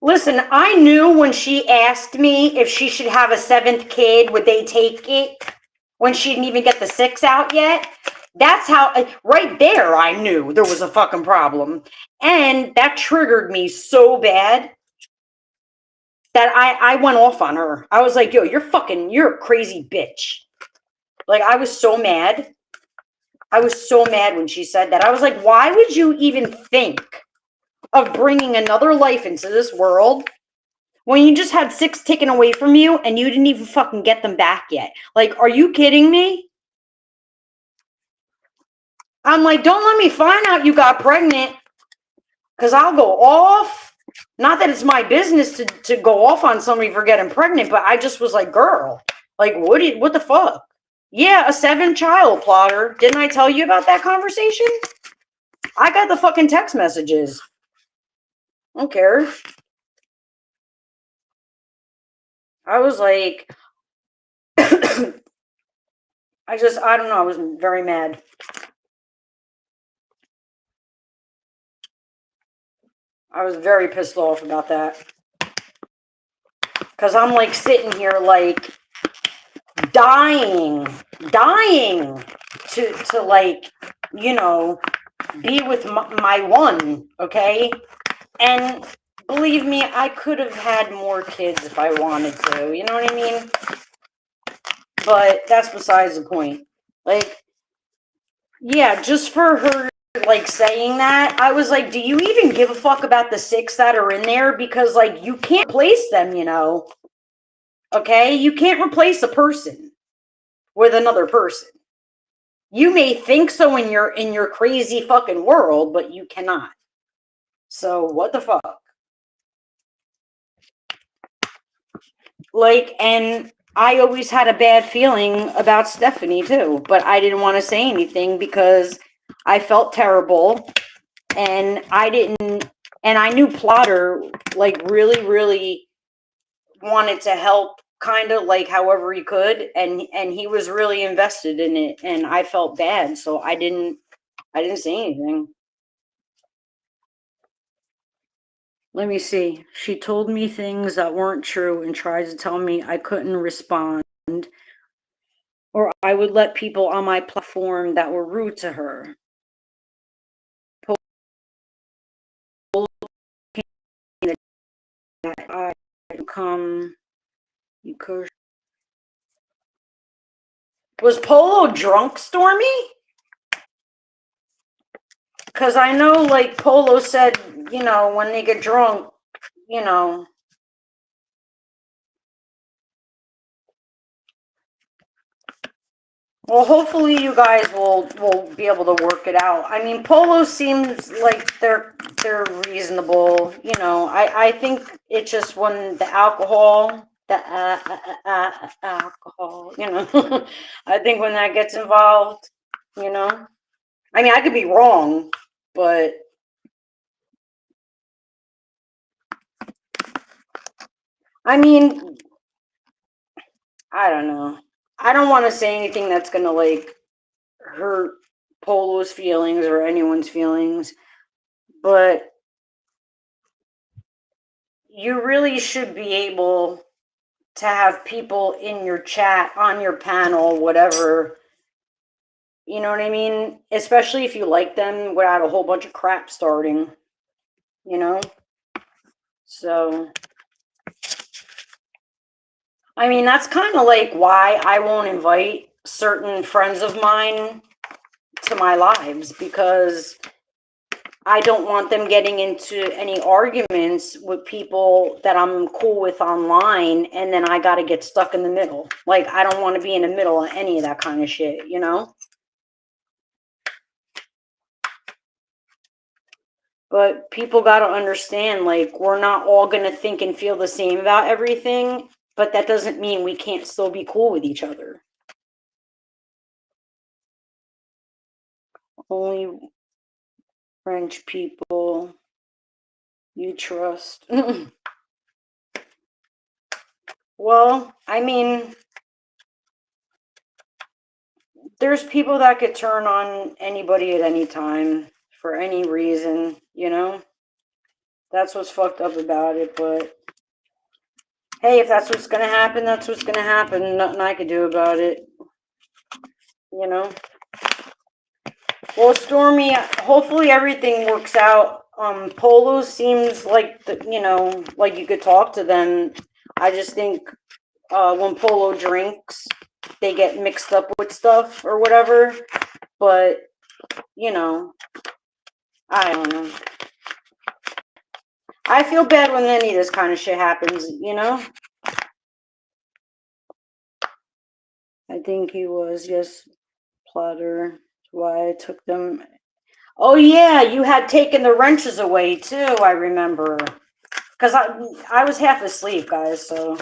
Listen, I knew when she asked me if she should have a seventh kid, would they take it when she didn't even get the six out yet? That's how, right there, I knew there was a fucking problem. And that triggered me so bad that I went off on her. I was like, yo, you're a crazy bitch. Like, I was so mad. I was so mad when she said that. I was like, why would you even think of bringing another life into this world when you just had six taken away from you and you didn't even fucking get them back yet? Like, are you kidding me? I'm like, don't let me find out you got pregnant because I'll go off. Not that it's my business to go off on somebody for getting pregnant, but I just was like, girl, like, what the fuck? Yeah, a 7-child plotter. Didn't I tell you about that conversation? I got the fucking text messages. I don't care. I was like, I don't know. I was very mad. I was very pissed off about that. Because I'm like sitting here like dying to like, you know, be with my one, okay? And believe me, I could have had more kids if I wanted to, you know what I mean? But that's besides the point. Like, yeah, just for her like saying that, I was like, do you even give a fuck about the 6 that are in there? Because like you can't replace them, you know. Okay? You can't replace a person with another person. You may think so in your crazy fucking world, but you cannot. So what the fuck? And I always had a bad feeling about Stephanie too, but I didn't want to say anything because I felt terrible, and I knew Plotter really, really wanted to help, kind of like however he could, and he was really invested in it, and I felt bad, so I didn't say anything. Let me see. She told me things that weren't true and tried to tell me I couldn't respond, or I would let people on my platform that were rude to her. I come, you curse. Was Polo drunk, Stormy? Because I know, like, Polo said, when they get drunk, you know. Well, hopefully you guys will be able to work it out. I mean, Polo seems like they're reasonable. I think it's just when the alcohol, alcohol, I think when that gets involved, I mean, I could be wrong, but I mean, I don't know. I don't want to say anything that's gonna like hurt Polo's feelings or anyone's feelings, but you really should be able to have people in your chat, on your panel, whatever. You know what I mean? Especially if you like them without a whole bunch of crap starting, you know? So, I mean, that's kind of like why I won't invite certain friends of mine to my lives, because I don't want them getting into any arguments with people that I'm cool with online, and then I got to get stuck in the middle. Like, I don't want to be in the middle of any of that kind of shit, you know? But people got to understand, like, we're not all going to think and feel the same about everything, but that doesn't mean we can't still be cool with each other. Only French people you trust. Well, I mean, there's people that could turn on anybody at any time for any reason, you know? That's what's fucked up about it, but hey, if that's what's gonna happen, that's what's gonna happen. Nothing I could do about it, you know? Well, Stormy, hopefully everything works out. Polo seems like, like you could talk to them. I just think when Polo drinks, they get mixed up with stuff or whatever. But, I don't know. I feel bad when any of this kind of shit happens, you know? I think he was, yes, Plotter. Why I took them. Oh, yeah, you had taken the wrenches away, too, I remember. Because I was half asleep, guys, so.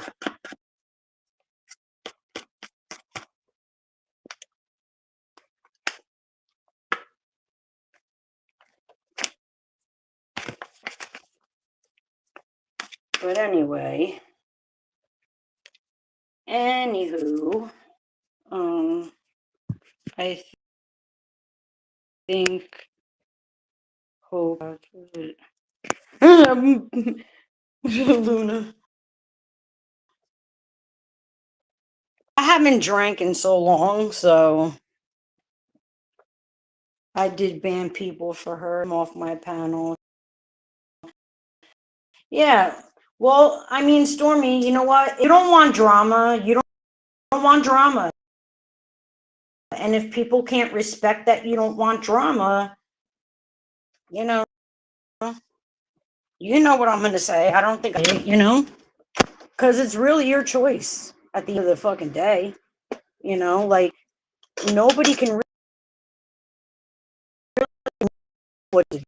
But anyway. Anywho. I think. Oh, Luna. I haven't drank in so long, so I did ban people for her. I'm off my panel. Yeah. Well, I mean, Stormy, you know what? You don't want drama. You don't want drama. And if people can't respect that you don't want drama, you know what I'm going to say. I don't think, because it's really your choice at the end of the fucking day. Like, nobody can really what to do.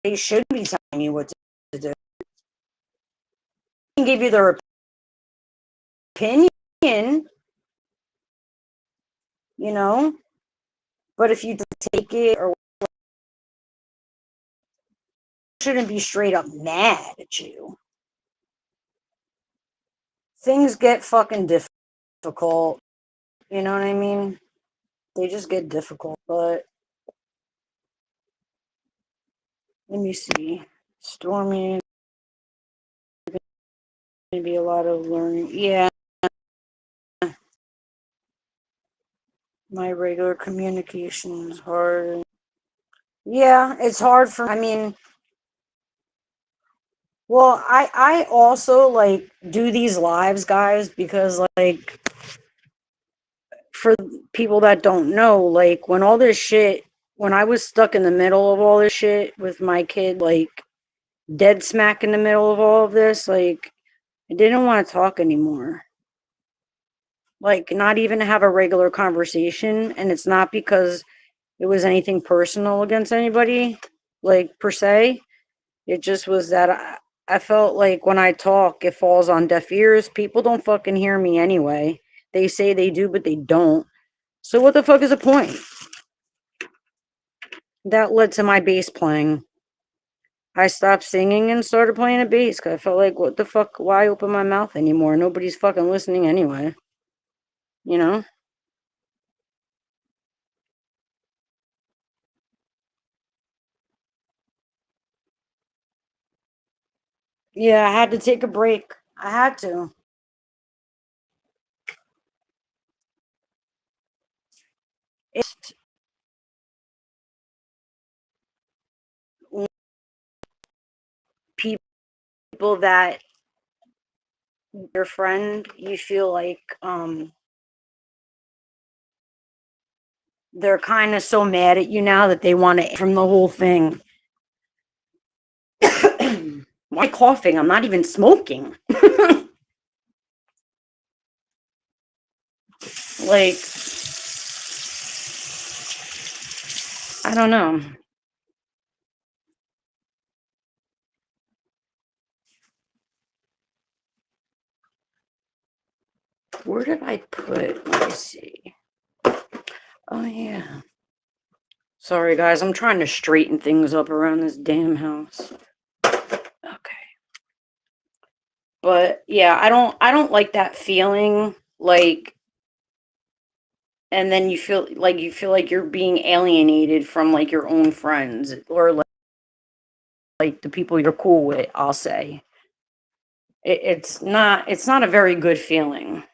They should be telling you what to do. They can give you their opinion, you know, but if you take it or shouldn't be straight up mad at you. Things get fucking difficult. You know what I mean? They just get difficult. But let me see. Stormy, maybe a lot of learning. Yeah. My regular communication is hard. Yeah, it's hard for, I mean, well, I also like do these lives, guys, because like for people that don't know, like when all this shit, when I was stuck in the middle of all this shit with my kid, like dead smack in the middle of all of this, like I didn't want to talk anymore. Like not even have a regular conversation, and it's not because it was anything personal against anybody, like per se. It just was that I felt like when I talk, it falls on deaf ears. People don't fucking hear me anyway. They say they do, but they don't. So what the fuck is the point? That led to my bass playing. I stopped singing and started playing a bass because I felt like, what the fuck? Why open my mouth anymore? Nobody's fucking listening anyway. You know? Yeah, I had to take a break. I had to. It's people that your friend, you feel like they're kind of so mad at you now that they want to from the whole thing. Why coughing? I'm not even smoking. Like, I don't know. Where did I put? Let me see. Oh, yeah. Sorry, guys. I'm trying to straighten things up around this damn house. Okay. But yeah, I don't like that feeling like and then you feel like you're being alienated from like your own friends or like the people you're cool with, I'll say. It's not a very good feeling.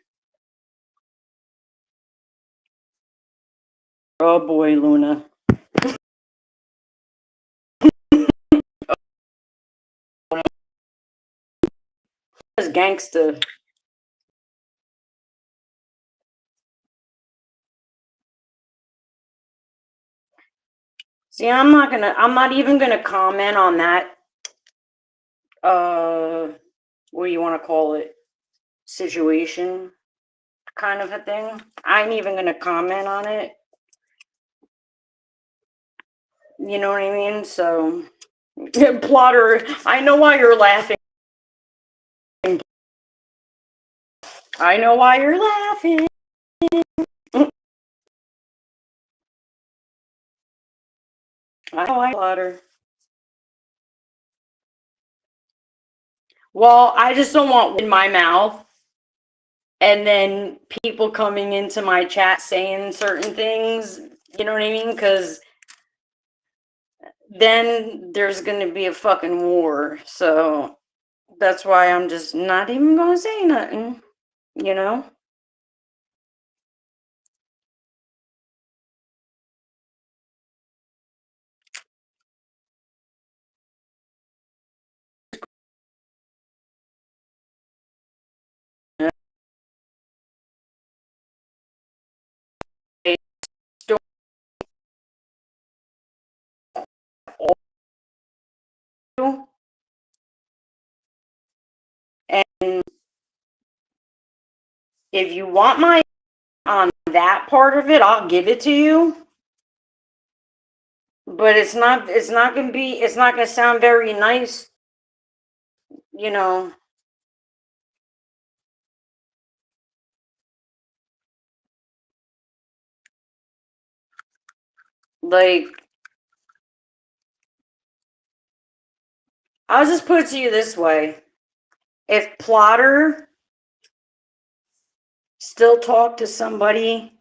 Oh boy, Luna. This gangsta. See, I'm not even gonna comment on that what do you want to call it? Situation kind of a thing. I ain't even gonna comment on it. You know what I mean? So Plotter, I know why you're laughing. I know why you're laughing. I know why, Plotter. Well, I just don't want in my mouth and then people coming into my chat saying certain things. You know what I mean? Because then there's going to be a fucking war. So that's why I'm just not even going to say nothing, you know? And if you want my on that part of it, I'll give it to you. But it's not going to be, it's not going to sound very nice, you know. Like, I'll just put it to you this way. If Plotter still talked to somebody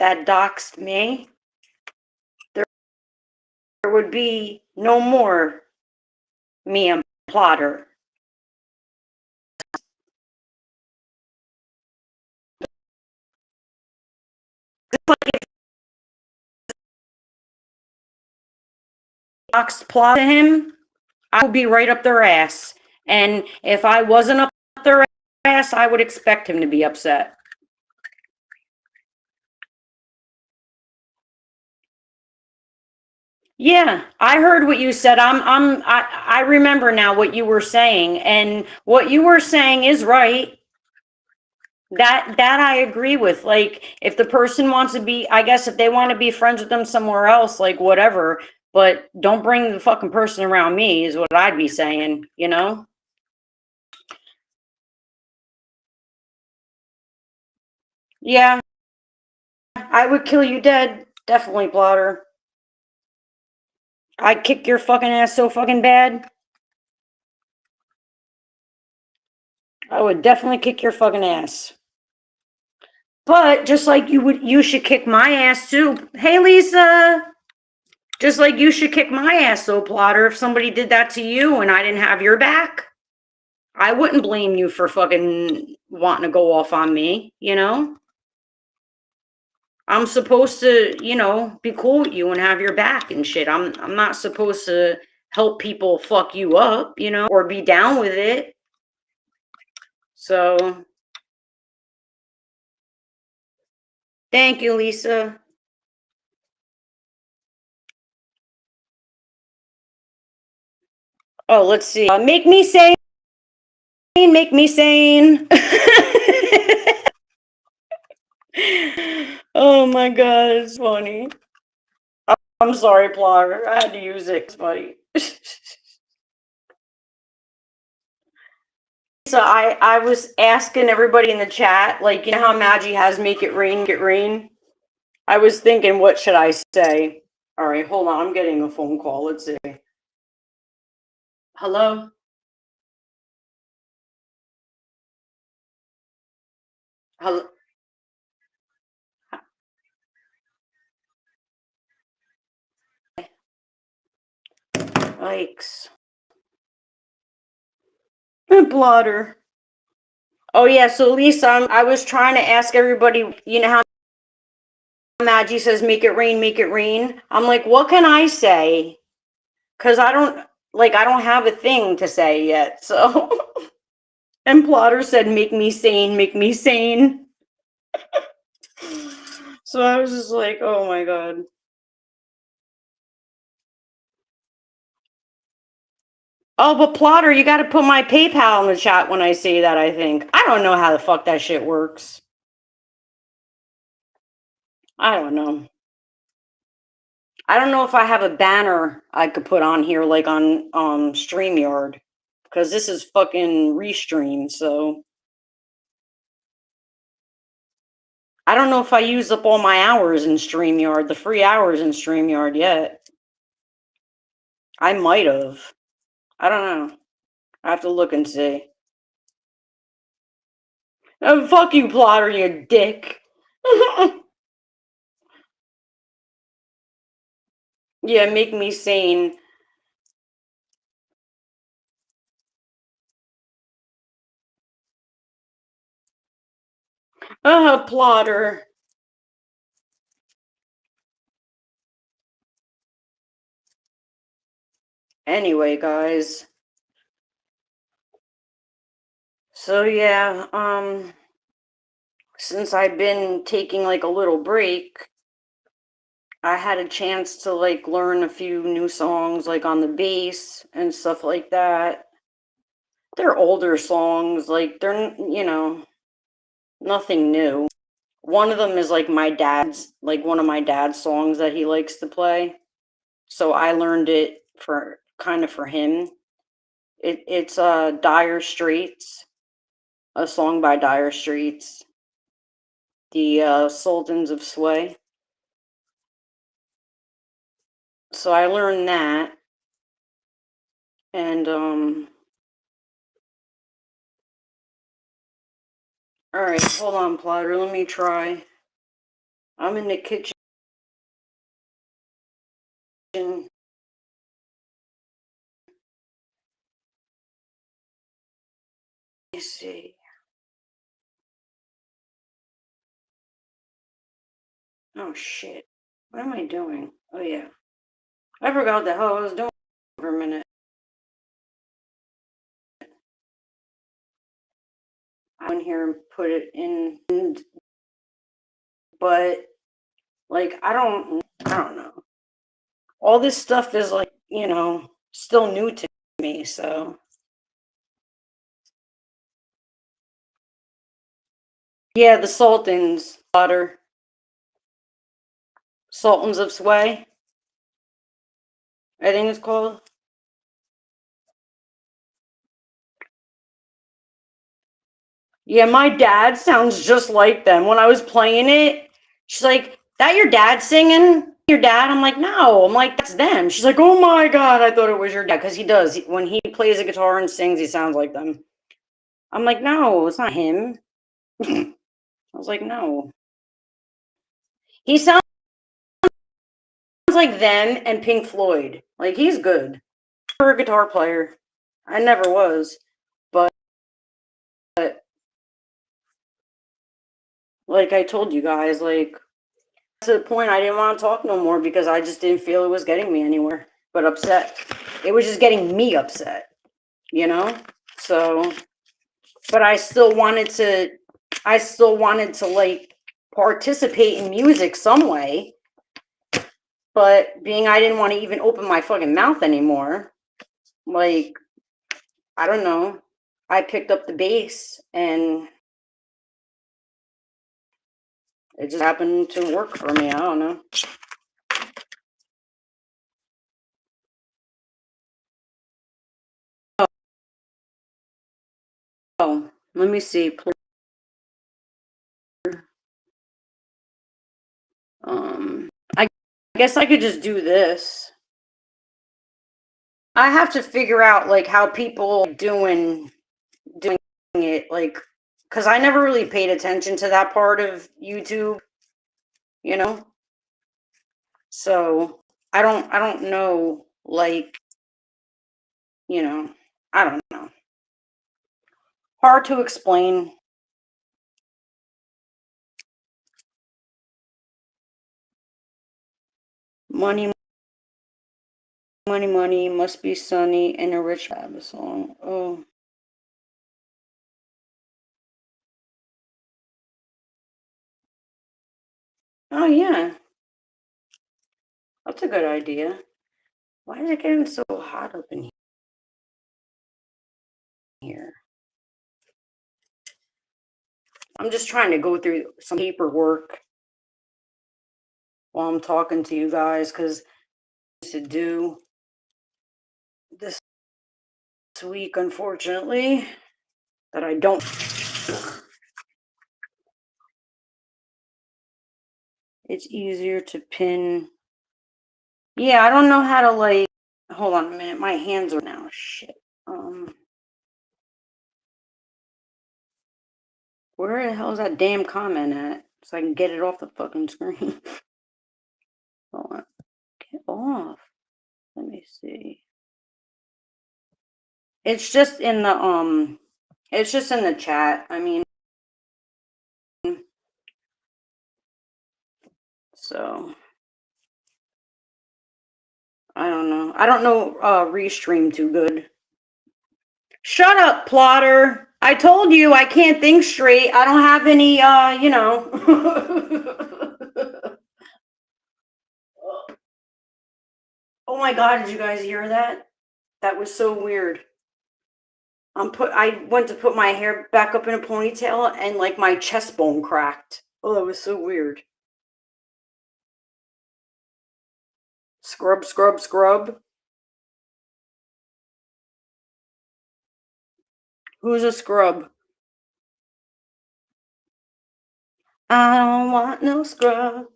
that doxed me, there would be no more me and Plotter. Doxed Plotter to him, I would be right up their ass. And if I wasn't up their ass, I would expect him to be upset. Yeah, I heard what you said. I remember now what you were saying, and what you were saying is right. That I agree with. Like, if the person wants to be, I guess if they want to be friends with them somewhere else, like whatever, but don't bring the fucking person around me is what I'd be saying, you know? Yeah, I would kill you dead. Definitely, Plotter. I'd kick your fucking ass so fucking bad. I would definitely kick your fucking ass. But just like you should kick my ass too. Hey, Lisa. Just like you should kick my ass, though, Plotter, if somebody did that to you and I didn't have your back. I wouldn't blame you for fucking wanting to go off on me, you know? I'm supposed to, be cool with you and have your back and shit. I'm not supposed to help people fuck you up, or be down with it. So, thank you, Lisa. Oh, let's see. Make me sane. Make me sane. Oh my god, it's funny. I'm sorry, Plotter. I had to use it. It's funny. So I was asking everybody in the chat, like, you know how Maggie has make it rain, get rain? I was thinking, what should I say? All right, hold on. I'm getting a phone call. Let's see. Hello? Hello? Yikes. Plotter. Oh, yeah. So, Lisa, I was trying to ask everybody, you know how Maggie says, make it rain, make it rain? I'm like, what can I say? Because I don't have a thing to say yet. So, and Plotter said, make me sane, make me sane. So I was just like, oh my god. Oh, but Plotter, you got to put my PayPal in the chat when I say that, I think. I don't know how the fuck that shit works. I don't know. I don't know if I have a banner I could put on here, like on StreamYard. Because this is fucking Restream, so. I don't know if I used up all my hours in StreamYard, the free hours in StreamYard yet. I might have. I don't know. I have to look and see. Oh, fuck you, Plotter, you dick. Yeah, make me sane. Plotter. Anyway, guys. So yeah, since I've been taking like a little break, I had a chance to like learn a few new songs like on the bass and stuff like that. They're older songs, like they're, nothing new. One of them is like one of my dad's songs that he likes to play. So I learned it for him. It's Dire Straits, a song by Dire Straits, the Sultans of Sway. So I learned that. And all right, hold on, Plotter. Let me try. I'm in the kitchen. Let me see. Oh shit. What am I doing? Oh yeah. I forgot what the hell I was doing for a minute. I went here and put it in, but like I don't know. All this stuff is like, still new to me, so yeah, the Sultans, Plotter. Sultans of Sway, I think it's called. Yeah, my dad sounds just like them. When I was playing it, she's like, "That your dad singing? Your dad?" I'm like, "No." I'm like, "That's them." She's like, "Oh my god, I thought it was your dad," because he does. When he plays a guitar and sings, he sounds like them. I'm like, "No, it's not him." I was like, "No." He sounds like them and Pink Floyd. Like he's good for a guitar player. I never was, but like I told you guys, like to the point I didn't want to talk no more because I just didn't feel it was getting me anywhere but upset. It was just getting me upset, you know? So, but I still wanted to like participate in music some way, but being I didn't want to even open my fucking mouth anymore, like, I don't know. I picked up the bass and it just happened to work for me. I don't know. Oh, let me see. I guess I could just do this. I have to figure out like how people doing it, like, because I never really paid attention to that part of YouTube, you know. So I don't know, like, you know, I don't know. Hard to explain. Money, money, money must be sunny in a rich Sabbath song. Oh, oh yeah, that's a good idea. Why is it getting so hot up in here? I'm just trying to go through some paperwork while I'm talking to you guys because to do this week, unfortunately, that I don't. It's easier to pin. Yeah, I don't know how to like. Hold on a minute. My hands are now shit. Where the hell is that damn comment at? So I can get it off the fucking screen. Hold on. Get off. Let me see. It's just in the It's just in the chat. I mean, so I don't know. I don't know Restream too good. Shut up, Plotter. I told you I can't think straight. I don't have any Oh my god, did you guys hear that? That was so weird. I went to put my hair back up in a ponytail and like my chest bone cracked. Oh, that was so weird. Scrub, scrub, scrub. Who's a scrub? I don't want no scrub.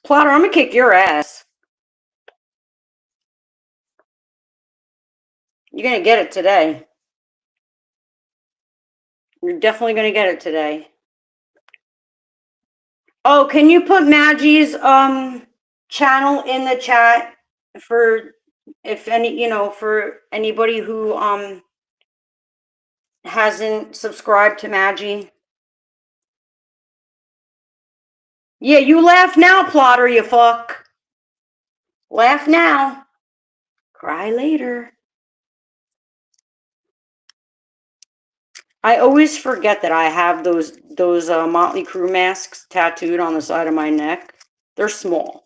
Plotter, I'm gonna kick your ass. You're gonna get it today. You're definitely gonna get it today. Oh, can you put Maggie's channel in the chat for if any, for anybody who hasn't subscribed to Maggie? Yeah, you laugh now, Plotter, you fuck. Laugh now. Cry later. I always forget that I have those Motley Crue masks tattooed on the side of my neck. They're small,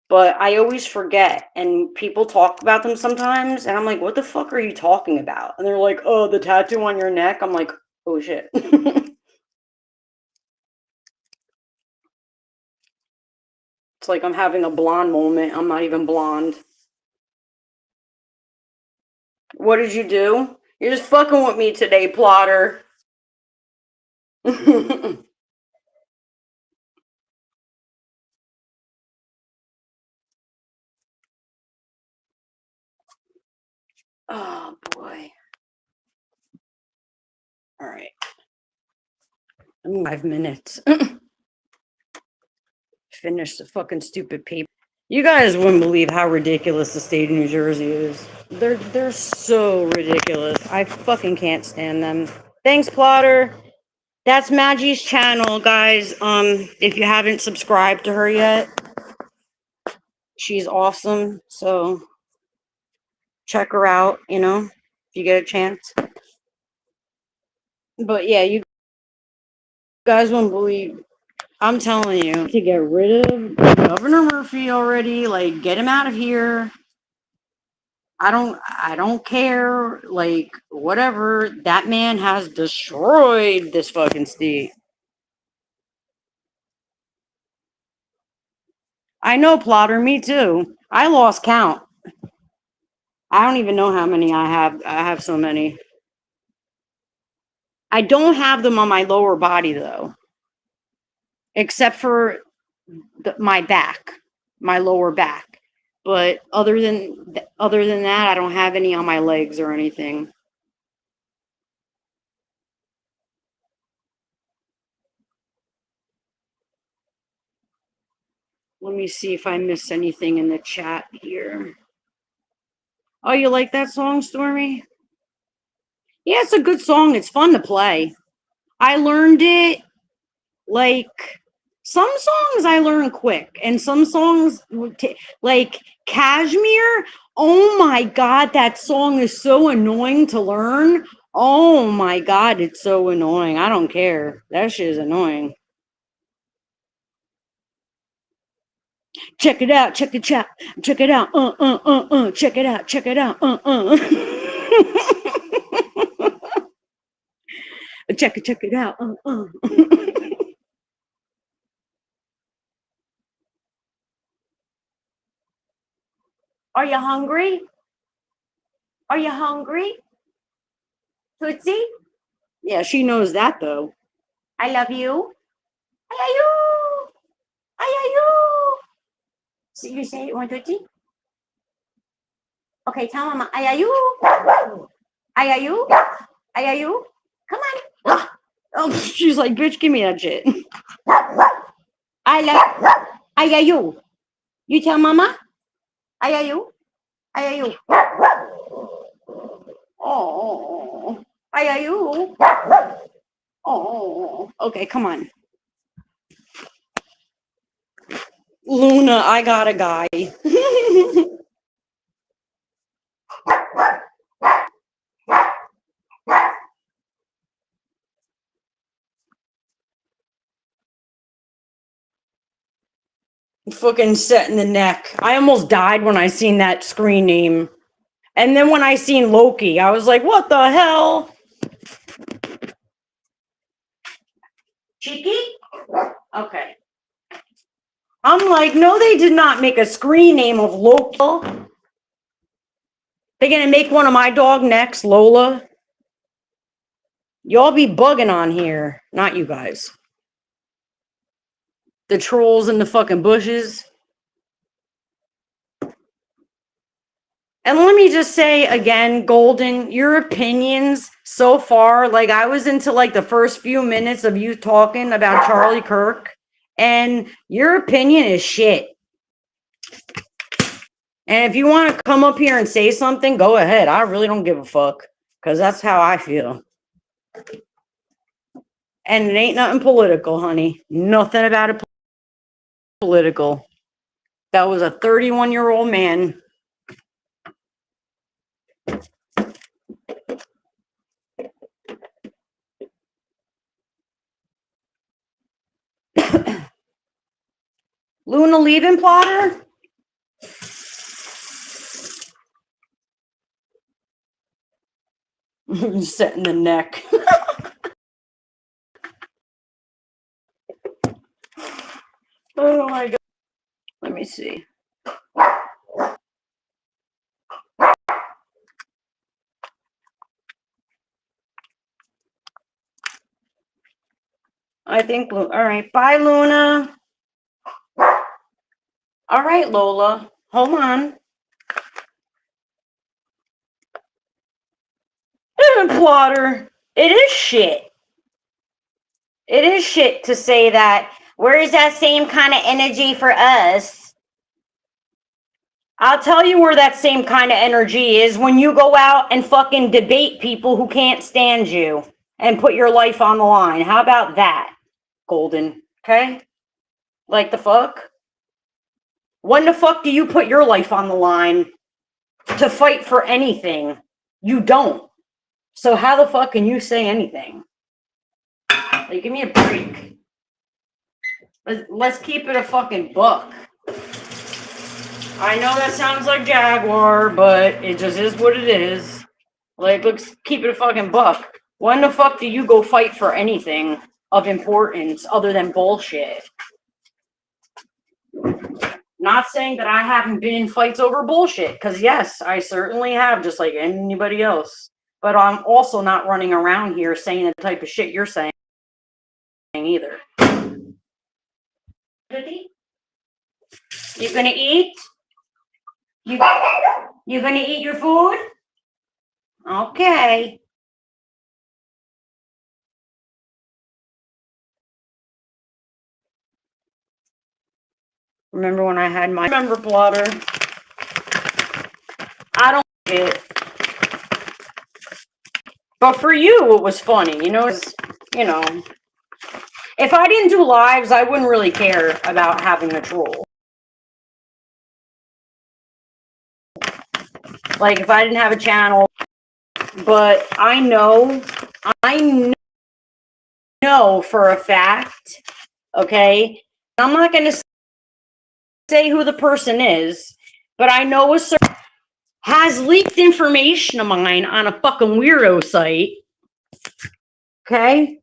but I always forget, and people talk about them sometimes, and I'm like, what the fuck are you talking about? And they're like, oh, the tattoo on your neck. I'm like, oh shit. It's like I'm having a blonde moment. I'm not even blonde. What did you do? You're just fucking with me today, Plotter. Oh boy. All right. 5 minutes. Finish the fucking stupid paper. You guys wouldn't believe how ridiculous the state of New Jersey is. They're so ridiculous. I fucking can't stand them. Thanks, Plotter. That's Maggie's channel, guys. If you haven't subscribed to her yet, she's awesome. So check her out, if you get a chance. But yeah, you guys won't believe. I'm telling you, to get rid of Governor Murphy already, like get him out of here. I don't care, like whatever. That man has destroyed this fucking state. I know, Plotter, me too. I lost count. I don't even know how many I have. I have so many. I don't have them on my lower body though, except for my back, my lower back. But other than that, I don't have any on my legs or anything. Let me see if I missed anything in the chat here. Oh, you like that song, Stormy? Yeah, it's a good song. It's fun to play. I learned it like some songs I learn quick, and some songs like Cashmere. Oh my god, that song is so annoying to learn. Oh my god, it's so annoying. I don't care. That shit is annoying. Check it out, check it out, check it out, check it out, check it out, check it out, Are you hungry? Are you hungry? Tootsie? Yeah, she knows that though. I love you. I love you. I love you. So you say you want Tootsie? Okay, tell Mama. I love you. I love you. I love you. Come on. Oh, she's like, bitch, give me that shit. I love you. You tell Mama. I love you. I love you. Oh, I love you. Oh, okay, come on. Luna, I got a guy. Fucking set in the neck. I almost died when I seen that screen name. And then when I seen Loki, I was like, what the hell? Cheeky? Okay. I'm like, no, they did not make a screen name of Loki. They're gonna make one of my dog next, Lola. Y'all be bugging on here. Not you guys. the trolls in the fucking bushes. And let me just say again, Golden, your opinions so far, like I was into like the first few minutes of you talking about Charlie Kirk, and your opinion is shit. And if you want to come up here and say something, go ahead. I really don't give a fuck, because that's how I feel. And it ain't nothing political, honey. Nothing about it political. That was a 31-year-old man. Luna leaving, Plotter? Set in the neck. Oh my god. Let me see. I think, all right. Bye, Luna. All right, Lola. Hold on. Plotter. It is shit. It is shit to say that. Where is that same kind of energy for us? I'll tell you where that same kind of energy is when you go out and fucking debate people who can't stand you and put your life on the line. How about that, Golden? Okay? Like the fuck? When the fuck do you put your life on the line to fight for anything? You don't. So how the fuck can you say anything? Like, give me a break. Let's keep it a fucking buck. I know that sounds like Jaguar, but it just is what it is. Like, let's keep it a fucking buck. When the fuck do you go fight for anything of importance other than bullshit? Not saying that I haven't been in fights over bullshit, because yes, I certainly have, just like anybody else. But I'm also not running around here saying the type of shit you're saying either. You gonna eat? You gonna eat your food? Okay. Remember when I had my Plotter? I don't get it. But for you, it was funny. You know, if I didn't do lives, I wouldn't really care about having a troll. Like, if I didn't have a channel, but I know for a fact, okay? I'm not going to say who the person is, but I know a certain has leaked information of mine on a fucking weirdo site. Okay?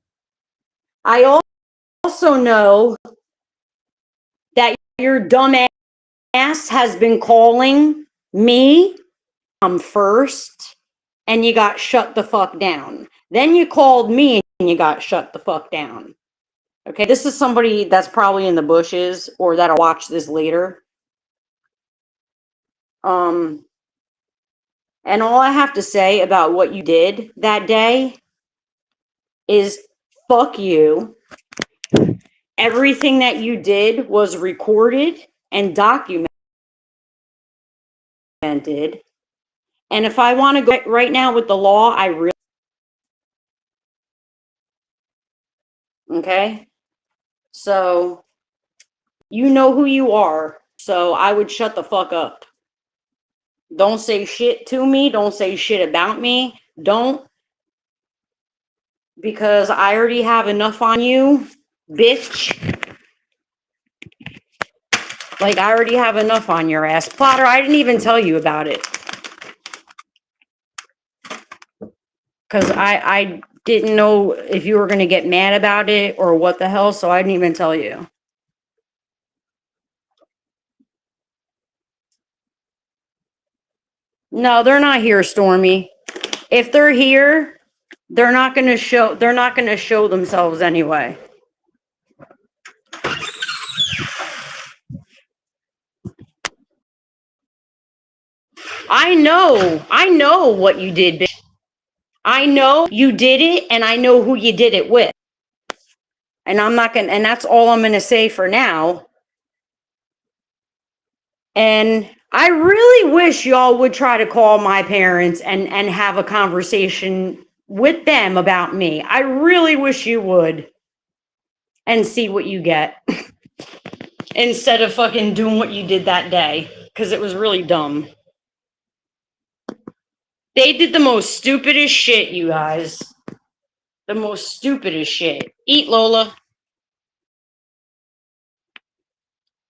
I also know that your dumb ass has been calling me first, and you got shut the fuck down. Then you called me and you got shut the fuck down. Okay, this is somebody that's probably in the bushes or that'll watch this later. And all I have to say about what you did that day is fuck you. Everything that you did was recorded and documented. And if I want to go right now with the law, I really. Okay? So, you know who you are. So, I would shut the fuck up. Don't say shit to me. Don't say shit about me. Don't. Because I already have enough on you, bitch. Like, I already have enough on your ass. Plotter, I didn't even tell you about it. Because I didn't know if you were going to get mad about it or what the hell, so I didn't even tell you. No, they're not here, Stormy. If they're here, they're not going to show themselves anyway. I know what you did, bitch. I know you did it, and I know who you did it with. And I'm not gonna, and that's all I'm gonna say for now. And I really wish y'all would try to call my parents and have a conversation with them about me. I really wish you would, and see what you get instead of fucking doing what you did that day, because it was really dumb. They did the most stupidest shit, you guys. The most stupidest shit. Eat, Lola.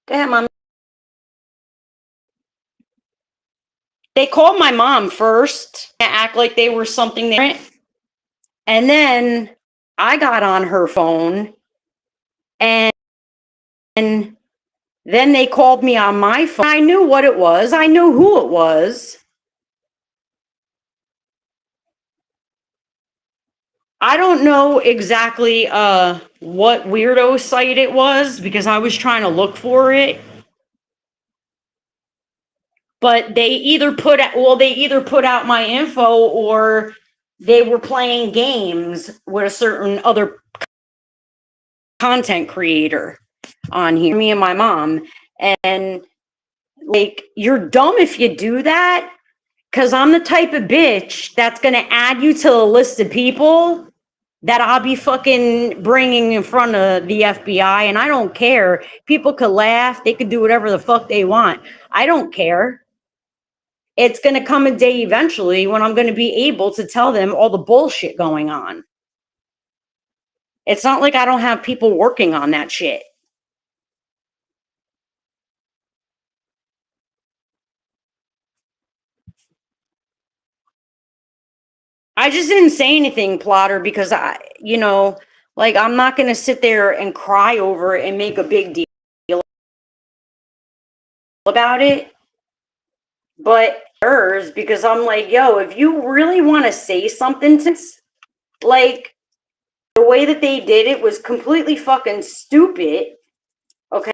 Go ahead, Mom. They called my mom first to act like they were something different. And then I got on her phone, and then they called me on my phone. I knew what it was. I knew who it was. I don't know exactly what weirdo site it was because I was trying to look for it. But they either put out my info, or they were playing games with a certain other content creator on here, me and my mom. And like, you're dumb if you do that, because I'm the type of bitch that's gonna add you to the list of people that I'll be fucking bringing in front of the FBI. And I don't care. People could laugh, they could do whatever the fuck they want. I don't care. It's going to come a day eventually when I'm going to be able to tell them all the bullshit going on. It's not like I don't have people working on that shit. I just didn't say anything, Plotter, because I'm not going to sit there and cry over it and make a big deal about it. But hers, because I'm like, yo, if you really want to say something to, like, the way that they did it was completely fucking stupid. Okay.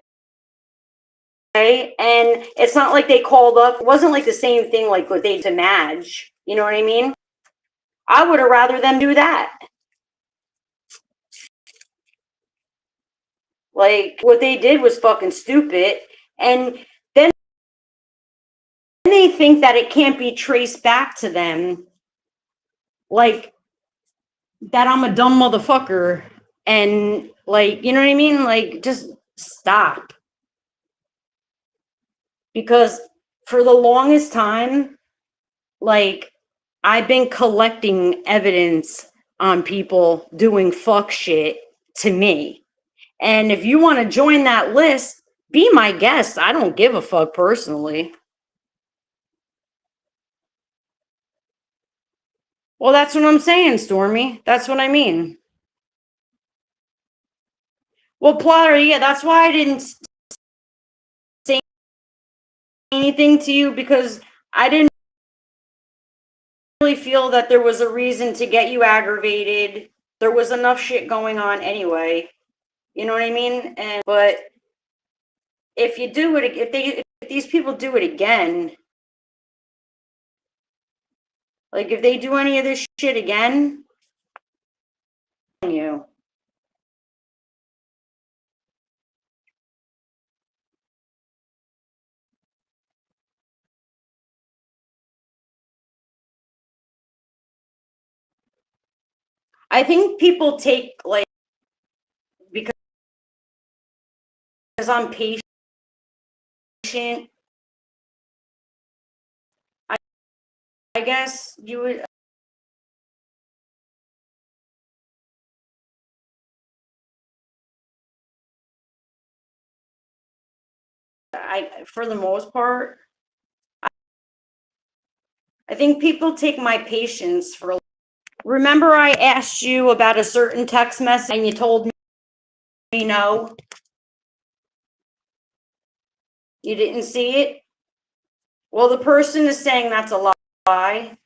And it's not like they called up. It wasn't like the same thing like what they did to Madge. You know what I mean? I would have rather them do that. Like, what they did was fucking stupid. And then they think that it can't be traced back to them. Like, that I'm a dumb motherfucker. And, like, you know what I mean? Like, just stop. Because for the longest time, like, I've been collecting evidence on people doing fuck shit to me. And if you want to join that list, be my guest. I don't give a fuck personally. Well, that's what I'm saying, Stormy. That's what I mean. Well, Plotter, yeah, that's why I didn't say anything to you, because I didn't really feel that there was a reason to get you aggravated. There was enough shit going on anyway. You know what I mean? But if you do it, if these people do it again, like if they do any of this shit again, you. I think people take, like, because I'm patient, I guess you would. For the most part, I think people take my patience for. Remember, I asked you about a certain text message and you told me no. You didn't see it. Well, the person is saying that's a lie.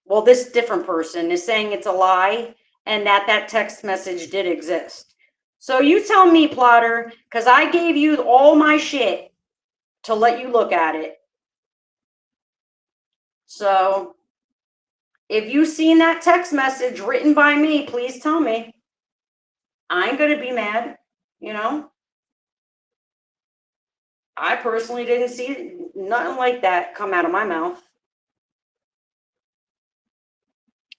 Well, this different person is saying it's a lie and that text message did exist. So you tell me, Plotter, because I gave you all my shit to let you look at it. So if you seen that text message written by me, please tell me. I ain't gonna be mad, you know? I personally didn't see nothing like that come out of my mouth.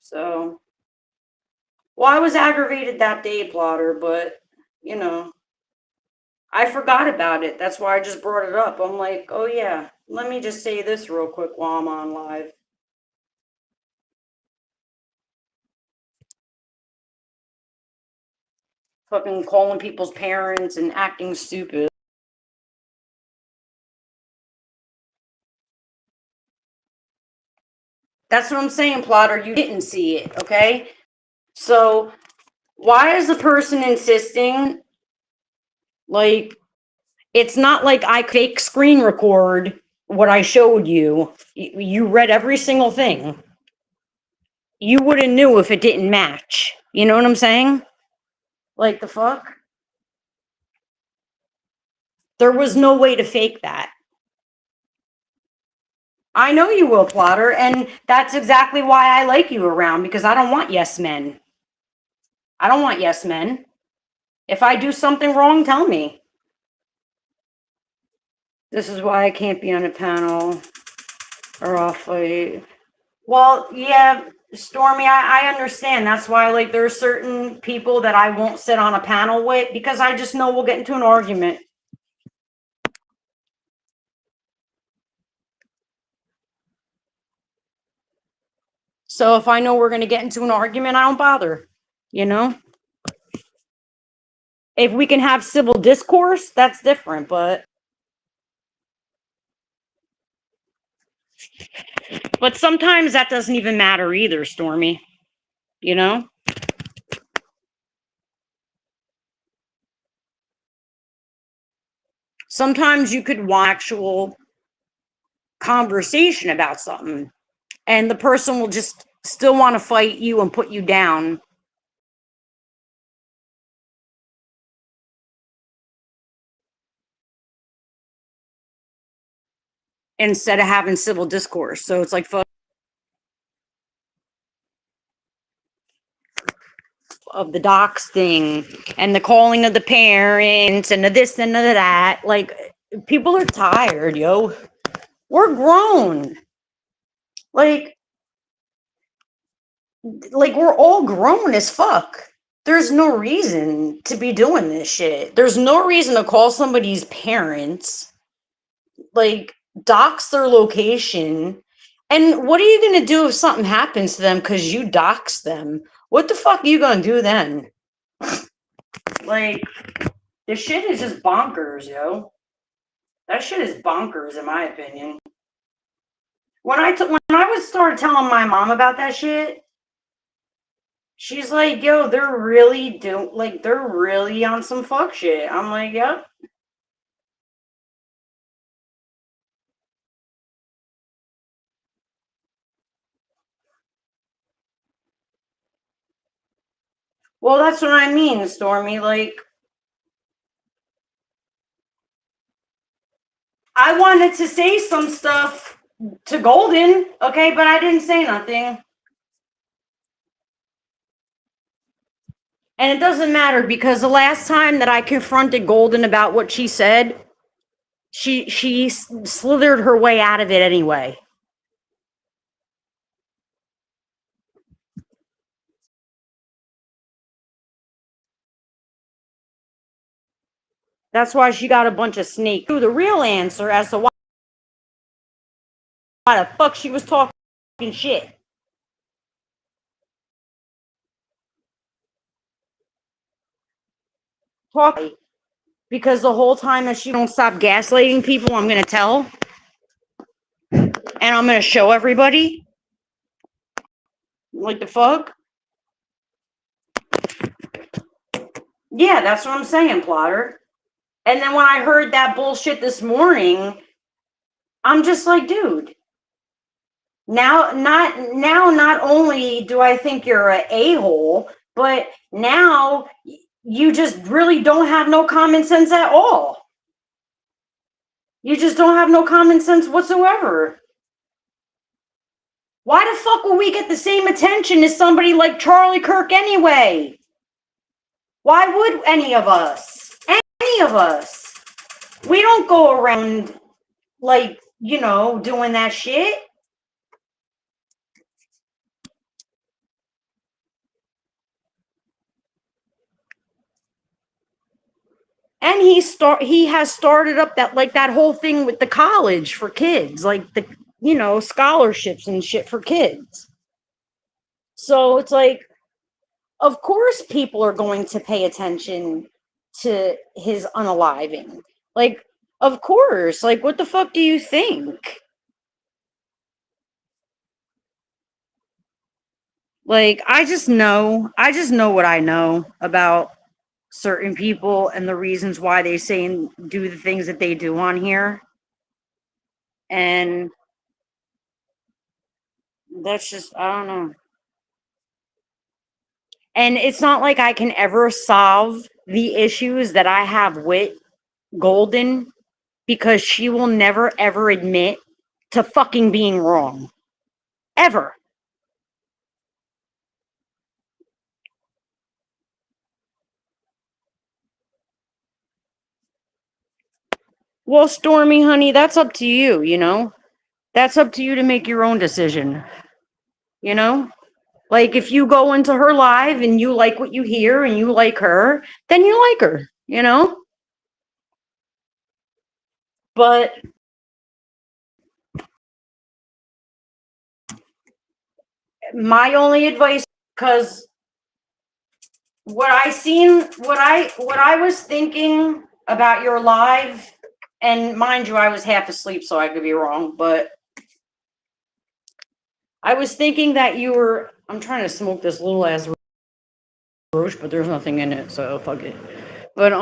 So, well, I was aggravated that day, Plotter, but, you know, I forgot about it. That's why I just brought it up. I'm like, oh yeah, let me just say this real quick while I'm on live. Fucking calling people's parents and acting stupid. That's what I'm saying, Plotter. You didn't see it, okay? So why is the person insisting? Like, it's not like I fake screen record what I showed you. You read every single thing. You wouldn't knew if it didn't match. You know what I'm saying? Like, the fuck? There was no way to fake that. I know you will, Plotter, and that's exactly why I like you around, because I don't want yes men. I don't want yes men. If I do something wrong, tell me. This is why I can't be on a panel or off late. Well, yeah, Stormy, I understand. That's why, like, there are certain people that I won't sit on a panel with because I just know we'll get into an argument. So if I know we're going to get into an argument, I don't bother, you know? If we can have civil discourse, that's different, but sometimes that doesn't even matter either, Stormy, you know? Sometimes you could want actual conversation about something and the person will just still want to fight you and put you down. Instead of having civil discourse. So it's like, fuck, of the docs thing and the calling of the parents and the this and the that. Like, people are tired, yo. We're grown. Like we're all grown as fuck. There's no reason to be doing this shit. There's no reason to call somebody's parents, like, dox their location. And what are you gonna do if something happens to them because you dox them? What the fuck are you gonna do then? Like, this shit is just bonkers, yo. That shit is bonkers, in my opinion. When I started telling my mom about that shit, she's like, "Yo, they're really they're really on some fuck shit." I'm like, "Yep." Well, that's what I mean, Stormy. Like, I wanted to say some stuff to Golden, okay, but I didn't say nothing. And it doesn't matter because the last time that I confronted Golden about what she said, she slithered her way out of it anyway. That's why she got a bunch of snake. The real answer as to why the fuck she was talking shit. Talking. Because the whole time that she don't stop gaslighting people, I'm going to tell. And I'm going to show everybody. Like, the fuck? Yeah, that's what I'm saying, Plotter. And then when I heard that bullshit this morning, I'm just like, dude. Not only do I think you're an a-hole, but now you just really don't have no common sense at all. You just don't have no common sense whatsoever. Why the fuck will we get the same attention as somebody like Charlie Kirk anyway? Why would any of us? Any of us? We don't go around like, doing that shit. And he has started up that whole thing with the college for kids, like the scholarships and shit for kids. So it's like, of course people are going to pay attention to his unaliving. Like, of course. Like, what the fuck do you think? Like, I just know what I know about certain people and the reasons why they say and do the things that they do on here. And that's just, I don't know. And it's not like I can ever solve the issues that I have with Golden, because she will never ever admit to fucking being wrong. Ever. Well, Stormy, honey, that's up to you, That's up to you to make your own decision. You know? Like, if you go into her live and you like what you hear and you like her, then you like her. But my only advice, because what I was thinking about your live, and mind you, I was half asleep, so I could be wrong, but I was thinking that I'm trying to smoke this little ass roach, but there's nothing in it, so fuck it. But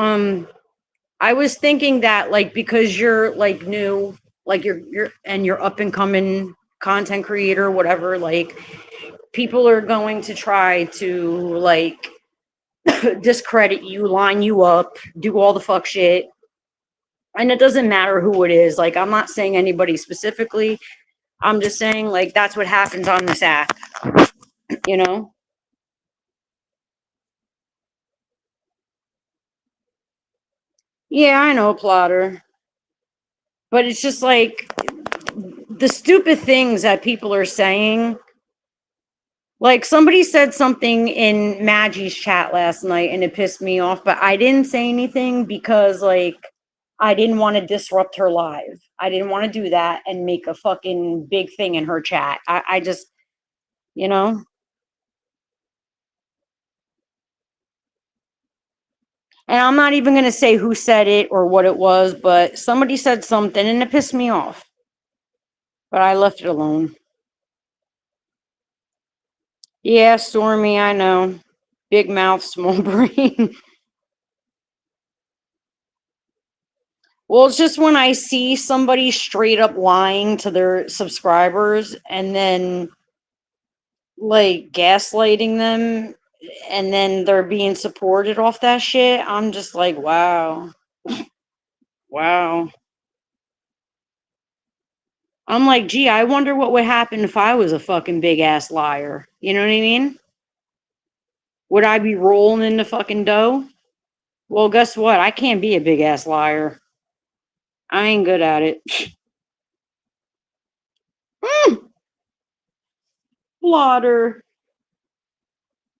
I was thinking that, like, because you're like new, like you're up and coming content creator, whatever, like, people are going to try to, like, discredit you, line you up, do all the fuck shit. And it doesn't matter who it is. Like, I'm not saying anybody specifically. I'm just saying, like, that's what happens on this app, you know? Yeah, I know, plotter. But it's just like the stupid things that people are saying. Like, somebody said something in Maggie's chat last night and it pissed me off, but I didn't say anything because, like, I didn't want to disrupt her live. I didn't want to do that and make a fucking big thing in her chat. I just, you know? And I'm not even going to say who said it or what it was, but somebody said something and it pissed me off. But I left it alone. Yeah, Stormy, I know. Big mouth, small brain. Well, it's just when I see somebody straight up lying to their subscribers and then, like, gaslighting them, and then they're being supported off that shit, I'm just like, wow. Wow. I'm like, gee, I wonder what would happen if I was a fucking big ass liar. You know what I mean? Would I be rolling in the fucking dough? Well, guess what? I can't be a big ass liar. I ain't good at it. Blotter.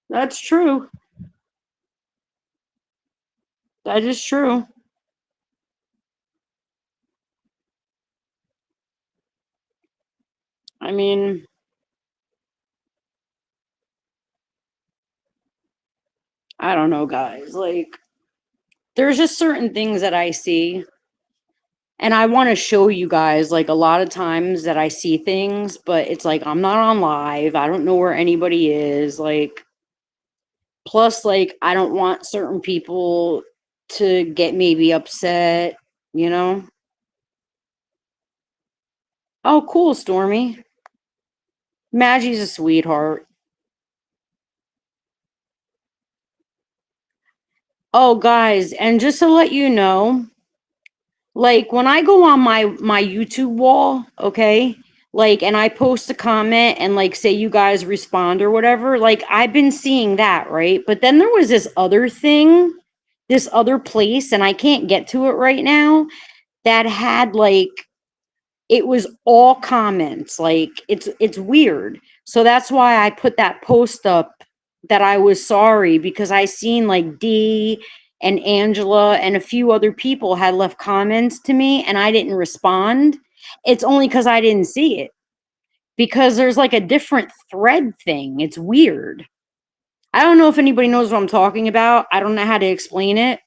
That's true. That is true. I mean, I don't know, guys. Like, there's just certain things that I see, and I want to show you guys, like, a lot of times that I see things, but it's like I'm not on live. I don't know where anybody is. Like, plus, like, I don't want certain people to get maybe upset, you know? Oh, cool, Stormy. Maggie's a sweetheart. Oh, guys, and just to let you know, like, when I go on my YouTube wall, okay? like, and I post a comment and like say you guys respond or whatever, like I've been seeing that, right? But then there was this other thing, this other place, and I can't get to it right now, that had like, it was all comments. Like it's weird. So that's why I put that post up that I was sorry, because I seen like D and Angela and a few other people had left comments to me and I didn't respond. It's only because I didn't see it, because there's like a different thread thing. It's weird. I don't know if anybody knows what I'm talking about. I don't know how to explain it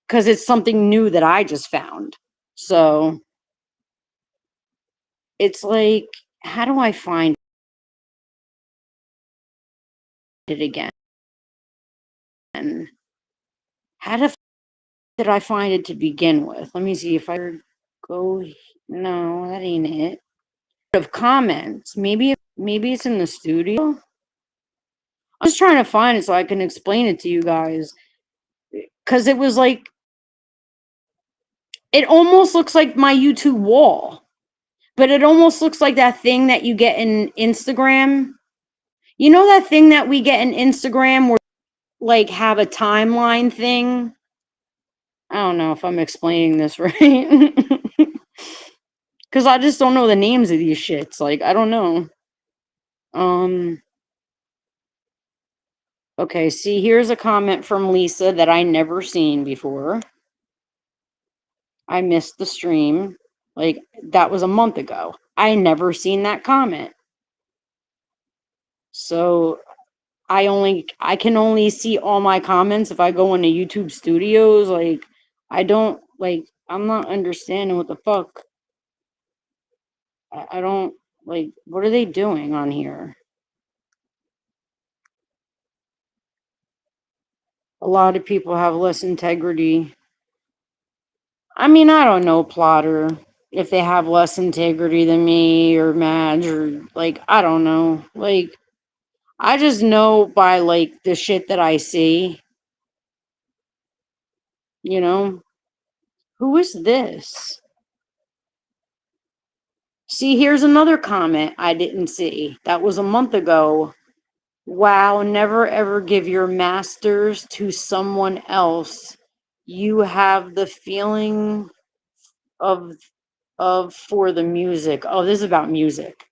because it's something new that I just found. So it's like, how do I find it again? And how did I find it to begin with? Let me see if I go. No, that ain't it. Of comments, maybe it's in the studio. I'm just trying to find it so I can explain it to you guys, because it was like, it almost looks like my YouTube wall, but it almost looks like that thing that you get in Instagram. You know that thing that we get in Instagram where like have a timeline thing? I don't know if I'm explaining this right. Cause I just don't know the names of these shits. Like, I don't know. Okay, see, here's a comment from Lisa that I never seen before. I missed the stream. Like, that was a month ago. I never seen that comment. So I can only see all my comments if I go into YouTube Studios. Like, I'm not understanding what the fuck. I don't, like, what are they doing on here? A lot of people have less integrity. I mean, I don't know, Plotter, if they have less integrity than me or Madge, or like, I don't know. Like, I just know by like the shit that I see, you know? Who is this? See, here's another comment I didn't see. That was a month ago. Wow, never ever give your masters to someone else. You have the feeling of for the music. Oh, this is about music.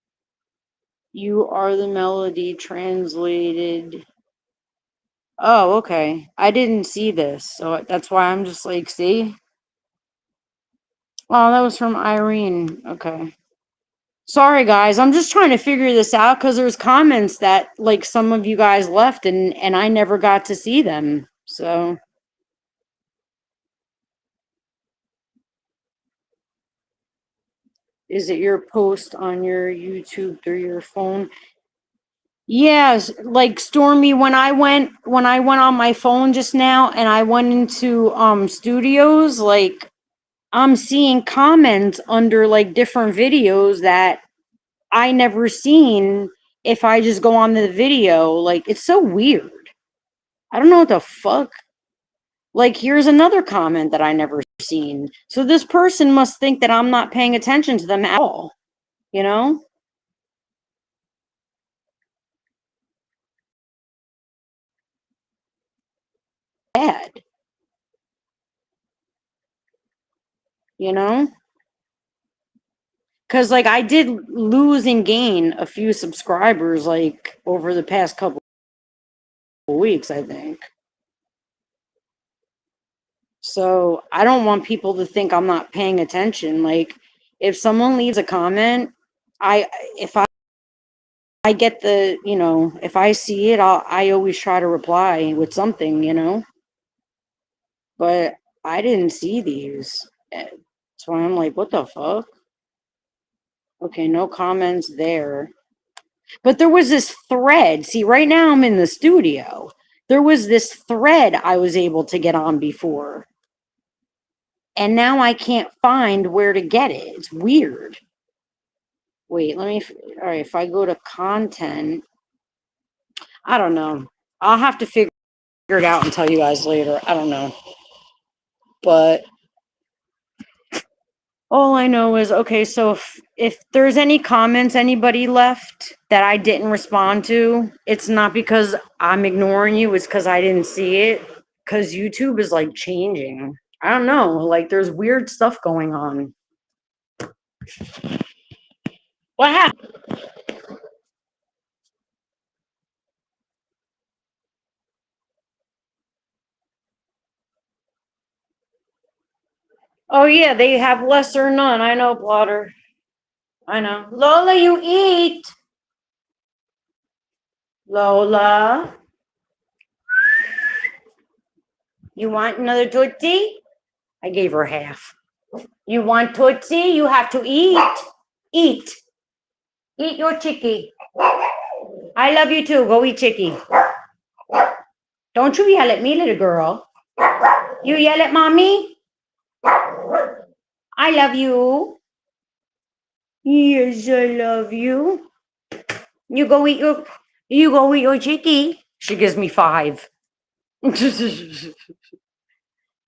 You are the melody translated. Oh, okay. I didn't see this. So that's why I'm just like, see? Oh, that was from Irene. Okay. Sorry guys, I'm just trying to figure this out because there's comments that like some of you guys left and I never got to see them. So is it your post on your YouTube through your phone? Yes, like Stormy, when I went on my phone just now and I went into studios, like I'm seeing comments under like different videos that I never seen if I just go on the video. Like it's so weird. I don't know what the fuck. Like here's another comment that I never seen. So this person must think that I'm not paying attention to them at all, you know? Bad, you know? Cause like I did lose and gain a few subscribers like over the past couple weeks, I think. So I don't want people to think I'm not paying attention. Like if someone leaves a comment, I if I get the, you know, if I see it, I always try to reply with something, you know. But I didn't see these. That's why I'm like, what the fuck? Okay, no comments there. But there was this thread. See, right now I'm in the studio. There was this thread I was able to get on before. And now I can't find where to get it. It's weird. Wait, let me. All right, if I go to content, I don't know. I'll have to figure it out and tell you guys later. I don't know. But All I know is, okay, so if there's any comments anybody left that I didn't respond to, it's not because I'm ignoring you, it's because I didn't see it. Because YouTube is like changing. I don't know, like there's weird stuff going on. What happened? Oh yeah, they have less or none. I know, Blotter. I know. Lola, you eat. Lola, you want another Tootsie? I gave her half. You want Tootsie? You have to eat. Eat. Eat your chickie. I love you too. Go eat chickie. Don't you yell at me, little girl. You yell at mommy? I love you. Yes, I love you. You go eat your chickie. She gives me 5.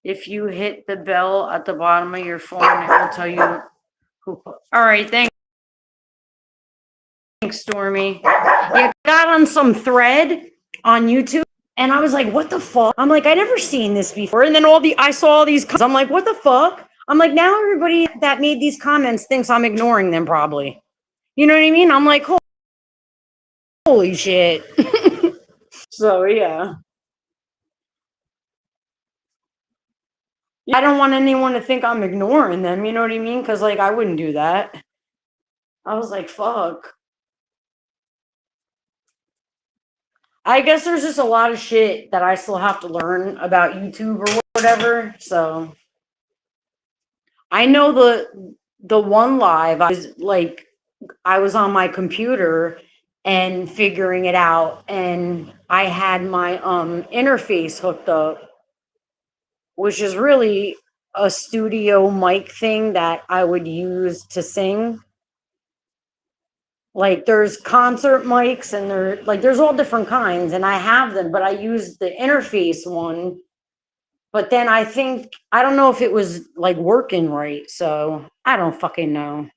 If you hit the bell at the bottom of your phone, it will tell you who. All right, thanks, Stormy. You got on some thread on YouTube, and I was like, "What the fuck?" I'm like, "I never seen this before." And then I saw all these. I'm like, "What the fuck?" I'm like, now everybody that made these comments thinks I'm ignoring them, probably. You know what I mean? I'm like, holy shit. So yeah. I don't want anyone to think I'm ignoring them, you know what I mean? Because, like, I wouldn't do that. I was like, fuck. I guess there's just a lot of shit that I still have to learn about YouTube or whatever. So I know the one live, I was on my computer and figuring it out, and I had my interface hooked up, which is really a studio mic thing that I would use to sing. Like there's concert mics and there's all different kinds, and I have them, but I use the interface one. But then I don't know if it was like working right, so I don't fucking know.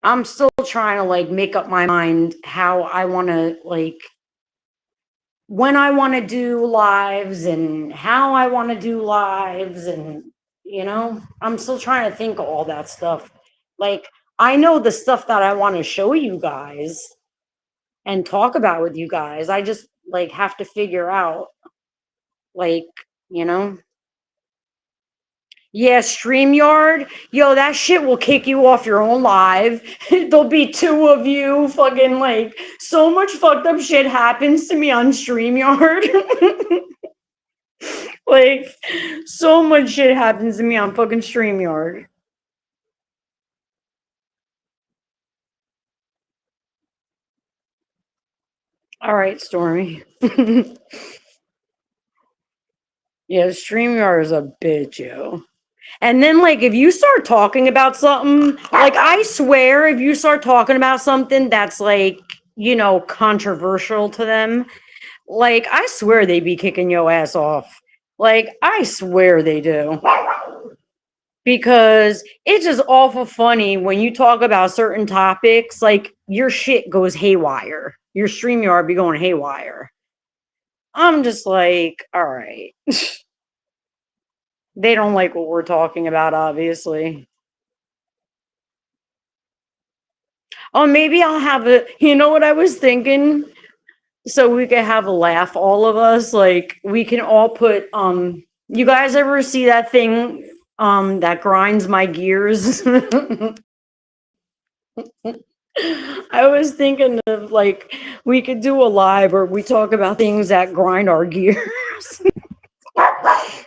I'm still trying to like make up my mind how I want to like when I want to do lives and how I want to do lives, and I'm still trying to think of all that stuff. Like I know the stuff that I want to show you guys and talk about with you guys. I just like have to figure out like, you know. Yeah, StreamYard. Yo, that shit will kick you off your own live. There'll be 2 of you fucking like so much fucked up shit happens to me on StreamYard. Like so much shit happens to me on fucking StreamYard. All right, Stormy. Yeah, StreamYard is a bitch, yo. And then, like, if you start talking about something, like, I swear, if you start talking about something that's, like, controversial to them, like, I swear they be kicking your ass off. Like, I swear they do. Because it's just awful funny when you talk about certain topics, like, your shit goes haywire. Your StreamYard be going haywire. I'm just like, all right. They don't like what we're talking about, obviously. Oh, maybe I'll have you know what I was thinking? So we could have a laugh, all of us. Like we can all put you guys ever see that thing that grinds my gears? I was thinking of like we could do a live where we talk about things that grind our gears.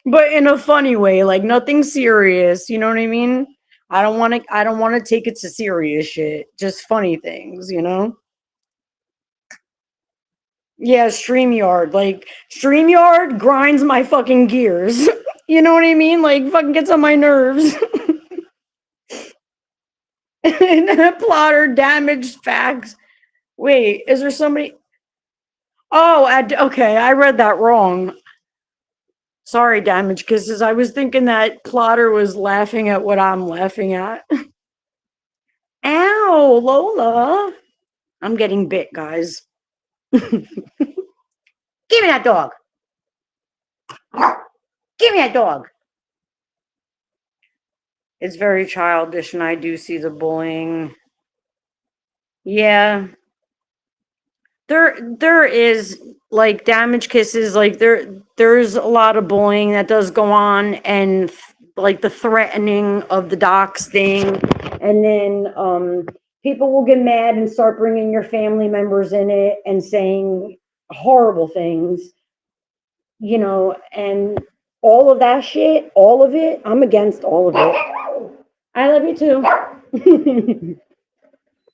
But in a funny way, like nothing serious, you know what I mean? I don't want to take it to serious shit. Just funny things, you know? Yeah, StreamYard. Like StreamYard grinds my fucking gears. You know what I mean? Like fucking gets on my nerves. And then plotter damaged facts. Wait, is there somebody? Oh, okay, I read that wrong. Sorry, Damage Kisses. I was thinking that Plotter was laughing at what I'm laughing at. Ow, Lola. I'm getting bit, guys. Give me that dog. Give me that dog. It's very childish, and I do see the bullying. Yeah. There is like Damage Kisses, like there's a lot of bullying that does go on, and like the threatening of the docs thing, and then people will get mad and start bringing your family members in it and saying horrible things, and all of that shit, all of it, I'm against all of it. I love you too.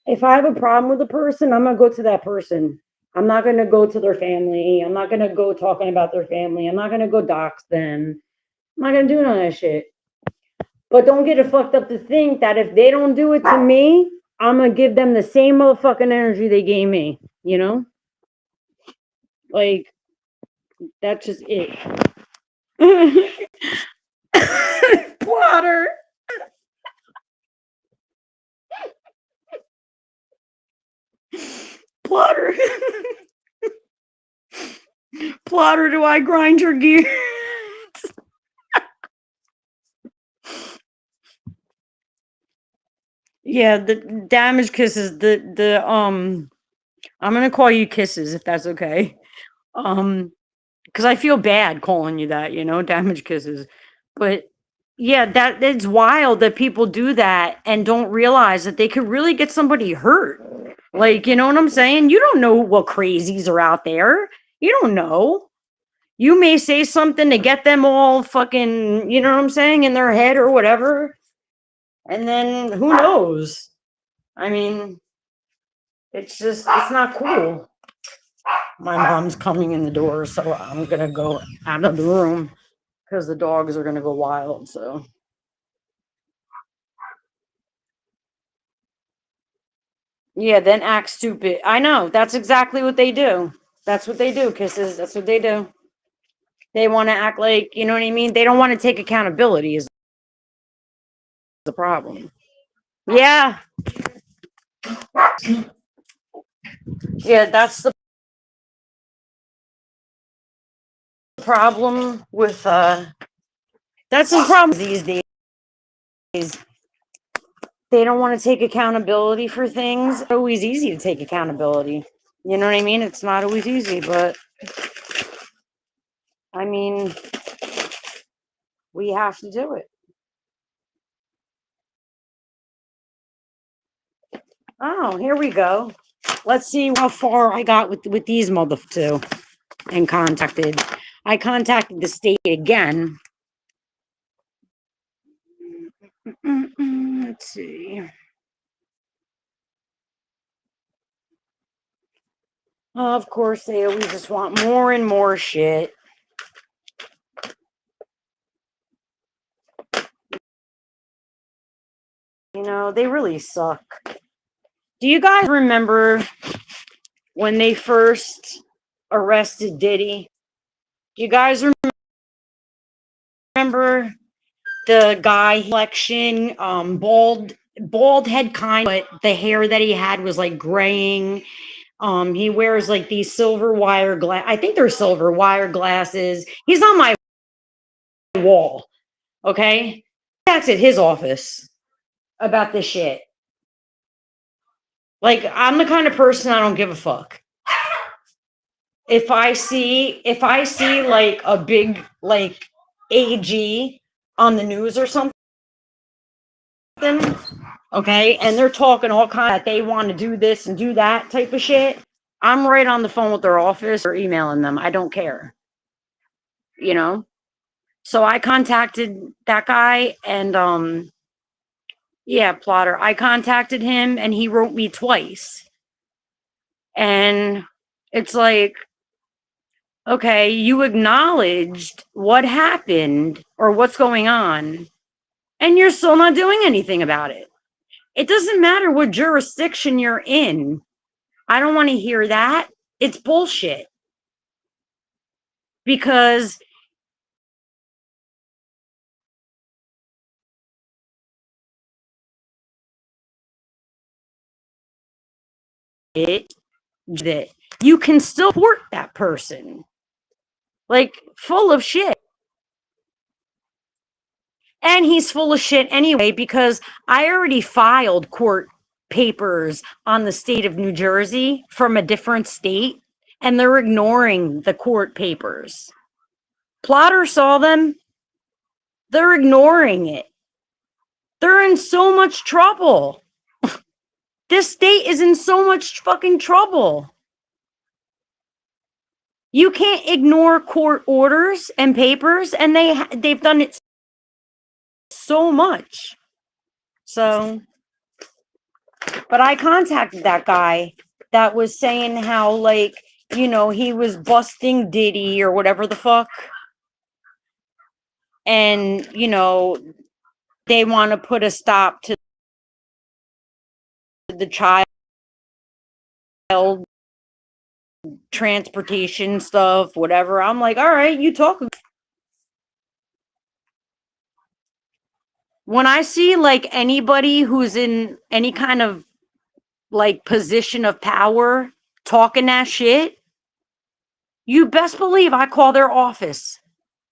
If I have a problem with a person, I'm gonna go to that person. I'm not gonna go to their family. I'm not gonna go talking about their family. I'm not gonna go dox them. I'm not gonna do none of that shit. But don't get it fucked up to think that if they don't do it to me, I'm gonna give them the same motherfucking energy they gave me. Like that's just it. Plotter. Plotter. Plotter, do I grind your gears? Yeah, the Damage Kisses, I'm gonna call you Kisses if that's okay. Because I feel bad calling you that, Damage Kisses. But yeah, that it's wild that people do that and don't realize that they could really get somebody hurt. Like, you know what I'm saying? You don't know what crazies are out there. You don't know. You may say something to get them all fucking, you know what I'm saying, in their head or whatever. And then who knows? I mean, it's not cool. My mom's coming in the door, so I'm gonna go out of the room because the dogs are gonna go wild. So yeah, then act stupid. I know that's exactly what they do. That's what they do, Kisses. That's what they do. They want to act like, you know what I mean? They don't want to take accountability is the problem. Yeah. Yeah, that's the problem with that's the problem these days. They don't want to take accountability for things. It's always easy to take accountability. You know what I mean? It's not always easy, but I mean, we have to do it. Oh, here we go. Let's see how far I got with these motherfuckers too. And I contacted the state again. Let's see. Of course, they always just want more and more shit. They really suck. Do you guys remember when they first arrested Diddy? Do you guys remember the guy election? Bald head kind, but the hair that he had was like graying. He wears like these silver wire glass. I think they're silver wire glasses. He's on my wall. Okay, that's at his office about this shit. Like, I'm the kind of person I don't give a fuck. If I see like a big like AG on the news or something, okay, and they're talking all kind that they want to do this and do that type of shit, I'm right on the phone with their office or emailing them. I don't care. So I contacted that guy and yeah, Plotter. I contacted him and he wrote me twice. And it's like, okay, you acknowledged what happened or what's going on, and you're still not doing anything about it. It doesn't matter what jurisdiction you're in. I don't want to hear that. It's bullshit. Because that you can still support that person. Like, full of shit. And he's full of shit anyway, because I already filed court papers on the state of New Jersey from a different state, and they're ignoring the court papers. Plotter saw them. They're ignoring it. They're in so much trouble. This state is in so much fucking trouble. You can't ignore court orders and papers, and they've done it so much. So, but I contacted that guy that was saying how, like, you know, he was busting Diddy or whatever the fuck. And, you know, they want to put a stop to the child transportation stuff, whatever. I'm like, all right, you talk. When I see like anybody who's in any kind of like position of power talking that shit, you best believe I call their office,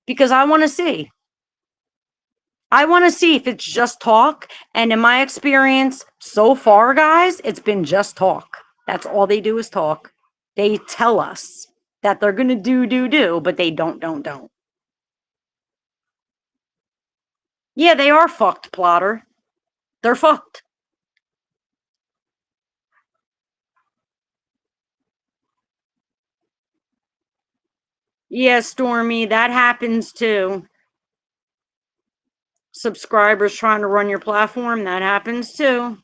because I want to see. I want to see if it's just talk. And in my experience so far, guys, it's been just talk. That's all they do is talk. They tell us that they're going to do, but they don't. Yeah, they are fucked, Plotter. They're fucked. Yeah, Stormy, that happens too. Subscribers trying to run your platform, that happens too.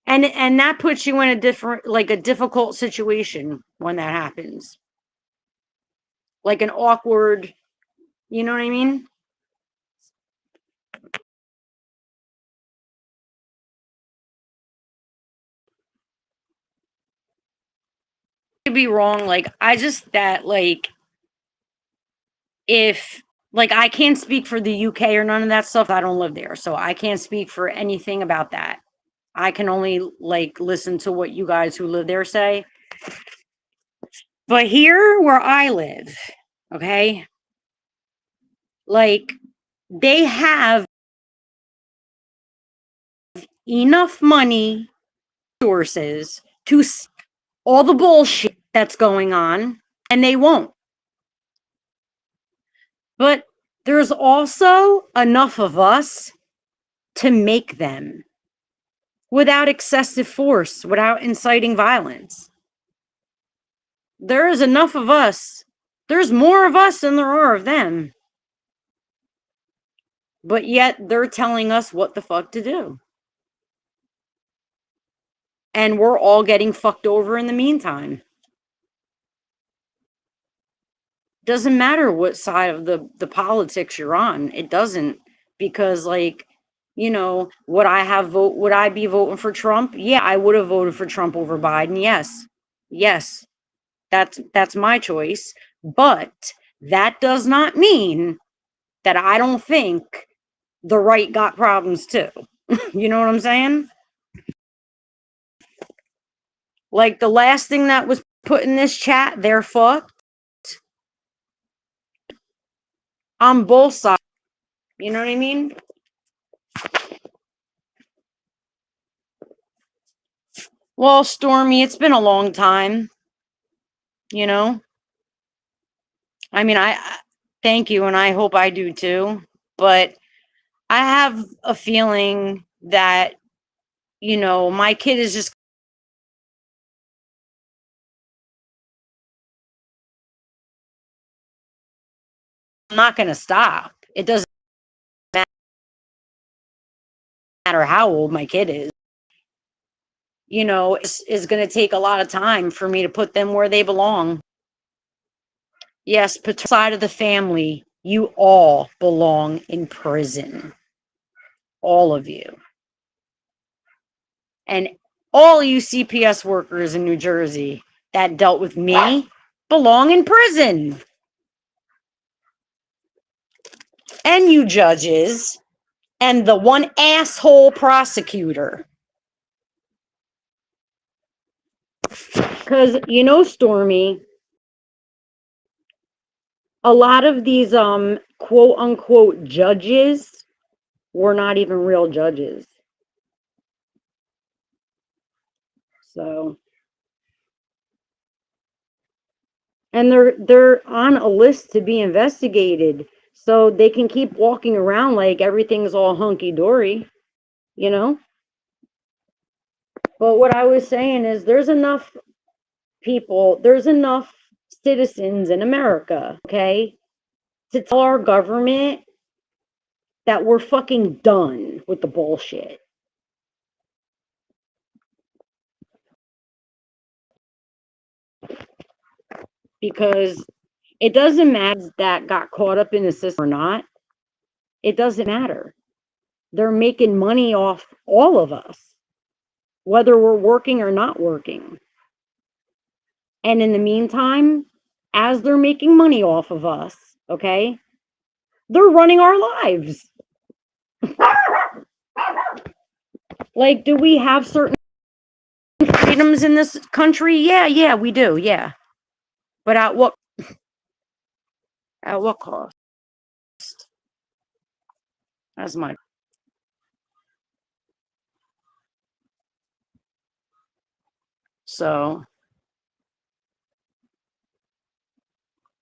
And that puts you in a difficult situation when that happens. Like an awkward, you know what I mean? Could be wrong. Like, I just that like if like I can't speak for the UK or none of that stuff. I don't live there, so I can't speak for anything about that. I can only like listen to what you guys who live there say. But here where I live, okay, like they have enough money, sources to all the bullshit that's going on, and they won't. But there's also enough of us to make them without excessive force, without inciting violence. There is enough of us. There's more of us than there are of them. But yet they're telling us what the fuck to do. And we're all getting fucked over in the meantime. Doesn't matter what side of the politics you're on. It doesn't, because like, you know, would I be voting for Trump? Yeah, I would have voted for Trump over Biden. Yes. Yes. That's my choice. But that does not mean that I don't think the right got problems too. You know what I'm saying? Like the last thing that was put in this chat, they're fucked on both sides. You know what I mean? Well, Stormy, it's been a long time. You know? I mean, I thank you, and I hope I do too. But I have a feeling that, you know, my kid is just not going to stop. It doesn't matter how old my kid is. You know, it's going to take a lot of time for me to put them where they belong. Yes, paternal side of the family, you all belong in prison. All of you. And all you CPS workers in New Jersey that dealt with me belong in prison. And you judges and the one asshole prosecutor. Because, Stormy, a lot of these quote unquote judges were not even real judges. So, and they're on a list to be investigated, so they can keep walking around like everything's all hunky dory, But what I was saying is there's enough citizens in America, okay, to tell our government that we're fucking done with the bullshit. Because it doesn't matter that got caught up in the system or not. It doesn't matter. They're making money off all of us, whether we're working or not working. And in the meantime, as they're making money off of us, okay, they're running our lives. Like, do we have certain freedoms in this country? Yeah, we do. Yeah. But at what cost? That's my so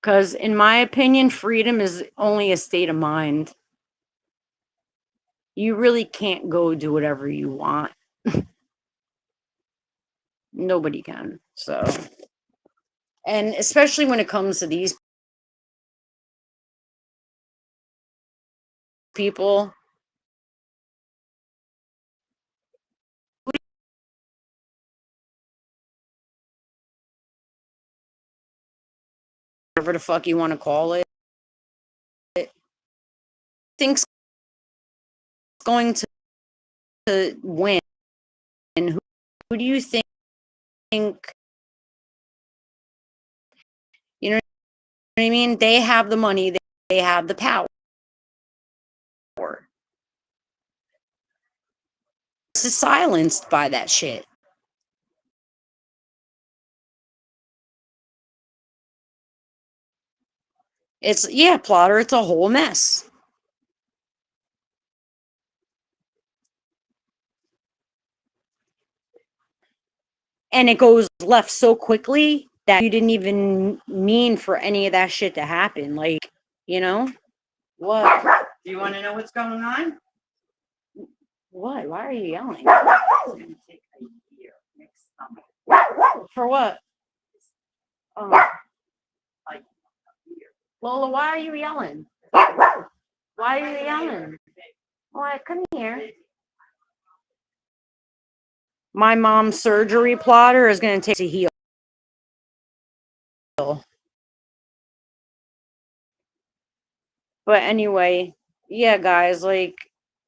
because in my opinion, freedom is only a state of mind. You really can't go do whatever you want. Nobody can. So, and especially when it comes to these people, whatever the fuck you want to call it, thinks going to win. And who do you think, you know what I mean? They have the money, they have the power. This is silenced by that shit. It's, yeah, Plotter, it's a whole mess. And it goes left so quickly that you didn't even mean for any of that shit to happen. Like, What? Do you want to know what's going on? What? Why are you yelling? For what? Oh. Lola, why are you yelling? Why are you yelling? What? Come here. My mom's surgery, Plotter, is going to take to heal. But anyway, yeah, guys, like,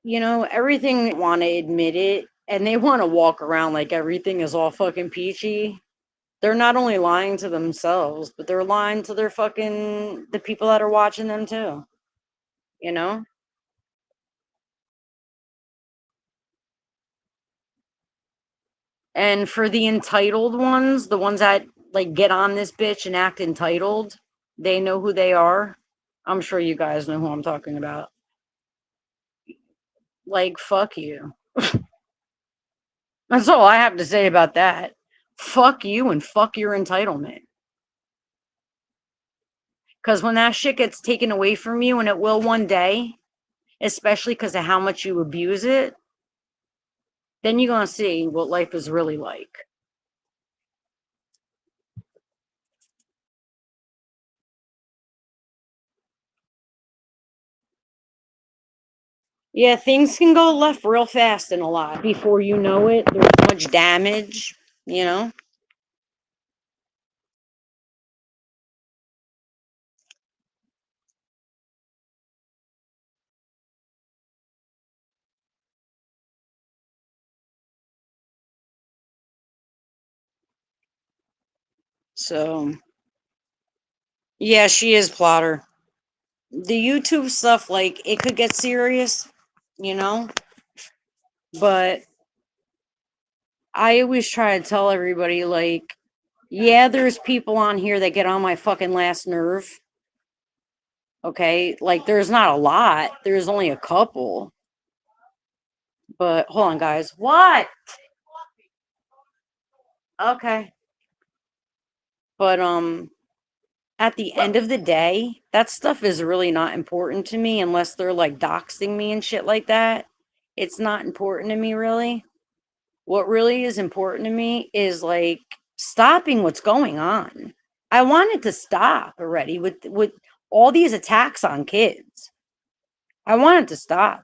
everything want to admit it, and they want to walk around like everything is all fucking peachy. They're not only lying to themselves, but they're lying to the people that are watching them too. And for the entitled ones, the ones that like get on this bitch and act entitled, they know who they are. I'm sure you guys know who I'm talking about. Like, fuck you. That's all I have to say about that. Fuck you and fuck your entitlement. Because when that shit gets taken away from you, and it will one day, especially because of how much you abuse it, then you're going to see what life is really like. Yeah, things can go left real fast in a lot. Before you know it, there's so much damage, So, yeah, she is Plotter. The YouTube stuff, like, it could get serious, but I always try to tell everybody, like, yeah, there's people on here that get on my fucking last nerve. Okay, like there's not a lot. There's only a couple. But hold on, guys. What? Okay. But at the end of the day, that stuff is really not important to me unless they're like doxing me and shit like that. It's not important to me really. What really is important to me is like stopping what's going on. I want it to stop already with all these attacks on kids. I want it to stop.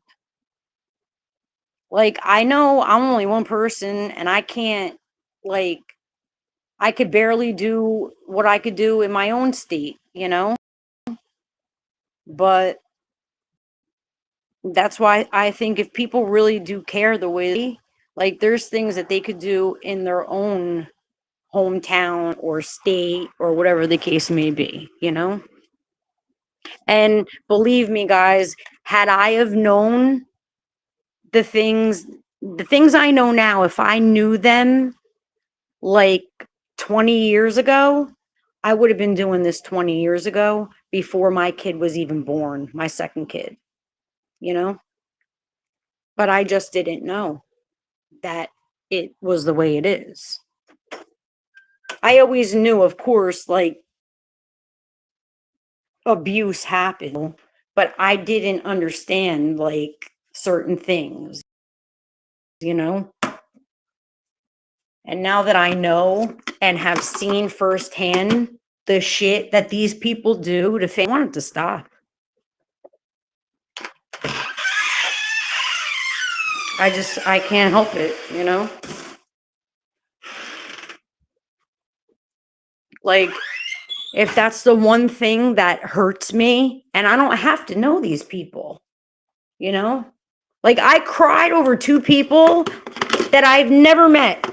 Like I know I'm only one person and I can't like I could barely do what I could do in my own state, you know? But that's why I think if people really do care the way, like there's things that they could do in their own hometown or state or whatever the case may be, you know? And believe me, guys, had I have known the things I know now, if I knew them like 20 years ago, I would have been doing this 20 years ago before my kid was even born, my second kid, you know? But I just didn't know that it was the way it is. I always knew, of course, like abuse happened, but I didn't understand like certain things, you know? And now that I know and have seen firsthand the shit that these people do to I want it to stop. I can't help it, you know? Like, if that's the one thing that hurts me, and I don't have to know these people, you know? Like, I cried over two people that I've never met,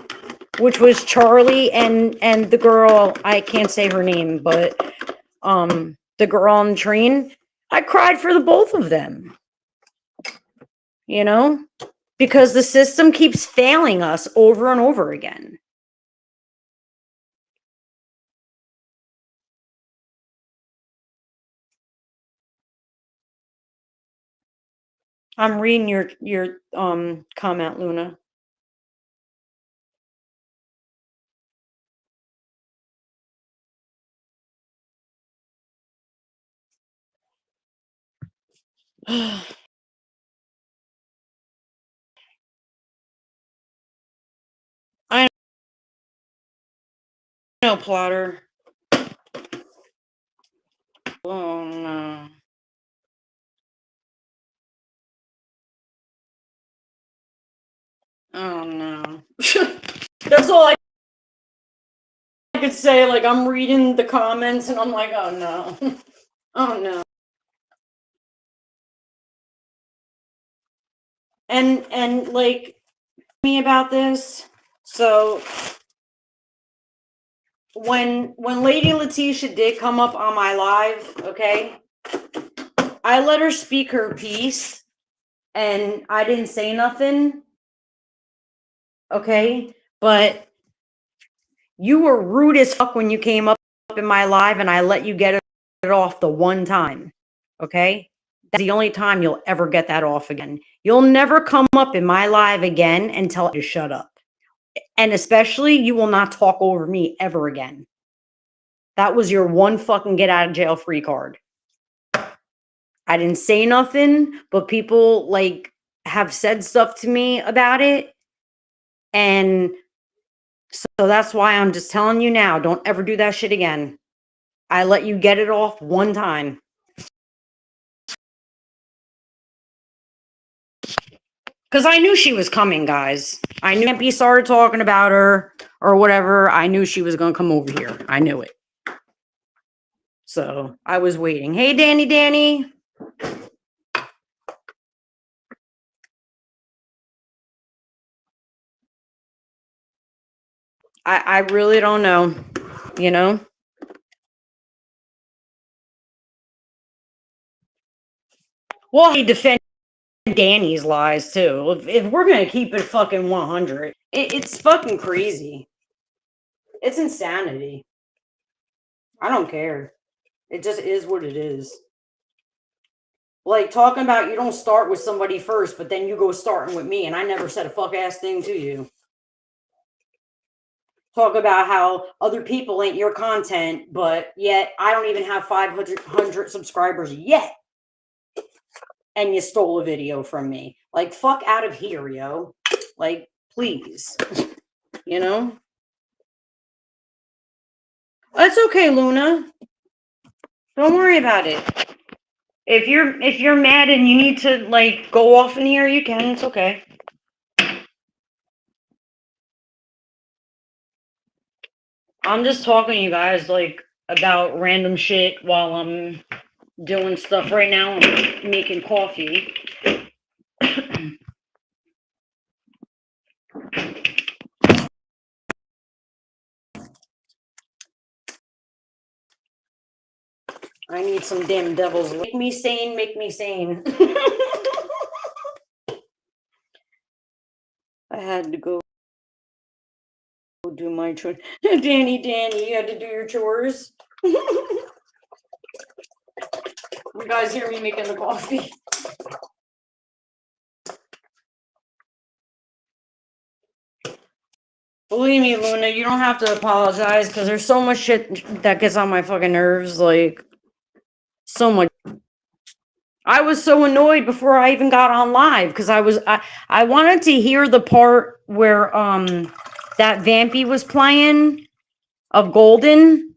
which was Charlie and the girl, I can't say her name, but the girl on the train. I cried for the both of them, you know? Because the system keeps failing us over and over again. I'm reading your comment, Luna. I know, Plotter. Oh no. Oh no. That's all I could say. Like, I'm reading the comments and I'm like, oh no. Oh no. And like me about this. So when Lady Letitia did come up on my live, okay, I let her speak her piece and I didn't say nothing. Okay, but you were rude as fuck when you came up in my live and I let you get it off the one time. Okay? That's the only time you'll ever get that off again. You'll never come up in my live again and tell you to shut up. And especially, you will not talk over me ever again. That was your one fucking get out of jail free card. I didn't say nothing, but people like have said stuff to me about it. And so that's why I'm just telling you now, don't ever do that shit again. I let you get it off one time. Because I knew she was coming, guys. I knew Campy started talking about her or whatever. I knew she was going to come over here. I knew it. So I was waiting. Hey, Danny. I really don't know, you know? Well, he defended Danny's lies too. If we're gonna keep it fucking 100, it's fucking crazy. It's insanity. I don't care. It just is what it is. Like talking about you don't start with somebody first, but then you go starting with me, and I never said a fuck ass thing to you. Talk about how other people ain't your content, but yet I don't even have 500 subscribers yet. And you stole a video from me. Like, fuck out of here, yo. Like, please. You know? That's okay, Luna. Don't worry about it. If you're mad and you need to like go off in here, you can. It's okay. I'm just talking to you guys like about random shit while I'm doing stuff right now. I'm making coffee. I need some damn devils. Make me sane, make me sane. I had to go do my chores. Danny, you had to do your chores. You guys hear me making the coffee? Believe me, Luna, you don't have to apologize because there's so much shit that gets on my fucking nerves. Like, so much. I was so annoyed before I even got on live because I wanted to hear the part where that Vampy was playing of Golden,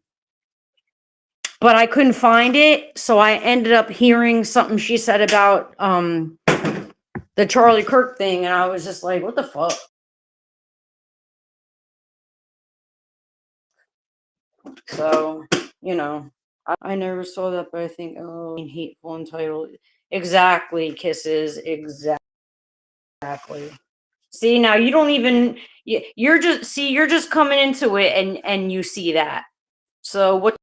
but I couldn't find it, so I ended up hearing something she said about the Charlie Kirk thing, and I was just like, what the fuck? So, you know, I never saw that, but I think, oh, hateful entitled. Exactly, kisses, exactly. See, now you don't even, you're just coming into it and you see that. So what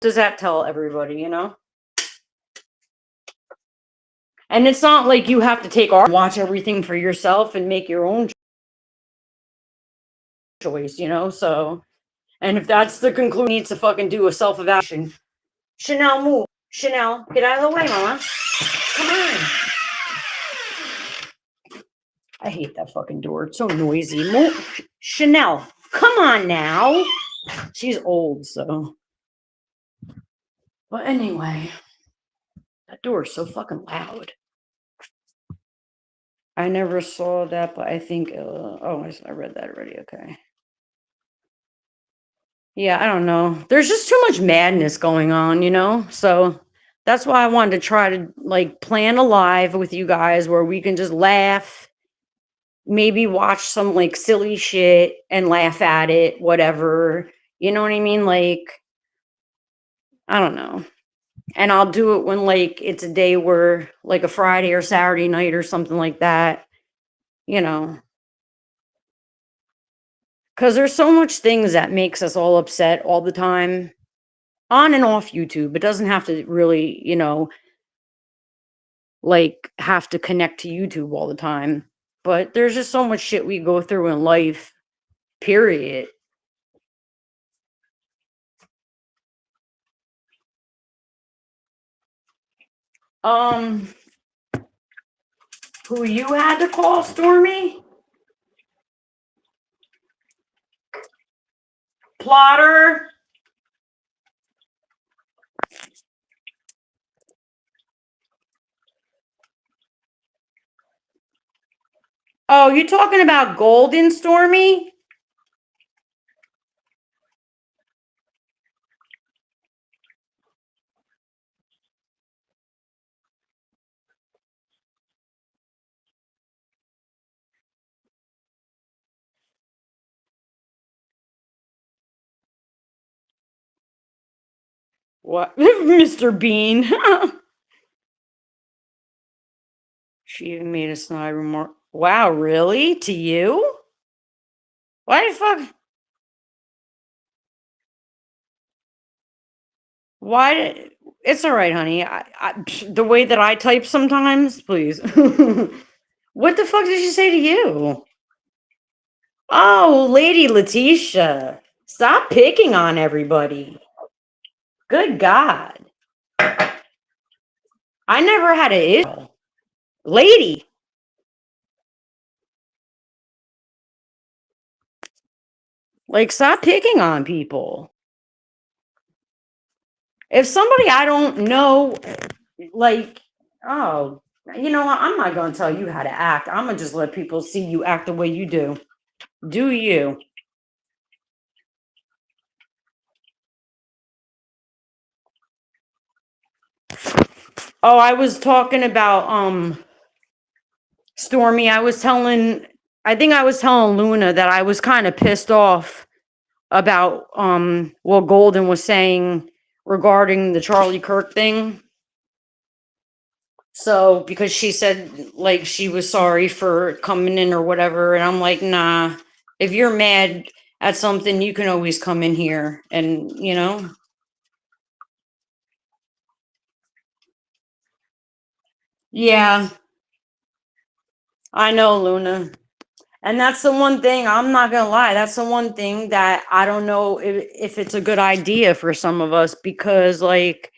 does that tell everybody, you know? And it's not like you have to take our watch everything for yourself and make your own choice, you know? So, and if that's the conclusion, needs to fucking do a self-evaluation. Chanel, move. Chanel, get out of the way, mama. Come on. I hate that fucking door. It's so noisy. Move. Chanel, come on now. She's old, so. But anyway, that door is so fucking loud. I never saw that, but I think, oh, I read that already. Okay. Yeah, I don't know. There's just too much madness going on, you know? So that's why I wanted to try to like plan a live with you guys where we can just laugh, maybe watch some like silly shit and laugh at it, whatever. You know what I mean? Like, I don't know. And I'll do it when like it's a day where like a Friday or Saturday night or something like that, you know. Because there's so much things that makes us all upset all the time on and off YouTube. It doesn't have to really, you know, like have to connect to YouTube all the time. But there's just so much shit we go through in life, period. Who you had to call, Stormy? Plotter? Oh, you talking about Golden, Stormy? What? Mr. Bean. She even made a snide remark. Wow, really? To you? Why the fuck? Why did It's all right, honey. The way that I type sometimes, please. What the fuck did she say to you? Oh, Lady Letitia. Stop picking on everybody. Good God. I never had an issue. Lady. Like, stop picking on people. If somebody I don't know, like, oh, you know what? I'm not going to tell you how to act. I'm going to just let people see you act the way you do. Do you? Oh, I was talking about, Stormy. I think I was telling Luna that I was kind of pissed off about, what Golden was saying regarding the Charlie Kirk thing. So, because she said like she was sorry for coming in or whatever, and I'm like, nah, if you're mad at something, you can always come in here and, yeah, I know, Luna. And that's the one thing, I'm not gonna lie, that's the one thing that I don't know if it's a good idea for some of us, because like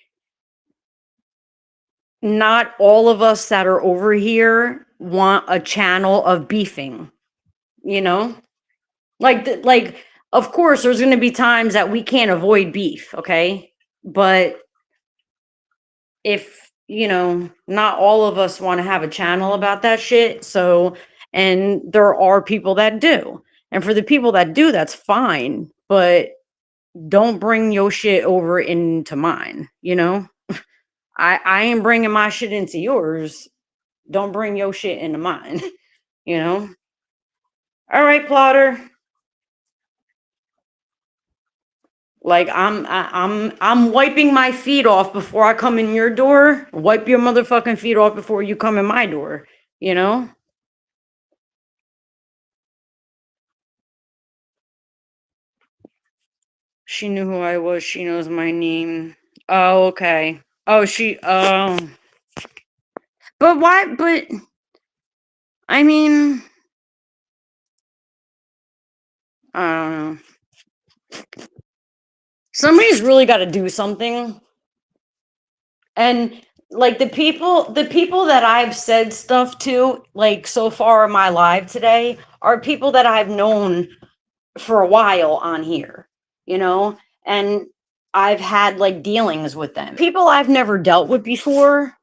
not all of us that are over here want a channel of beefing, you know? Like, of course, there's going to be times that we can't avoid beef, okay? But if, not all of us want to have a channel about that shit. So, and there are people that do. And for the people that do, that's fine. But don't bring your shit over into mine, I ain't bringing my shit into yours. Don't bring your shit into mine, you know? All right, plotter. Like I'm wiping my feet off before I come in your door. Wipe your motherfucking feet off before you come in my door, you know? She knew who I was. She knows my name. Oh, okay. Oh. But why? But I mean, I don't know. Somebody's really got to do something. And like the people that I've said stuff to, like so far in my live today, are people that I've known for a while on here, and I've had like dealings with them. People I've never dealt with before,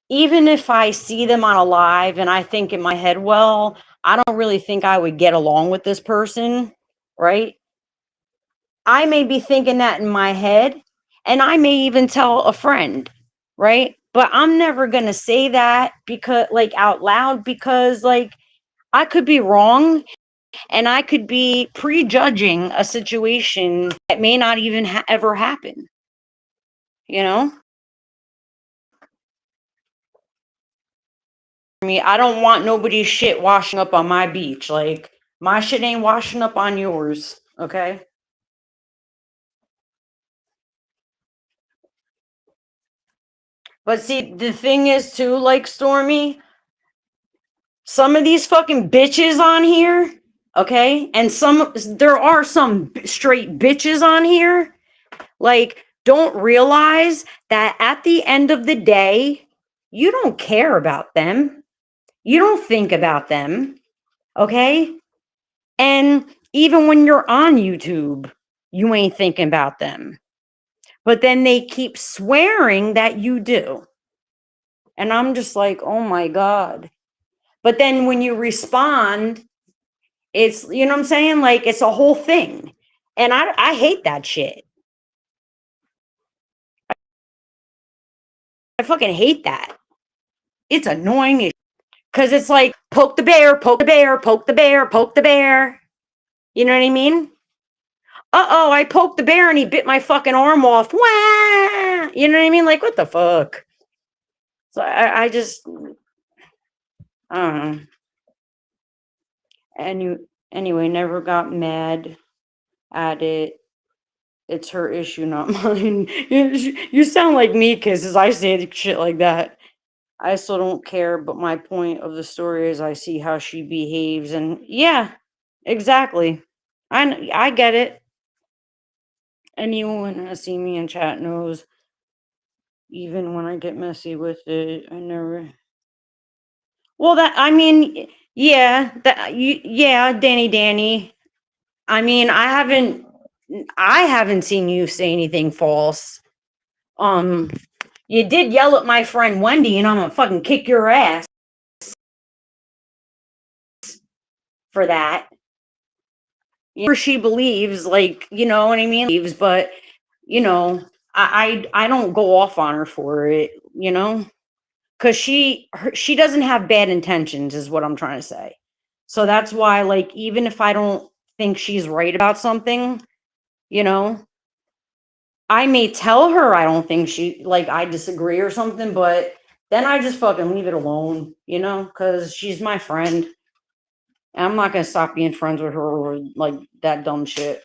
even if I see them on a live and I think in my head, well, I don't really think I would get along with this person, right? I may be thinking that in my head, and I may even tell a friend, right? But I'm never going to say that because, like, out loud, because, like, I could be wrong and I could be prejudging a situation that may not even ever happen, you know? I mean, I don't want nobody's shit washing up on my beach. Like, my shit ain't washing up on yours, okay? But see, the thing is, too, like, Stormy, some of these fucking bitches on here, okay? And there are some straight bitches on here, like, don't realize that at the end of the day, you don't care about them. You don't think about them, okay? And even when you're on YouTube, you ain't thinking about them. But then they keep swearing that you do. And I'm just like, oh my God. But then when you respond, it's, you know what I'm saying? Like, it's a whole thing. And I hate that shit. I fucking hate that. It's annoying because it's like, poke the bear, poke the bear, poke the bear, poke the bear. You know what I mean? Uh-oh, I poked the bear and he bit my fucking arm off. Wah! You know what I mean? Like, what the fuck? So I just, I don't know. And anyway, never got mad at it. It's her issue, not mine. You sound like me, kisses. I say shit like that. I still don't care, but my point of the story is I see how she behaves, and yeah, exactly. I get it. Anyone who has seen me in chat knows. Even when I get messy with it, I never. Well, that I mean, yeah, yeah, Danny. I mean, I haven't seen you say anything false. Um, you did yell at my friend Wendy, and I'm gonna fucking kick your ass for that. She believes, like, you know what I mean? Believes, but you know, I don't go off on her for it, you know, because she doesn't have bad intentions, is what I'm trying to say. So that's why, like, even if I don't think she's right about something, you know, I may tell her I don't think I disagree or something, but then I just fucking leave it alone, you know, because she's my friend. And I'm not gonna stop being friends with her over like that dumb shit.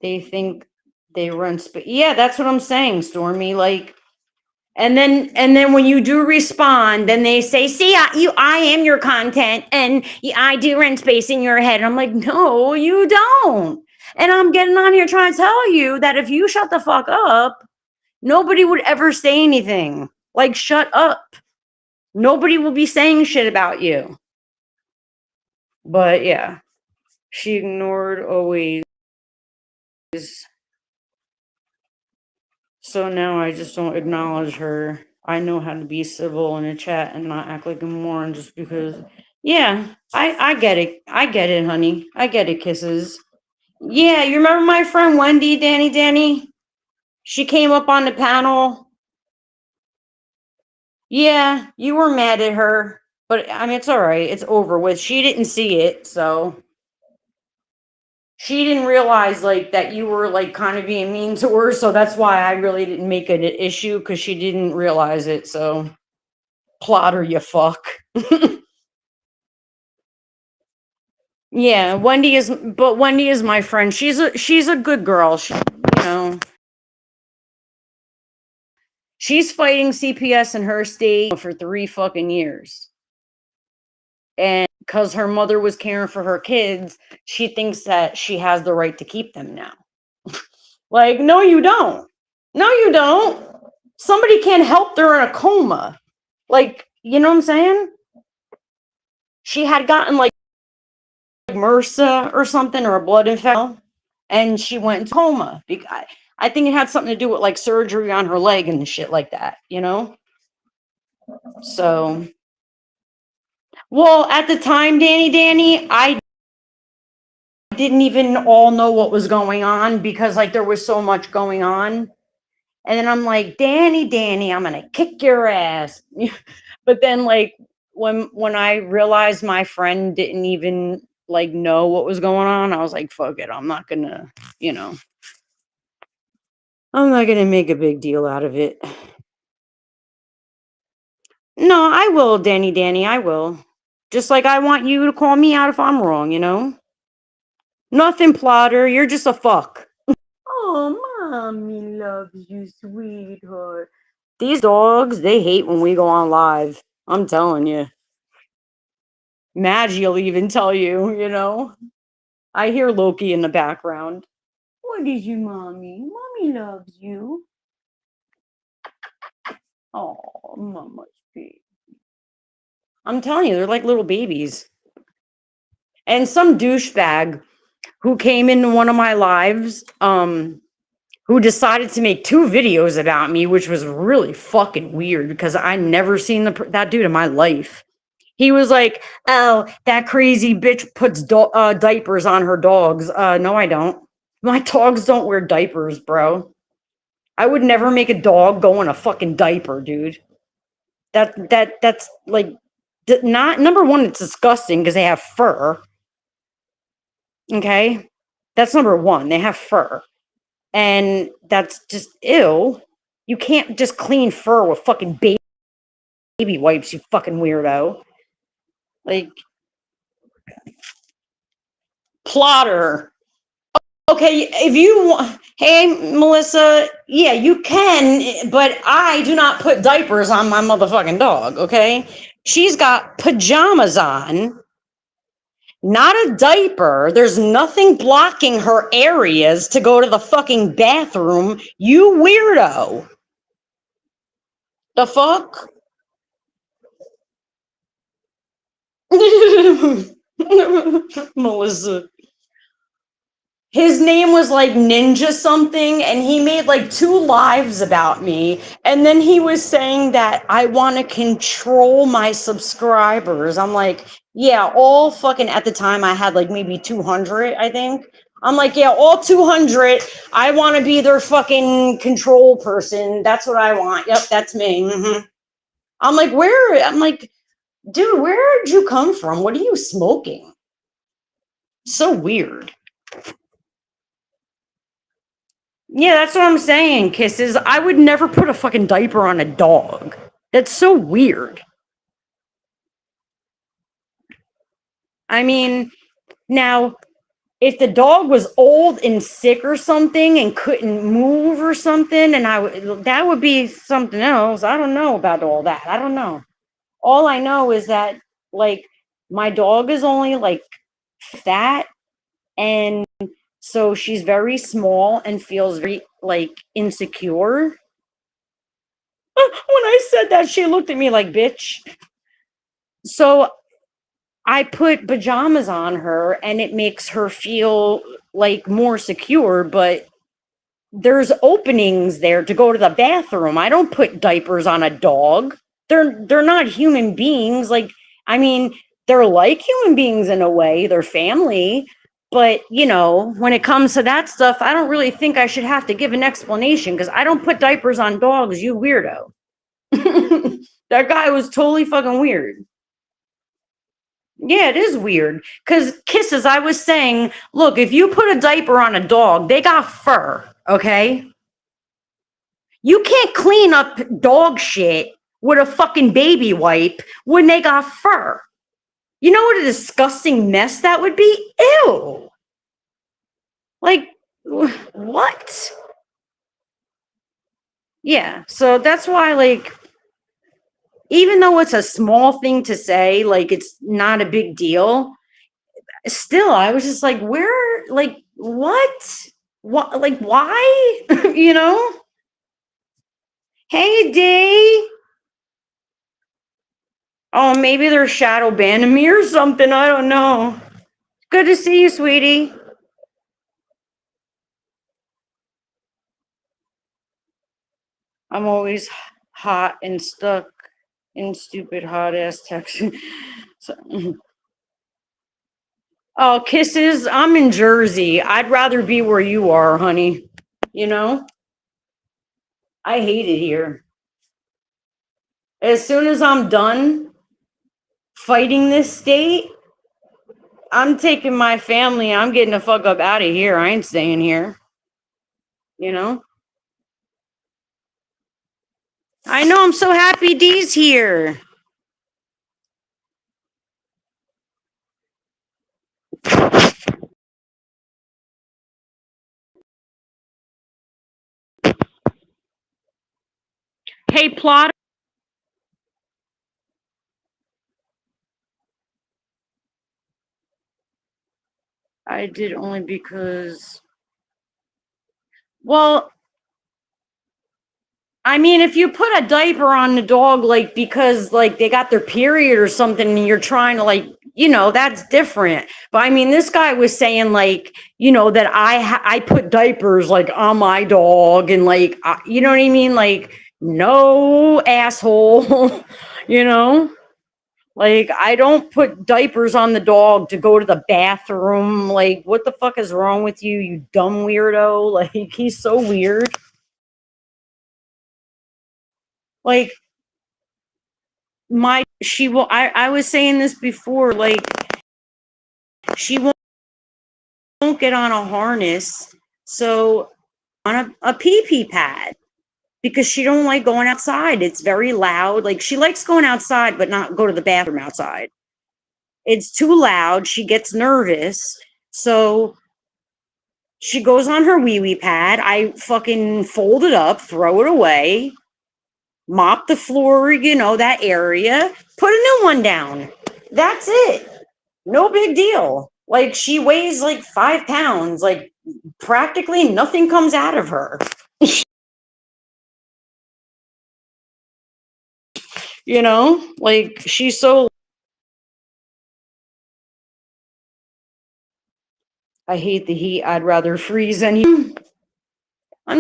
They think they run yeah, that's what I'm saying, Stormy. Like, and then when you do respond, then they say, "See, I am your content, and I do rent space in your head." And I'm like, "No, you don't." And I'm getting on here trying to tell you that if you shut the fuck up, nobody would ever say anything. Like, shut up. Nobody will be saying shit about you. But yeah, she ignored always. So now I just don't acknowledge her. I know how to be civil in a chat and not act like a moron just because. Yeah, I get it. I get it, honey. I get it, kisses. Yeah, you remember my friend Wendy, Danny? She came up on the panel. Yeah, you were mad at her, but I mean, it's all right. It's over with. She didn't see it, so she didn't realize like that you were like kind of being mean to her. So that's why I really didn't make it an issue because she didn't realize it. So plotter, you fuck. Yeah, Wendy is my friend. She's a good girl. You know, she's fighting CPS in her state for 3 fucking years. And because her mother was caring for her kids, she thinks that she has the right to keep them now. Like, no, you don't. No, you don't. Somebody can't help they're in a coma. Like, you know what I'm saying? She had gotten like MRSA or something or a blood infection, and she went into coma. I think it had something to do with like surgery on her leg and shit like that, you know? So, well, at the time, Danny, I didn't even all know what was going on because like there was so much going on. And then I'm like, Danny, I'm gonna kick your ass. But then like when I realized my friend didn't even like know what was going on, I was like, fuck it, I'm not gonna, you know, I'm not gonna make a big deal out of it. No, I will, Danny, I will. Just like I want you to call me out if I'm wrong, you know? Nothing, plotter, you're just a fuck. Oh, mommy loves you, sweetheart. These dogs, they hate when we go on live. I'm telling you. Maggie will even tell you, you know? I hear Loki in the background. What is you, mommy? Mommy loves you. Oh, mama's baby. I'm telling you, they're like little babies. And some douchebag who came into one of my lives, who decided to make 2 videos about me, which was really fucking weird because I never seen that dude in my life. He was like, "Oh, that crazy bitch puts diapers on her dogs." No, I don't. My dogs don't wear diapers, bro. I would never make a dog go in a fucking diaper, dude. That's like not number one. It's disgusting because they have fur. Okay, that's number one. They have fur, and that's just ew. You can't just clean fur with fucking baby wipes, you fucking weirdo. Like, plotter. Okay, if you want, hey, Melissa, yeah, you can, but I do not put diapers on my motherfucking dog, okay? She's got pajamas on, not a diaper. There's nothing blocking her areas to go to the fucking bathroom. You weirdo. The fuck? Melissa. His name was like Ninja something, and he made like 2 lives about me. And then he was saying that I want to control my subscribers. I'm like, yeah, all fucking at the time I had like maybe 200, I think. I'm like, yeah, all 200. I want to be their fucking control person. That's what I want. Yep, that's me. I'm like, I'm like, dude, where did you come from? What are you smoking? So weird. Yeah, that's what I'm saying, Kisses. I would never put a fucking diaper on a dog. That's so weird. I mean, now, if the dog was old and sick or something and couldn't move or something, and that would be something else. I don't know about all that. I don't know. All I know is that, like, my dog is only like that, and so she's very small and feels very like insecure. When I said that, she looked at me like, bitch. So I put pajamas on her and it makes her feel like more secure, but there's openings there to go to the bathroom. I don't put diapers on a dog. They're not human beings. Like, I mean, they're like human beings in a way, they're family. But, you know, when it comes to that stuff, I don't really think I should have to give an explanation because I don't put diapers on dogs, you weirdo. That guy was totally fucking weird. Yeah, it is weird. Because Kisses, I was saying, look, if you put a diaper on a dog, they got fur, okay? You can't clean up dog shit with a fucking baby wipe when they got fur. You know what a disgusting mess that would be? Ew. Like, what? Yeah, so that's why, like, even though it's a small thing to say, like, it's not a big deal, still, I was just like, where, like, what, like, why? You know? Hey, D. Oh, maybe they're shadow banning me or something. I don't know. Good to see you, sweetie. I'm always hot and stuck in stupid hot ass text. So, oh, Kisses. I'm in Jersey. I'd rather be where you are, honey. You know? I hate it here. As soon as I'm done fighting this state, I'm taking my family. I'm getting the fuck up out of here. I ain't staying here. You know? I know. I'm so happy Dee's here. Hey, Plot. I did only because. Well, I mean, if you put a diaper on the dog, like, because, like, they got their period or something and you're trying to, like, you know, that's different. But I mean, this guy was saying, like, you know, that I put diapers, like, on my dog and, like, you know what I mean? Like, no, asshole, you know? Like, I don't put diapers on the dog to go to the bathroom. Like, what the fuck is wrong with you, you dumb weirdo? Like, he's so weird. Like, I was saying this before, like, she won't get on a harness, so on a pee pad because she don't like going outside. It's very loud. Like, she likes going outside, but not go to the bathroom outside. It's too loud. She gets nervous. So She goes on her wee wee pad. I fucking fold it up, throw it away, mop the floor, that area, put a new one down. That's it. No big deal. Like, she weighs like 5 pounds. Like, practically nothing comes out of her. Like, she's so. I hate the heat. I'd rather freeze I'm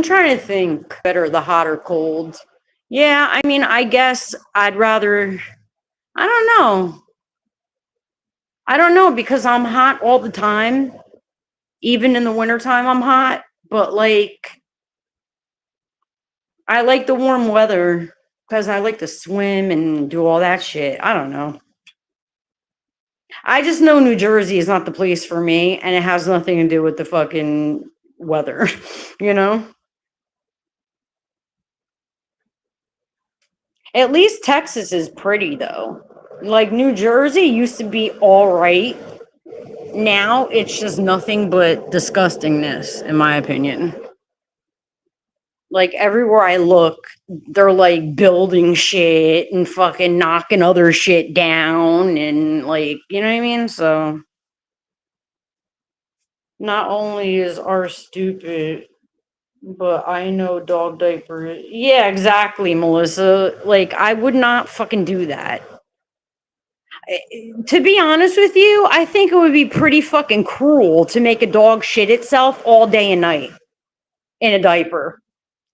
trying to think better, the hot or cold. Yeah, I mean, I guess I'd rather. I don't know. I don't know because I'm hot all the time. Even in the wintertime, I'm hot. But, like, I like the warm weather because I like to swim and do all that shit. I don't know. I just know New Jersey is not the place for me, and it has nothing to do with the fucking weather, you know? At least Texas is pretty, though. Like, New Jersey used to be all right. Now it's just nothing but disgustingness, in my opinion. Like, everywhere I look, they're like building shit and fucking knocking other shit down and, like, you know what I mean? So not only is our stupid, but I know dog diaper. Yeah, exactly, Melissa. Like, I would not fucking do that. To be honest with you, I think it would be pretty fucking cruel to make a dog shit itself all day and night in a diaper.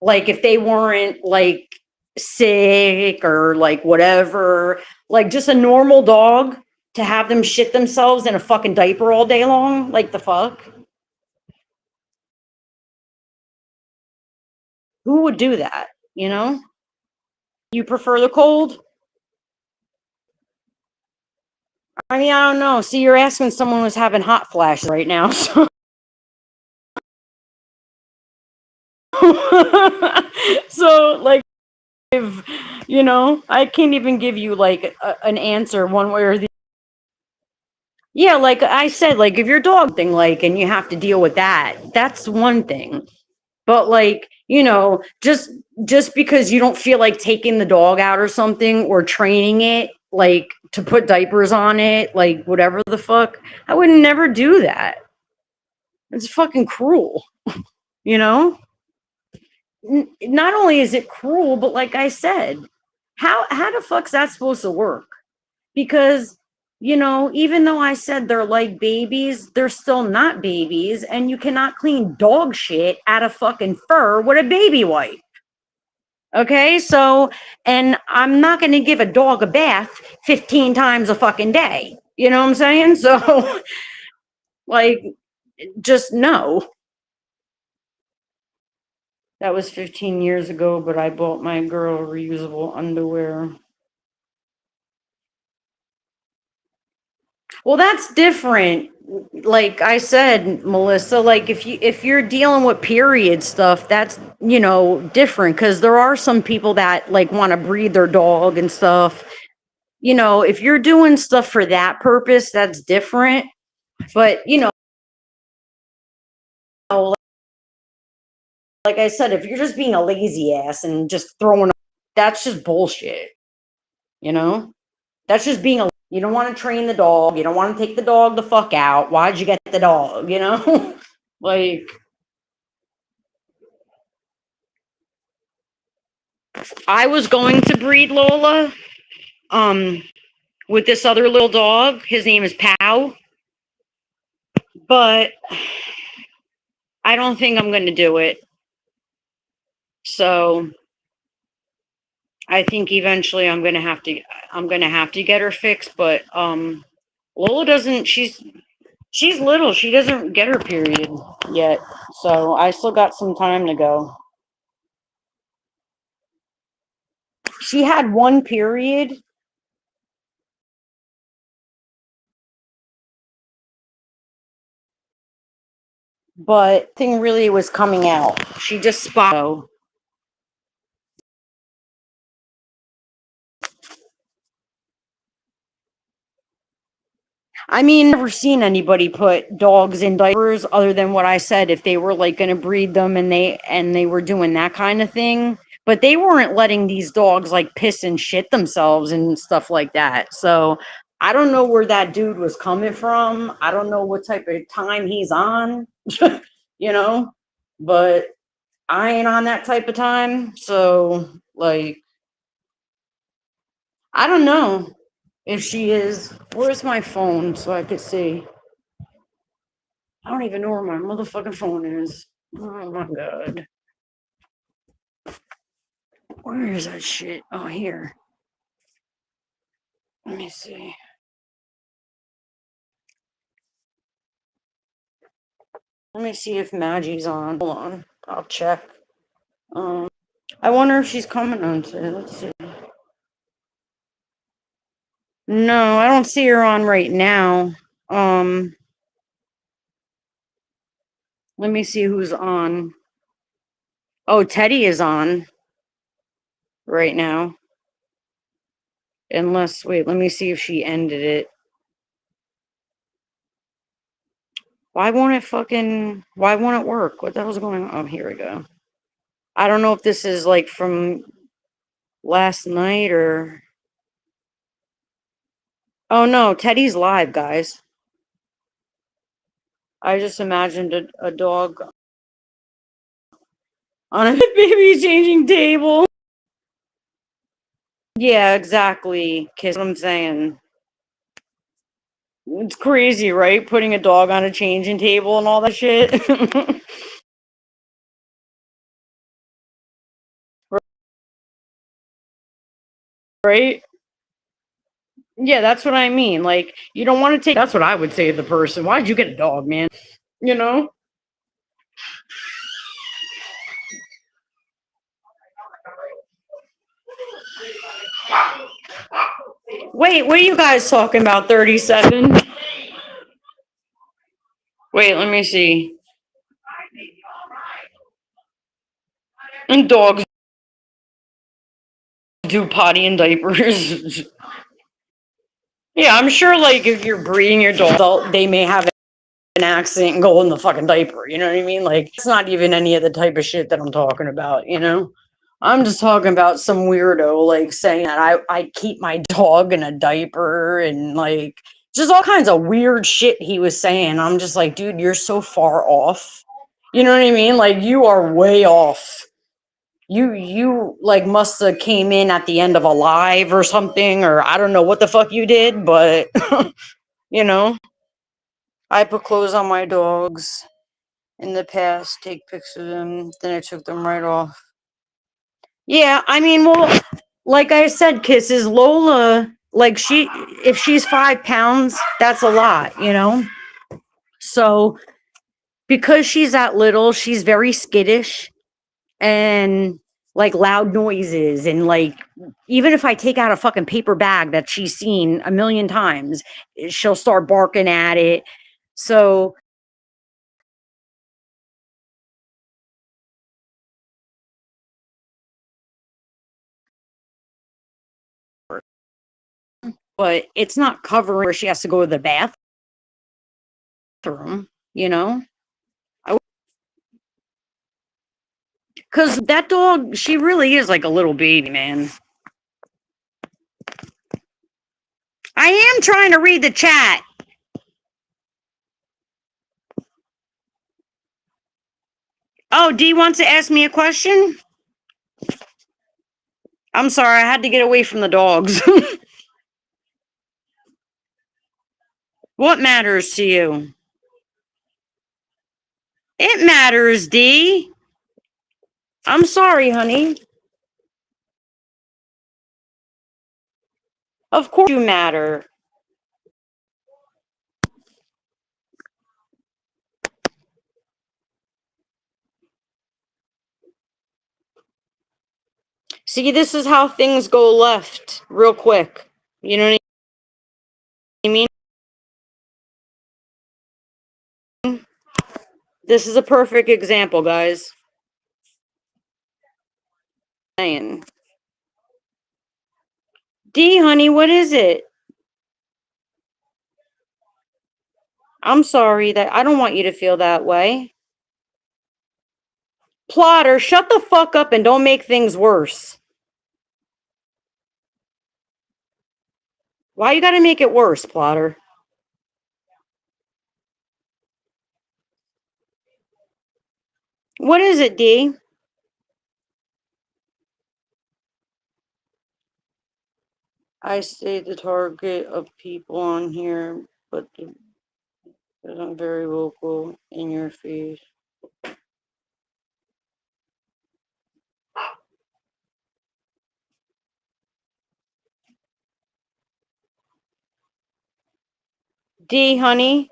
Like, if they weren't like sick or like whatever, like just a normal dog to have them shit themselves in a fucking diaper all day long, like the fuck? Who would do that, you know? You prefer the cold? I mean, I don't know. See, you're asking someone who's having hot flashes right now. So, so like, if, I can't even give you like an answer one way or the. Yeah, like I said, like if your dog thing, like, and you have to deal with that, that's one thing. But like, just because you don't feel like taking the dog out or something or training it, like to put diapers on it, like whatever the fuck, I would never do that. It's fucking cruel, you know? Not only is it cruel, but like I said, how the fuck's that supposed to work? Because even though I said they're like babies, they're still not babies, and you cannot clean dog shit out of fucking fur with a baby wipe. Okay, so, and I'm not going to give a dog a bath 15 times a fucking day. You know what I'm saying? So, like, just no. That was 15 years ago, but I bought my girl reusable underwear. Well, that's different. Like I said, Melissa, like if you're dealing with period stuff, that's, different because there are some people that like want to breed their dog and stuff. If you're doing stuff for that purpose, that's different. But, like I said, if you're just being a lazy ass and just throwing, that's just bullshit. You know? That's just being you don't want to train the dog. You don't want to take the dog the fuck out. Why'd you get the dog? Like, I was going to breed Lola with this other little dog. His name is Pow. But I don't think I'm going to do it. So I think eventually I'm going to have to get her fixed, but Lola doesn't she's little. She doesn't get her period yet. So I still got some time to go. She had one period, but thing really was coming out. She just spotted. I mean, never seen anybody put dogs in diapers other than what I said if they were like going to breed them and they were doing that kind of thing. But they weren't letting these dogs like piss and shit themselves and stuff like that. So I don't know where that dude was coming from. I don't know what type of time he's on, you know, but I ain't on that type of time. So like, I don't know if she is. Where's my phone so I could see? I don't even know where my motherfucking phone is. Oh my god. Where is that shit? Oh, here. Let me see. Let me see if Maggie's on. Hold on. I'll check. Um, I wonder if she's coming on today. Let's see. No, I don't see her on right now. Um, Let me see who's on. Oh, Teddy is on right now. Unless, wait, let me see if she ended it. Why won't it work? What the hell's going on? Oh, here we go. I don't know if this is like from last night or. Oh no, Teddy's live, guys. I just imagined a dog on a baby changing table. Yeah, exactly. Kiss what I'm saying. It's crazy, right? Putting a dog on a changing table and all that shit. Right? Yeah, that's what I mean. Like, you don't want to take. That's what I would say to the person. Why'd you get a dog, man? You know? Wait, what are you guys talking about? 37? Wait, let me see. And dogs do potty in diapers. Yeah, I'm sure, like, if you're breeding your dog, they may have an accident and go in the fucking diaper. You know what I mean? Like, it's not even any of the type of shit that I'm talking about, you know? I'm just talking about some weirdo, like, saying that I keep my dog in a diaper and, like, just all kinds of weird shit he was saying. I'm just like, dude, you're so far off. You know what I mean? Like, you are way off. You like must have came in at the end of a live or something, or I don't know what the fuck you did, but you know, I put clothes on my dogs in the past, take pics of them, then I took them right off. Yeah, I mean, well, like I said, kisses, Lola, like if she's 5 pounds, that's a lot, you know? So because she's that little, she's very skittish and like loud noises and like even if I take out a fucking paper bag that she's seen a million times, she'll start barking at it. So but it's not covering where she has to go to the bathroom, you know? Because that dog, she really is like a little baby, man. I am trying to read the chat. Oh, Dee wants to ask me a question? I'm sorry, I had to get away from the dogs. What matters to you? It matters, Dee. I'm sorry, honey. Of course you matter. See, this is how things go left real quick. You know what I mean? This is a perfect example, guys. Saying, D, honey, what is it? I'm sorry that I don't want you to feel that way. Plotter, shut the fuck up and don't make things worse. Why you gotta make it worse, Plotter? What is it, D? I say the target of people on here, but I'm very vocal in your feed. D, honey.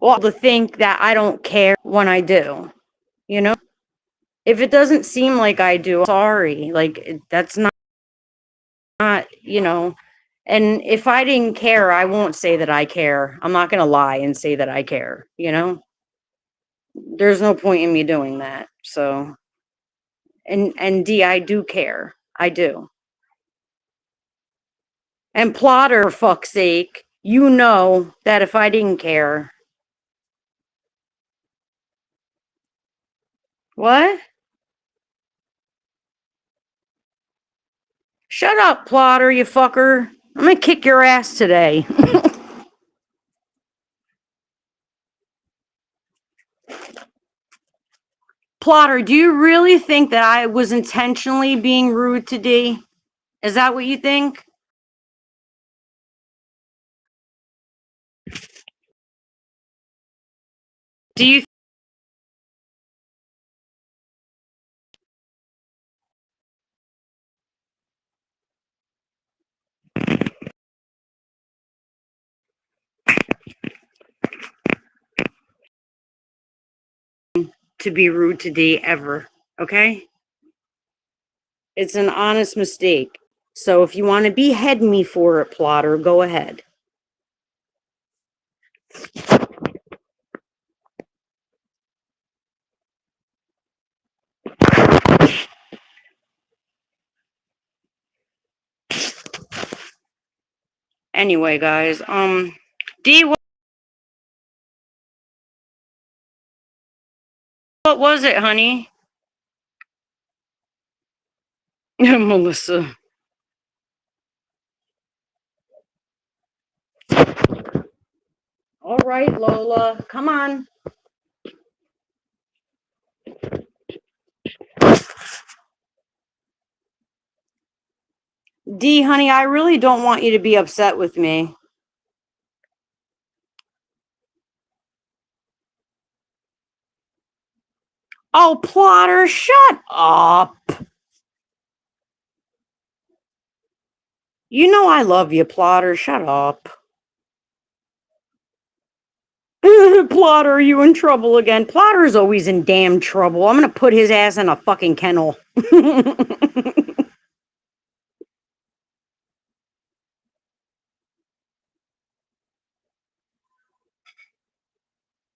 Well, to think that I don't care when I do, you know? If it doesn't seem like I do, sorry. Like, that's not, you know. And if I didn't care, I won't say that I care. I'm not going to lie and say that I care, you know? There's no point in me doing that. So, and D, I do care. I do. And Plotter, for fuck's sake, you know that if I didn't care. What? Shut up, Plotter, you fucker. I'm gonna kick your ass today. Plotter, do you really think that I was intentionally being rude to D? Is that what you think? Do you to be rude to D ever? Okay? It's an honest mistake. So if you want to behead me for it, Plotter, go ahead. Anyway, guys, D, what was it, honey? Melissa. All right, Lola, come on. D, honey, I really don't want you to be upset with me. Oh, Plotter, shut up. You know I love you, Plotter. Shut up. Plotter, are you in trouble again? Plotter's always in damn trouble. I'm gonna put his ass in a fucking kennel.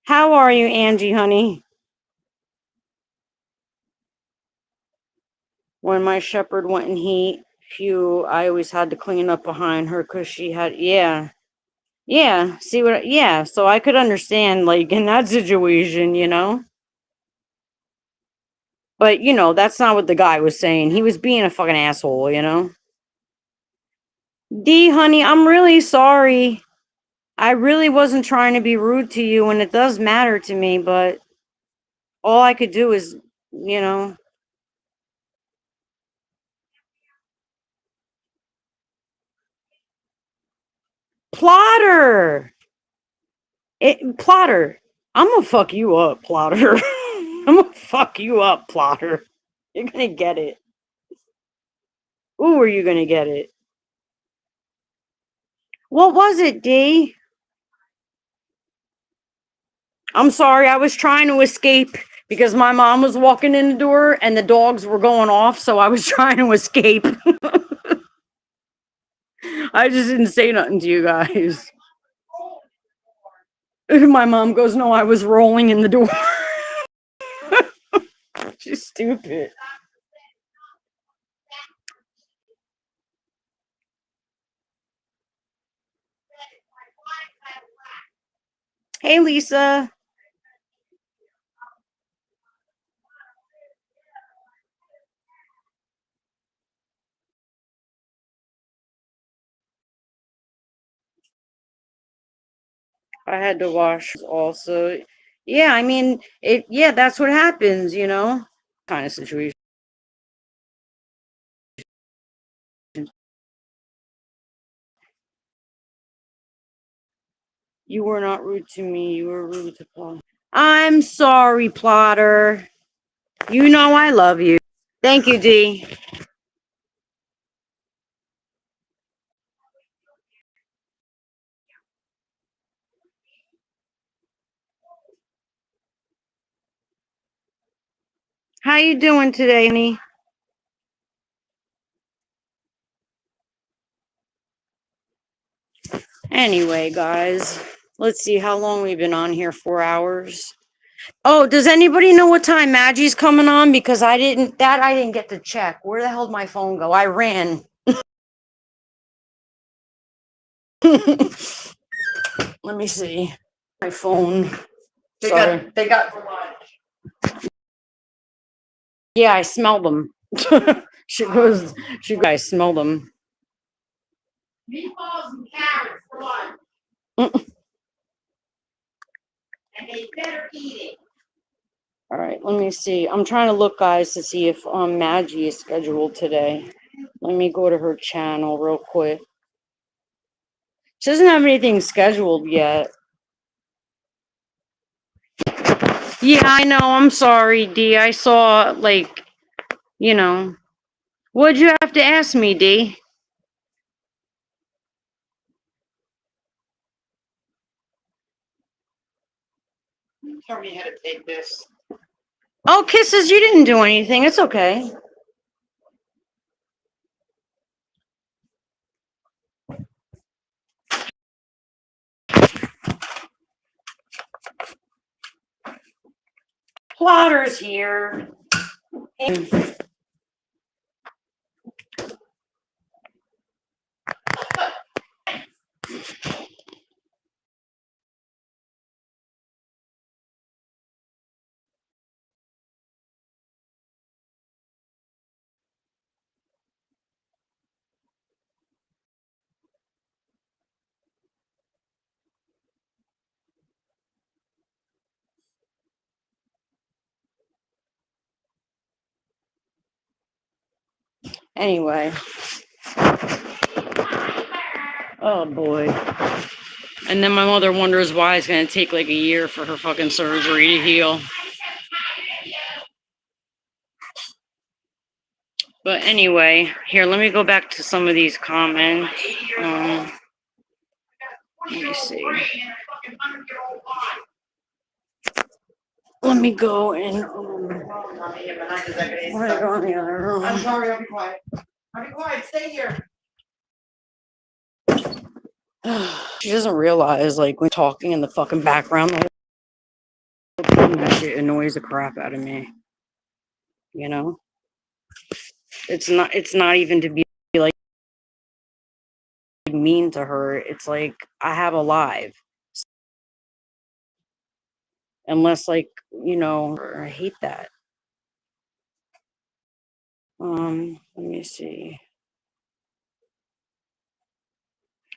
How are you, Angie, honey? When my shepherd went in heat, phew, I always had to clean up behind her because she had, yeah. Yeah, see what, yeah, so I could understand, like, in that situation, you know? But, you know, that's not what the guy was saying. He was being a fucking asshole, you know? D, honey, I'm really sorry. I really wasn't trying to be rude to you, and it does matter to me, but all I could do is, you know. Plotter! Plotter, I'm gonna fuck you up, Plotter. I'm gonna fuck you up, Plotter. You're gonna get it. Ooh, are you gonna get it? What was it, D? I'm sorry, I was trying to escape because my mom was walking in the door and the dogs were going off, so I was trying to escape. I just didn't say nothing to you guys. My mom goes, no, I was rolling in the door. She's stupid. Hey, Lisa. I had to wash also. Yeah, I mean, yeah, that's what happens, kind of situation. You were not rude to me. You were rude to Paul. I'm sorry, Plotter. You know I love you. Thank you, D. How you doing today, honey? Anyway, guys, let's see how long we've been on here. 4 hours. Oh, does anybody know what time Maggie's coming on? Because I didn't get to check. Where the hell did my phone go? I ran. Let me see. My phone. Sorry. They got for lunch. Yeah, I smelled them. I smelled them. Meatballs and carrots for lunch. And they better eat it. All right, let me see. I'm trying to look, guys, to see if Maggie is scheduled today. Let me go to her channel real quick. She doesn't have anything scheduled yet. Yeah, I know. I'm sorry, D. I saw, what'd you have to ask me, D? Tell me how to take this. Oh, Kisses, you didn't do anything. It's okay. Plotter's here. Anyway. Oh, boy. And then my mother wonders why it's going to take like a year for her fucking surgery to heal. But anyway, here, let me go back to some of these comments. Let me see. Let me go and Want to go in the other room. I'm sorry, I'll be quiet. I'll be quiet, stay here. She doesn't realize, like, when talking in the fucking background, that shit annoys the crap out of me. You know? It's not even to be like mean to her. It's like I have a live. Unless, like, I hate that. Let me see.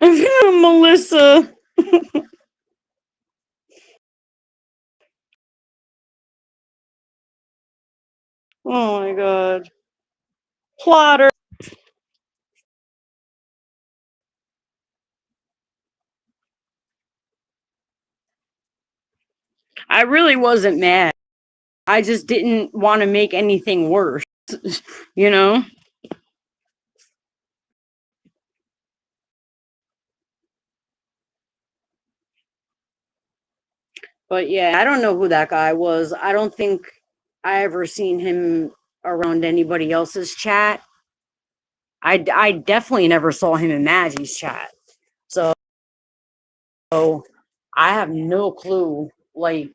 Melissa. Oh my god. Plotter. I really wasn't mad. I just didn't want to make anything worse, you know? But yeah, I don't know who that guy was. I don't think I ever seen him around anybody else's chat. I definitely never saw him in Maggie's chat. So I have no clue, like,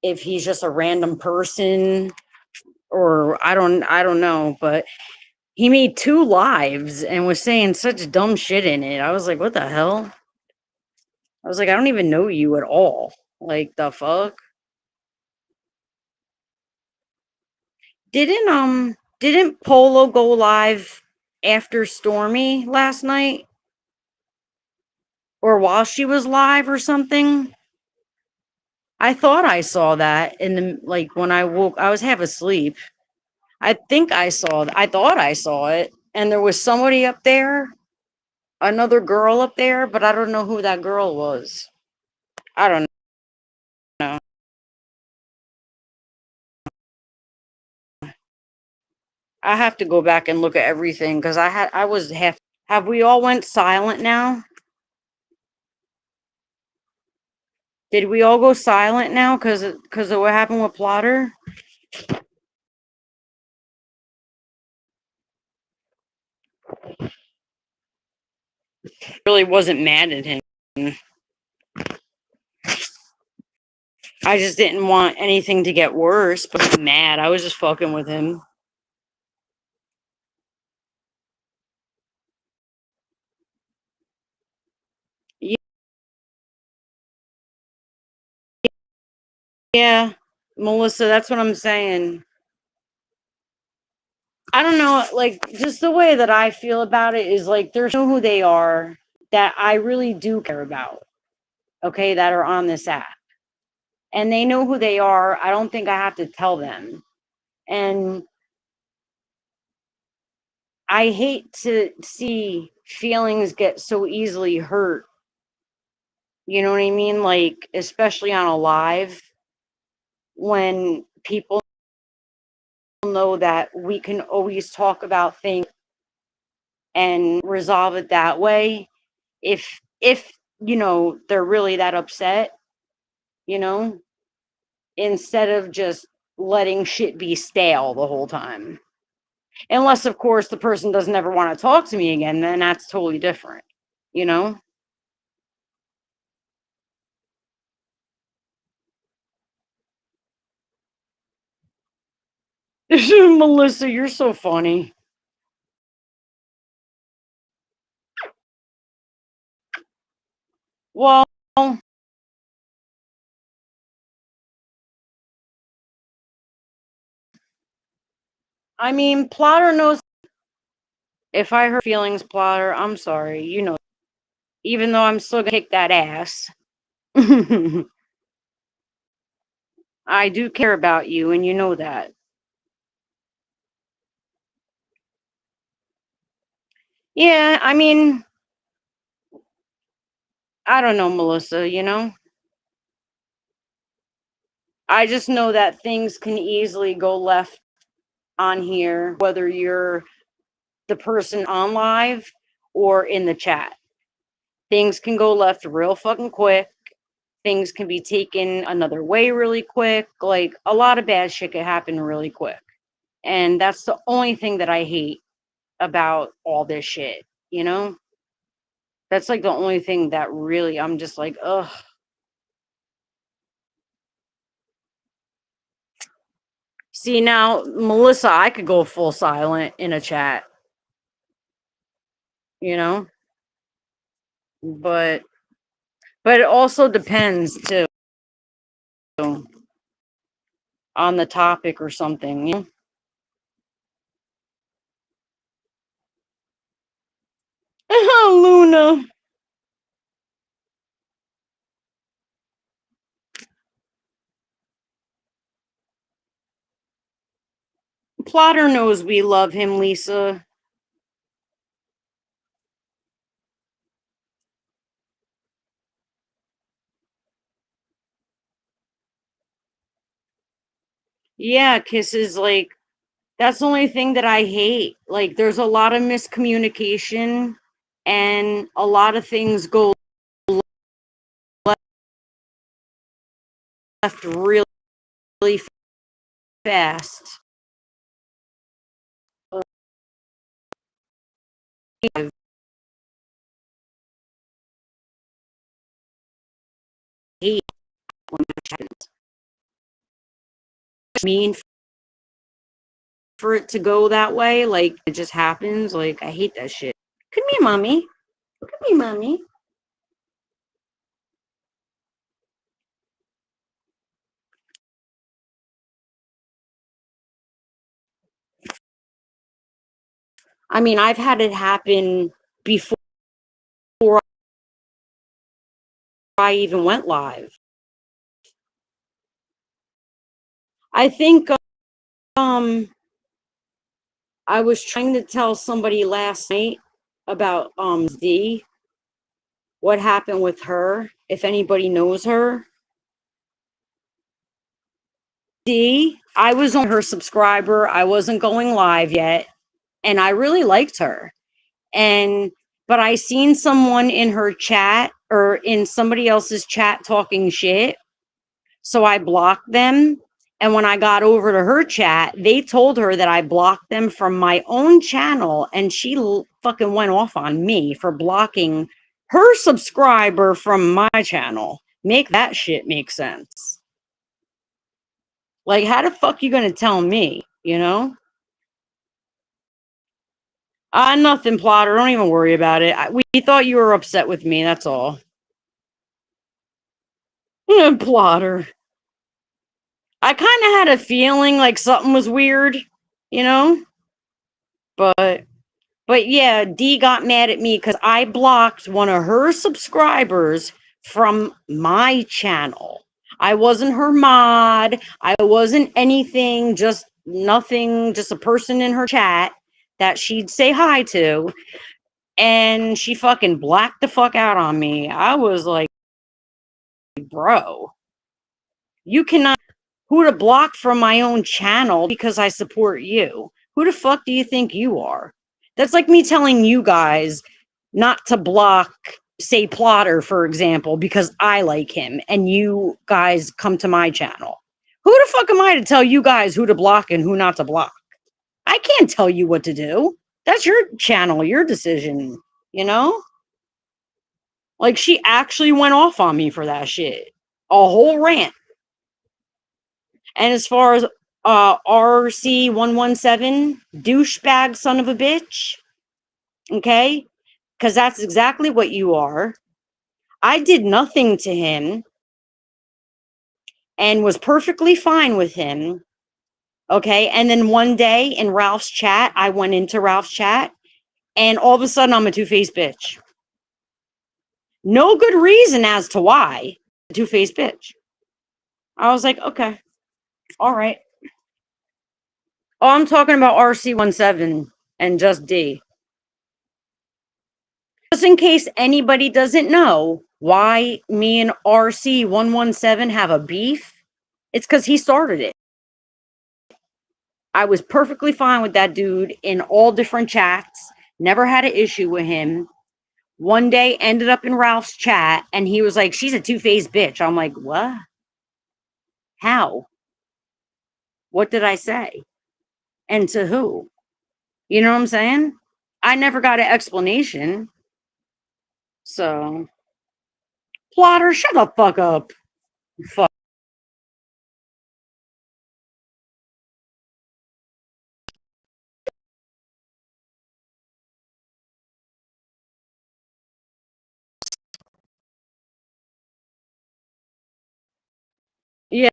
if he's just a random person or I don't know, but he made 2 lives and was saying such dumb shit in it. I was like, what the hell? I was like, I don't even know you at all. Like, the fuck? Didn't Polo go live after Stormy last night? Or while she was live or something? I thought I saw that in the like when I woke. I was half asleep. I think I thought I saw it, and there was somebody up there, another girl up there, but I don't know who that girl was. I don't know. I have to go back and look at everything because I was half. Have we all went silent now? Did we all go silent now because of what happened with Plotter? Really wasn't mad at him. I just didn't want anything to get worse, but mad. I was just fucking with him. Yeah, Melissa, that's what I'm saying. I don't know, like, just the way that I feel about it is like there's know who they are that I really do care about, okay, that are on this app. And they know who they are. I don't think I have to tell them. And I hate to see feelings get so easily hurt. You know what I mean? Like, especially on a live when people know that we can always talk about things and resolve it that way. If they're really that upset, you know, instead of just letting shit be stale the whole time. Unless, of course, the person doesn't ever want to talk to me again, then that's totally different, you know? Melissa, you're so funny. Well, I mean, Plotter knows if I hurt feelings, Plotter, I'm sorry, even though I'm still gonna kick that ass. I do care about you, and you know that. Yeah, I mean, I don't know, Melissa, I just know that things can easily go left on here, whether you're the person on live or in the chat. Things can go left real fucking quick. Things can be taken another way really quick. Like, a lot of bad shit can happen really quick. And that's the only thing that I hate about all this shit, you know? That's like the only thing that really I'm just like, ugh. See, now, Melissa, I could go full silent in a chat, you know? But it also depends too on the topic or something, you know? Luna. Plotter knows we love him, Lisa. Yeah, kisses, like, that's the only thing that I hate. Like, there's a lot of miscommunication and a lot of things go left really, really fast. I hate when that happens. I mean, for it to go that way, like, it just happens. Like, I hate that shit. Come here, mommy. Come here, mommy. I mean, I've had it happen before I even went live. I think I was trying to tell somebody last night about D, what happened with her, if anybody knows her. D, I was on her subscriber. I wasn't going live yet, and I really liked her. But I seen someone in her chat or in somebody else's chat talking shit. So I blocked them. And when I got over to her chat, they told her that I blocked them from my own channel. And she fucking went off on me for blocking her subscriber from my channel. Make that shit make sense. Like, how the fuck you gonna tell me, you know? Nothing, Plotter. Don't even worry about it. We thought you were upset with me. That's all. Plotter. I kind of had a feeling like something was weird, you know? But yeah, D got mad at me because I blocked one of her subscribers from my channel. I wasn't her mod. I wasn't anything, just nothing, just a person in her chat that she'd say hi to. And she fucking blacked the fuck out on me. I was like, bro, you cannot who to block from my own channel because I support you. Who the fuck do you think you are? That's like me telling you guys not to block, say, Plotter, for example, because I like him and you guys come to my channel. Who the fuck am I to tell you guys who to block and who not to block? I can't tell you what to do. That's your channel, your decision, you know? Like, she actually went off on me for that shit. A whole rant. And as far as RC117, douchebag son of a bitch, okay? Because that's exactly what you are. I did nothing to him and was perfectly fine with him, okay? And then one day in Ralph's chat, I went into Ralph's chat, and all of a sudden I'm a two-faced bitch. No good reason as to why. Two-faced bitch. I was like, okay, all right. Oh, I'm talking about RC17 and just D. Just in case anybody doesn't know why me and RC117 have a beef, it's because he started it. I was perfectly fine with that dude in all different chats, never had an issue with him. One day ended up in Ralph's chat and he was like, she's a two-faced bitch. I'm like, what? How? What did I say? And to who? You know what I'm saying? I never got an explanation. So, Plotter, shut the fuck up. Fuck. Yeah.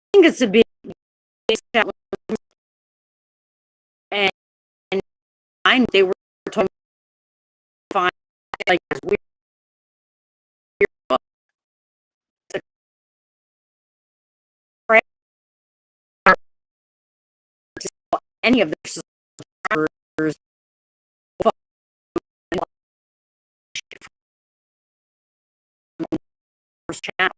I think it's a big chat, and I they were talking fine, like weird, any of their subscribers channel.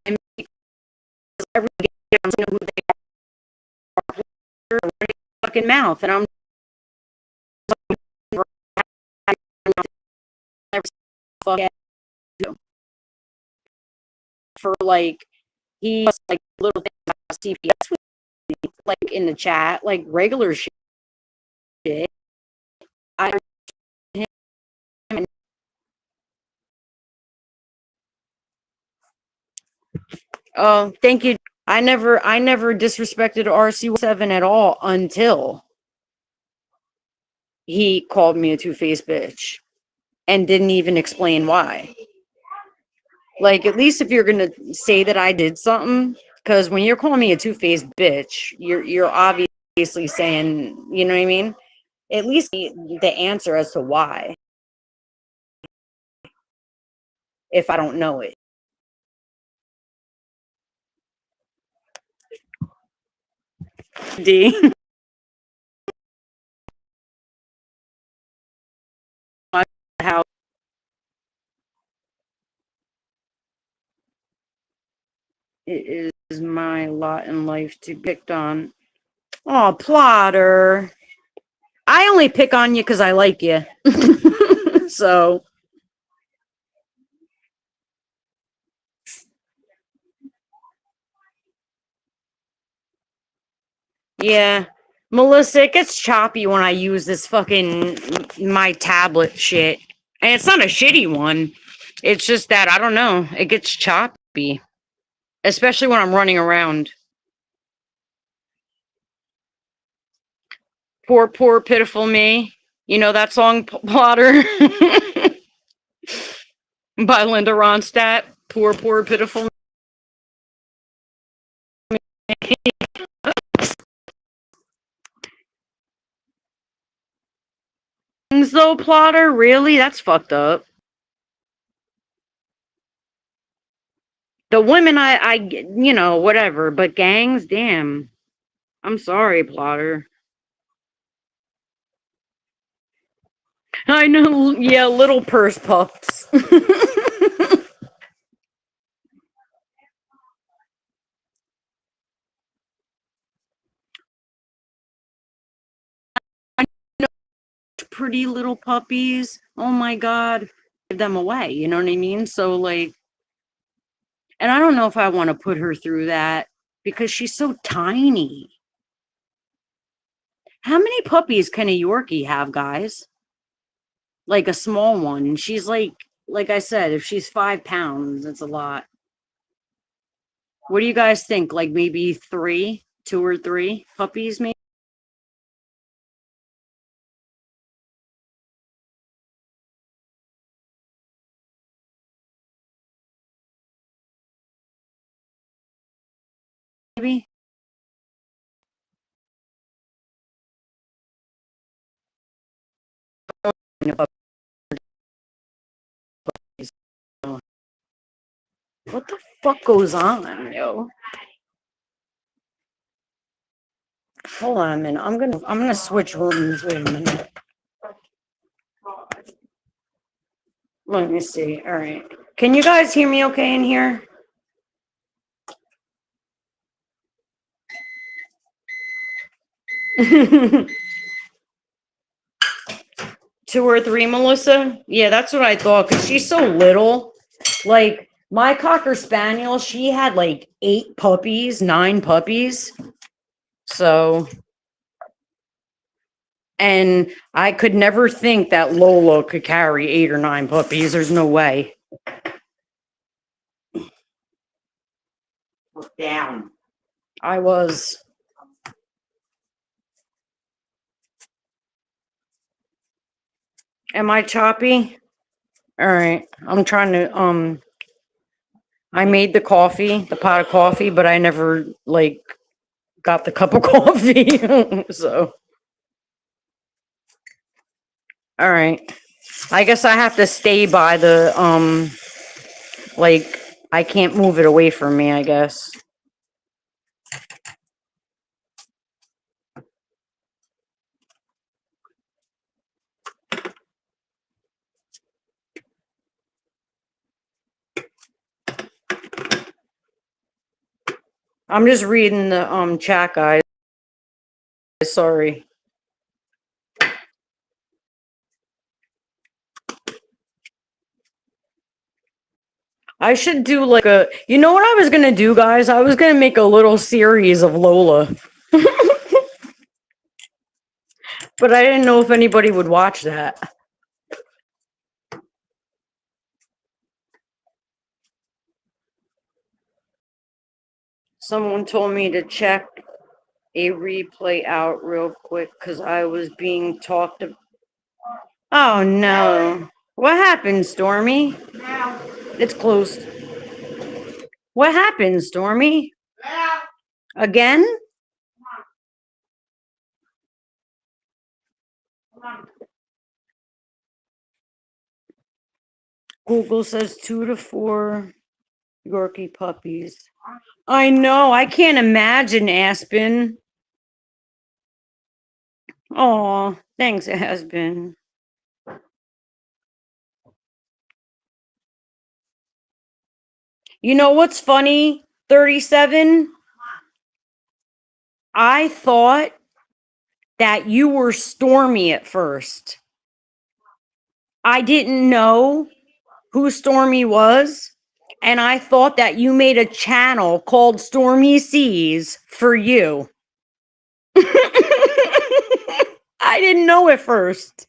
And everybody know who they are, fucking mouth, and I'm for like he was like little things about CPS with me, like in the chat, like regular shit. I Oh, thank you. I never disrespected RC7 at all until he called me a two-faced bitch and didn't even explain why. Like, at least if you're gonna say that I did something, because when you're calling me a two-faced bitch, you're obviously saying, you know what I mean? At least the answer as to why, if I don't know it. D. How it is my lot in life to pick on. Oh, Plotter. I only pick on you because I like you. So, yeah. Melissa, it gets choppy when I use this fucking my tablet shit. And it's not a shitty one. It's just that I don't know. It gets choppy. Especially when I'm running around. Poor, poor, pitiful me. You know that song, Plotter? By Linda Ronstadt. Poor, poor, pitiful things though, Plotter? Really? That's fucked up. The women you know, whatever, but gangs, damn. I'm sorry, Plotter. I know, yeah, little purse pups. Pretty little puppies. Oh my god. Give them away, you know what I mean? So like, and I don't know if I want to put her through that because she's so tiny. How many puppies can a Yorkie have, guys? Like a small one. She's like I said, if she's 5 pounds, it's a lot. What do you guys think? Like maybe two or three puppies, maybe? What the fuck goes on, yo? Hold on a minute. I'm gonna switch rooms. Wait a minute. Let me see. All right. Can you guys hear me okay in here? Two or three, Melissa? Yeah, that's what I thought, because she's so little. Like, my Cocker Spaniel, she had like 8 puppies, 9 puppies. So, and I could never think that Lola could carry 8 or 9 puppies. There's no way. Look down. I was. Am I choppy? All right. I'm trying to, I made the pot of coffee, but I never like got the cup of coffee. So, all right. I guess I have to stay by the, like, I can't move it away from me, I guess. I'm just reading the, chat, guys. Sorry. I should do like you know what I was gonna do, guys? I was gonna make a little series of Lola. But I didn't know if anybody would watch that. Someone told me to check a replay out real quick because I was being talked about. Oh no. What happened, Stormy? It's closed. What happened, Stormy? Again? Google says 2 to 4 Yorkie puppies. I know. I can't imagine, Aspen. Oh, thanks, Aspen. You know what's funny? 37. I thought that you were Stormy at first. I didn't know who Stormy was. And I thought that you made a channel called Stormy Seas for you. I didn't know at first.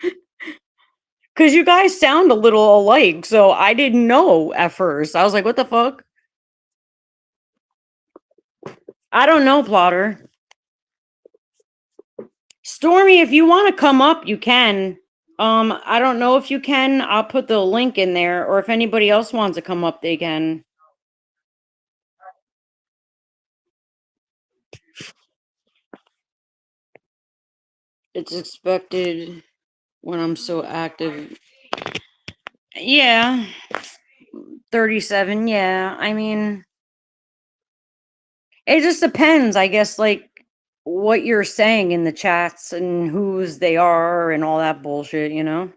Because you guys sound a little alike. So I didn't know at first. I was like, what the fuck? I don't know, Plotter. Stormy, if you want to come up, you can. I don't know if you can. I'll put the link in there. Or if anybody else wants to come up, they can. It's expected when I'm so active. Yeah. 37, yeah. I mean, it just depends, I guess, like what you're saying in the chats and whose they are and all that bullshit, you know?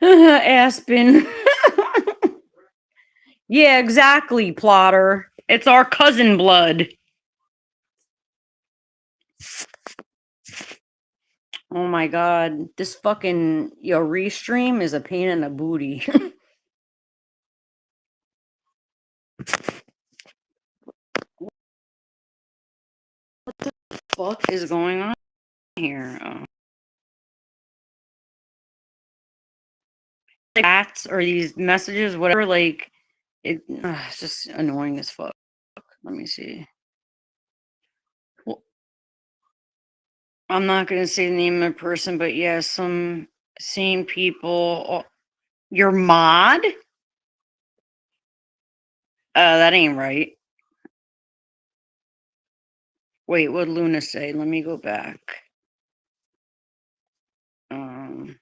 Aspen. Yeah, exactly, Plotter. It's our cousin blood. Oh my god, this fucking restream is a pain in the booty. What the fuck is going on here? Chats or these messages, whatever, like it's just annoying as fuck. Let me see. Well, I'm not gonna say the name of the person, but yeah, some sane people. Oh, your mod? That ain't right. Wait, what'd Luna say? Let me go back. Mm.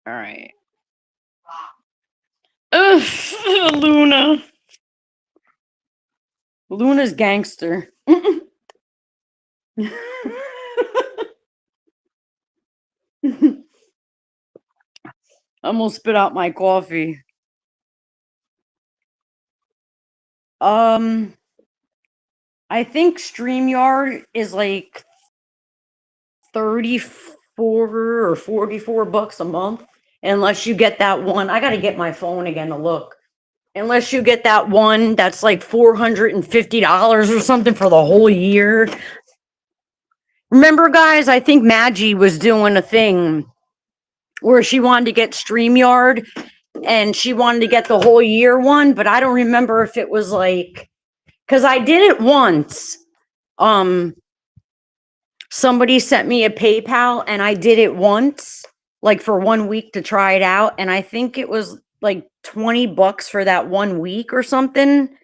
All right. Ugh, Luna. Luna's gangster. Almost spit out my coffee. I think StreamYard is like 34 or 44 bucks a month. Unless you get that one. I gotta get my phone again to look. Unless you get that one that's like $450 or something for the whole year. Remember, guys, I think Maggie was doing a thing where she wanted to get StreamYard and she wanted to get the whole year one, but I don't remember if it was like, because I did it once. Somebody sent me a PayPal and I did it once, like for 1 week to try it out. And I think it was like 20 bucks for that 1 week or something.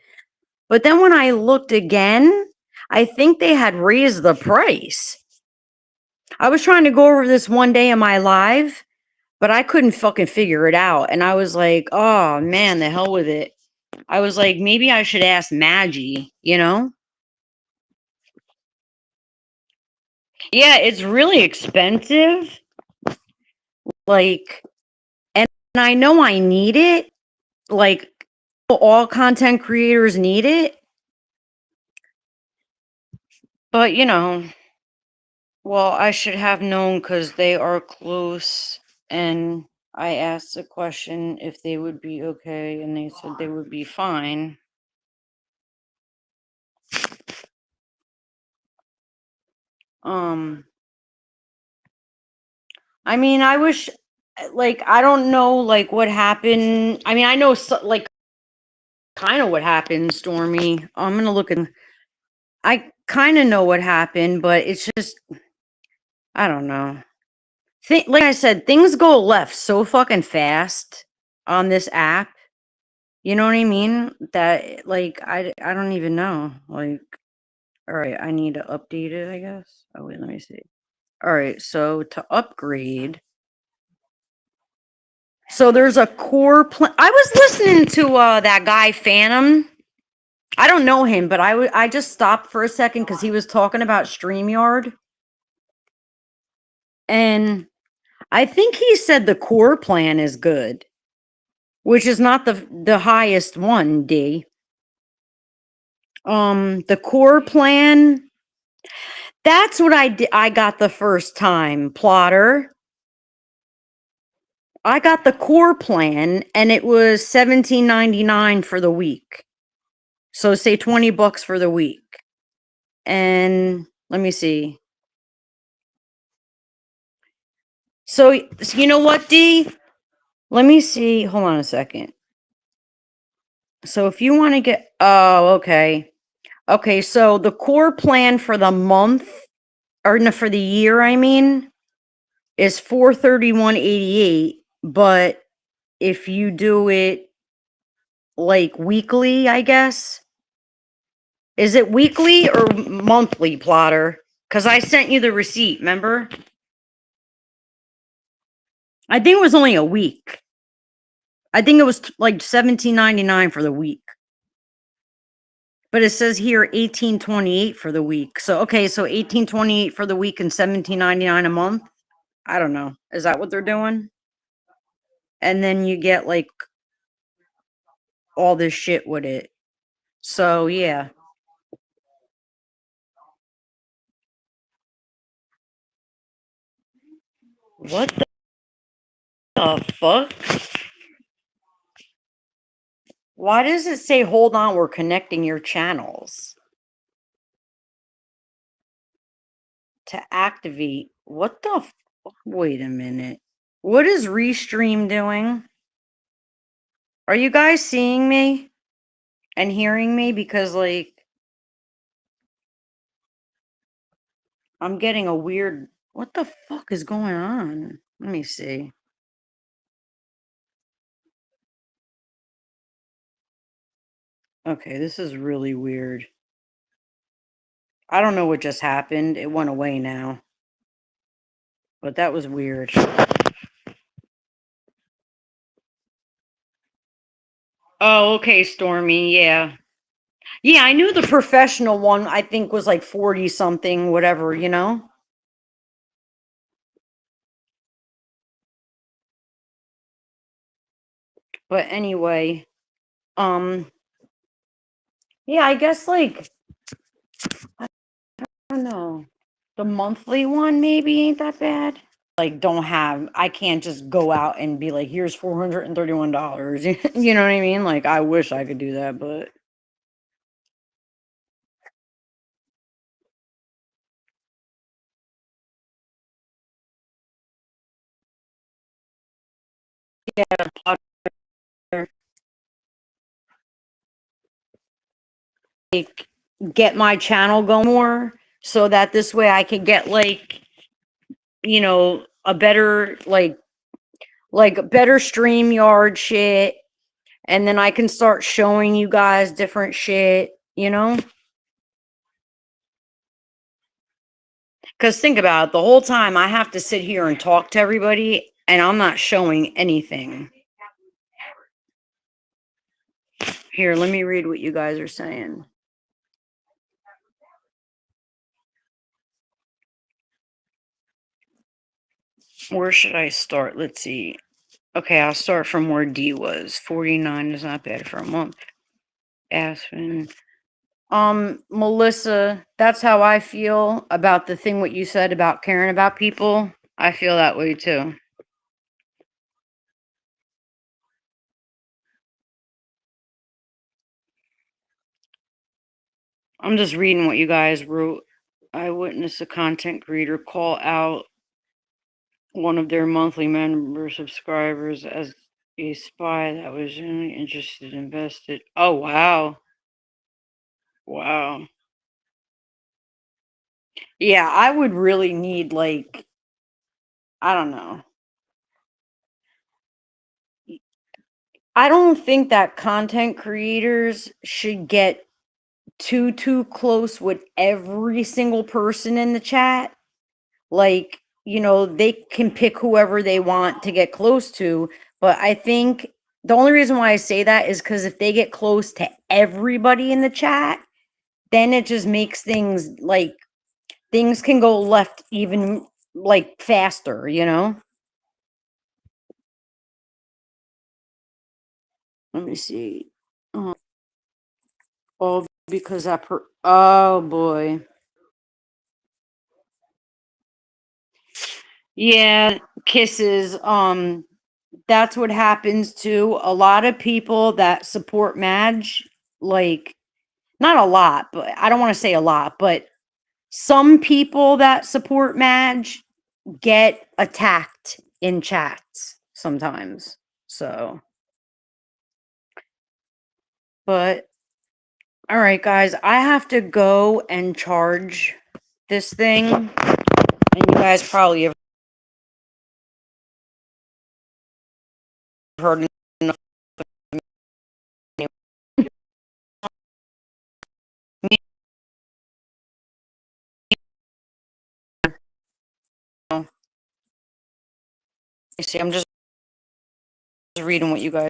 But then when I looked again, I think they had raised the price. I was trying to go over this one day in my live, but I couldn't fucking figure it out. And I was like, oh man, the hell with it. I was like, maybe I should ask Maggie, you know? Yeah, it's really expensive. Like, and I know I need it. Like, all content creators need it. But, you know, well, I should have known because they are close. And I asked the question if they would be okay. And they said they would be fine. I mean, I wish, like, I don't know, like, what happened. I mean, I know, like, kind of what happened, Stormy. I'm gonna look at. I kind of know what happened, but it's just, I don't know. Like I said, things go left so fucking fast on this app. You know what I mean? That, like, I don't even know. Like, all right, I need to update it, I guess. Oh wait, let me see. All right, so to upgrade. So there's a core plan. I was listening to that guy Phantom. I don't know him, but I just stopped for a second because he was talking about StreamYard, and I think he said the core plan is good, which is not the highest one. The core plan. That's what I did. I got the first time, Plotter. I got the core plan, and it was $17.99 for the week. So say $20 for the week. And let me see. So you know what, D? Let me see. Hold on a second. So if you want to get, oh, okay. Okay, so the core plan for the month, or no, for the year, I mean, is $431.88. But if you do it like weekly, I guess. Is it weekly or monthly, Plotter? Because I sent you the receipt, remember? I think it was only a week. I think it was like $17.99 for the week. But it says here $18.28 for the week. So okay, so $18.28 for the week and $17.99 a month. I don't know. Is that what they're doing? And then you get like all this shit with it. So yeah. What the fuck? Why does it say hold on, we're connecting your channels? To activate. What the wait a minute. What is Restream doing? Are you guys seeing me and hearing me? Because like I'm getting a weird, what the fuck is going on? Let me see. Okay, this is really weird. I don't know what just happened. It went away now. But that was weird. Oh, okay, Stormy. Yeah. Yeah, I knew the professional one, I think, was like 40 something, whatever, you know? But anyway, yeah, I guess like, I don't know. The monthly one maybe ain't that bad. Like, don't have, I can't just go out and be like, here's $431. You know what I mean? Like, I wish I could do that, but like get my channel going more so that this way I could get like, you know, a better like better StreamYard shit, and then I can start showing you guys different shit, you know? Cuz think about it, the whole time I have to sit here and talk to everybody and I'm not showing anything. Here, let me read what you guys are saying. Where should I start? Let's see. Okay, I'll start from where D was. 49 is not bad for a month. Aspen. Melissa, that's how I feel about the thing what you said about caring about people. I feel that way too. I'm just reading what you guys wrote. I witnessed a content creator call out one of their monthly member subscribers as a spy that was genuinely interested, invested. Oh, wow. Wow. Yeah, I would really need, like, I don't know. I don't think that content creators should get too close with every single person in the chat. Like, they can pick whoever they want to get close to, but I think the only reason why I say that is because if they get close to everybody in the chat, then it just makes things like things can go left even like faster. Let me see. All because oh boy. Yeah, kisses. That's what happens to a lot of people that support Madge. Like, not a lot, but I don't want to say a lot, but some people that support Madge get attacked in chats sometimes. So, but all right, guys, I have to go and charge this thing, and you guys probably have heard enough. See, I'm just reading what you guys.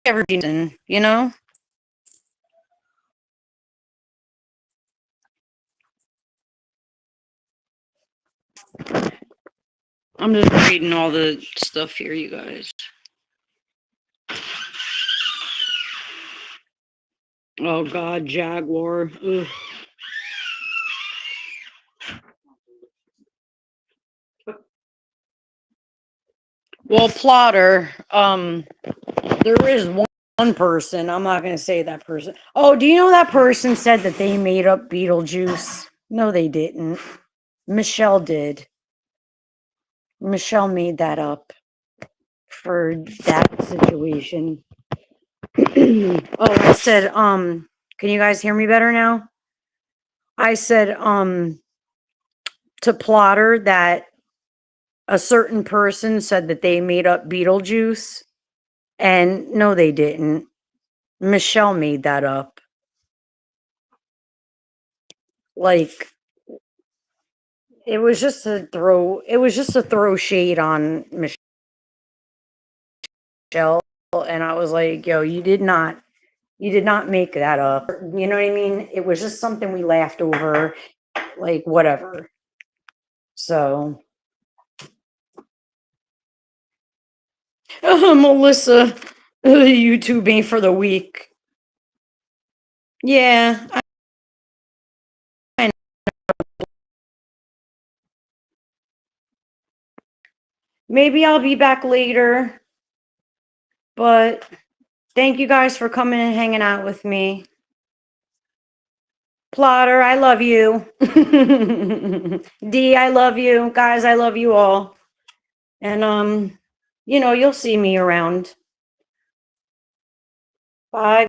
Every season. I'm just reading all the stuff here, you guys. Oh God, Jaguar. Ugh. Well, Plotter, there is one person, I'm not gonna say that person. Oh, do you know that person said that they made up Beetlejuice? No, they didn't. Michelle did. Michelle made that up for that situation. Oh, I said, can you guys hear me better now? I said, to Plotter that a certain person said that they made up Beetlejuice, and no, they didn't. Michelle made that up. Like, it was just to throw shade on Michelle, and I was like, yo, you did not make that up. You know what I mean? It was just something we laughed over, like, whatever. So, Melissa, YouTube ain't for the weak. Yeah, I know. Maybe I'll be back later, but thank you guys for coming and hanging out with me. Plotter, I love you. D, I love you. Guys, I love you all. And you'll see me around. Bye.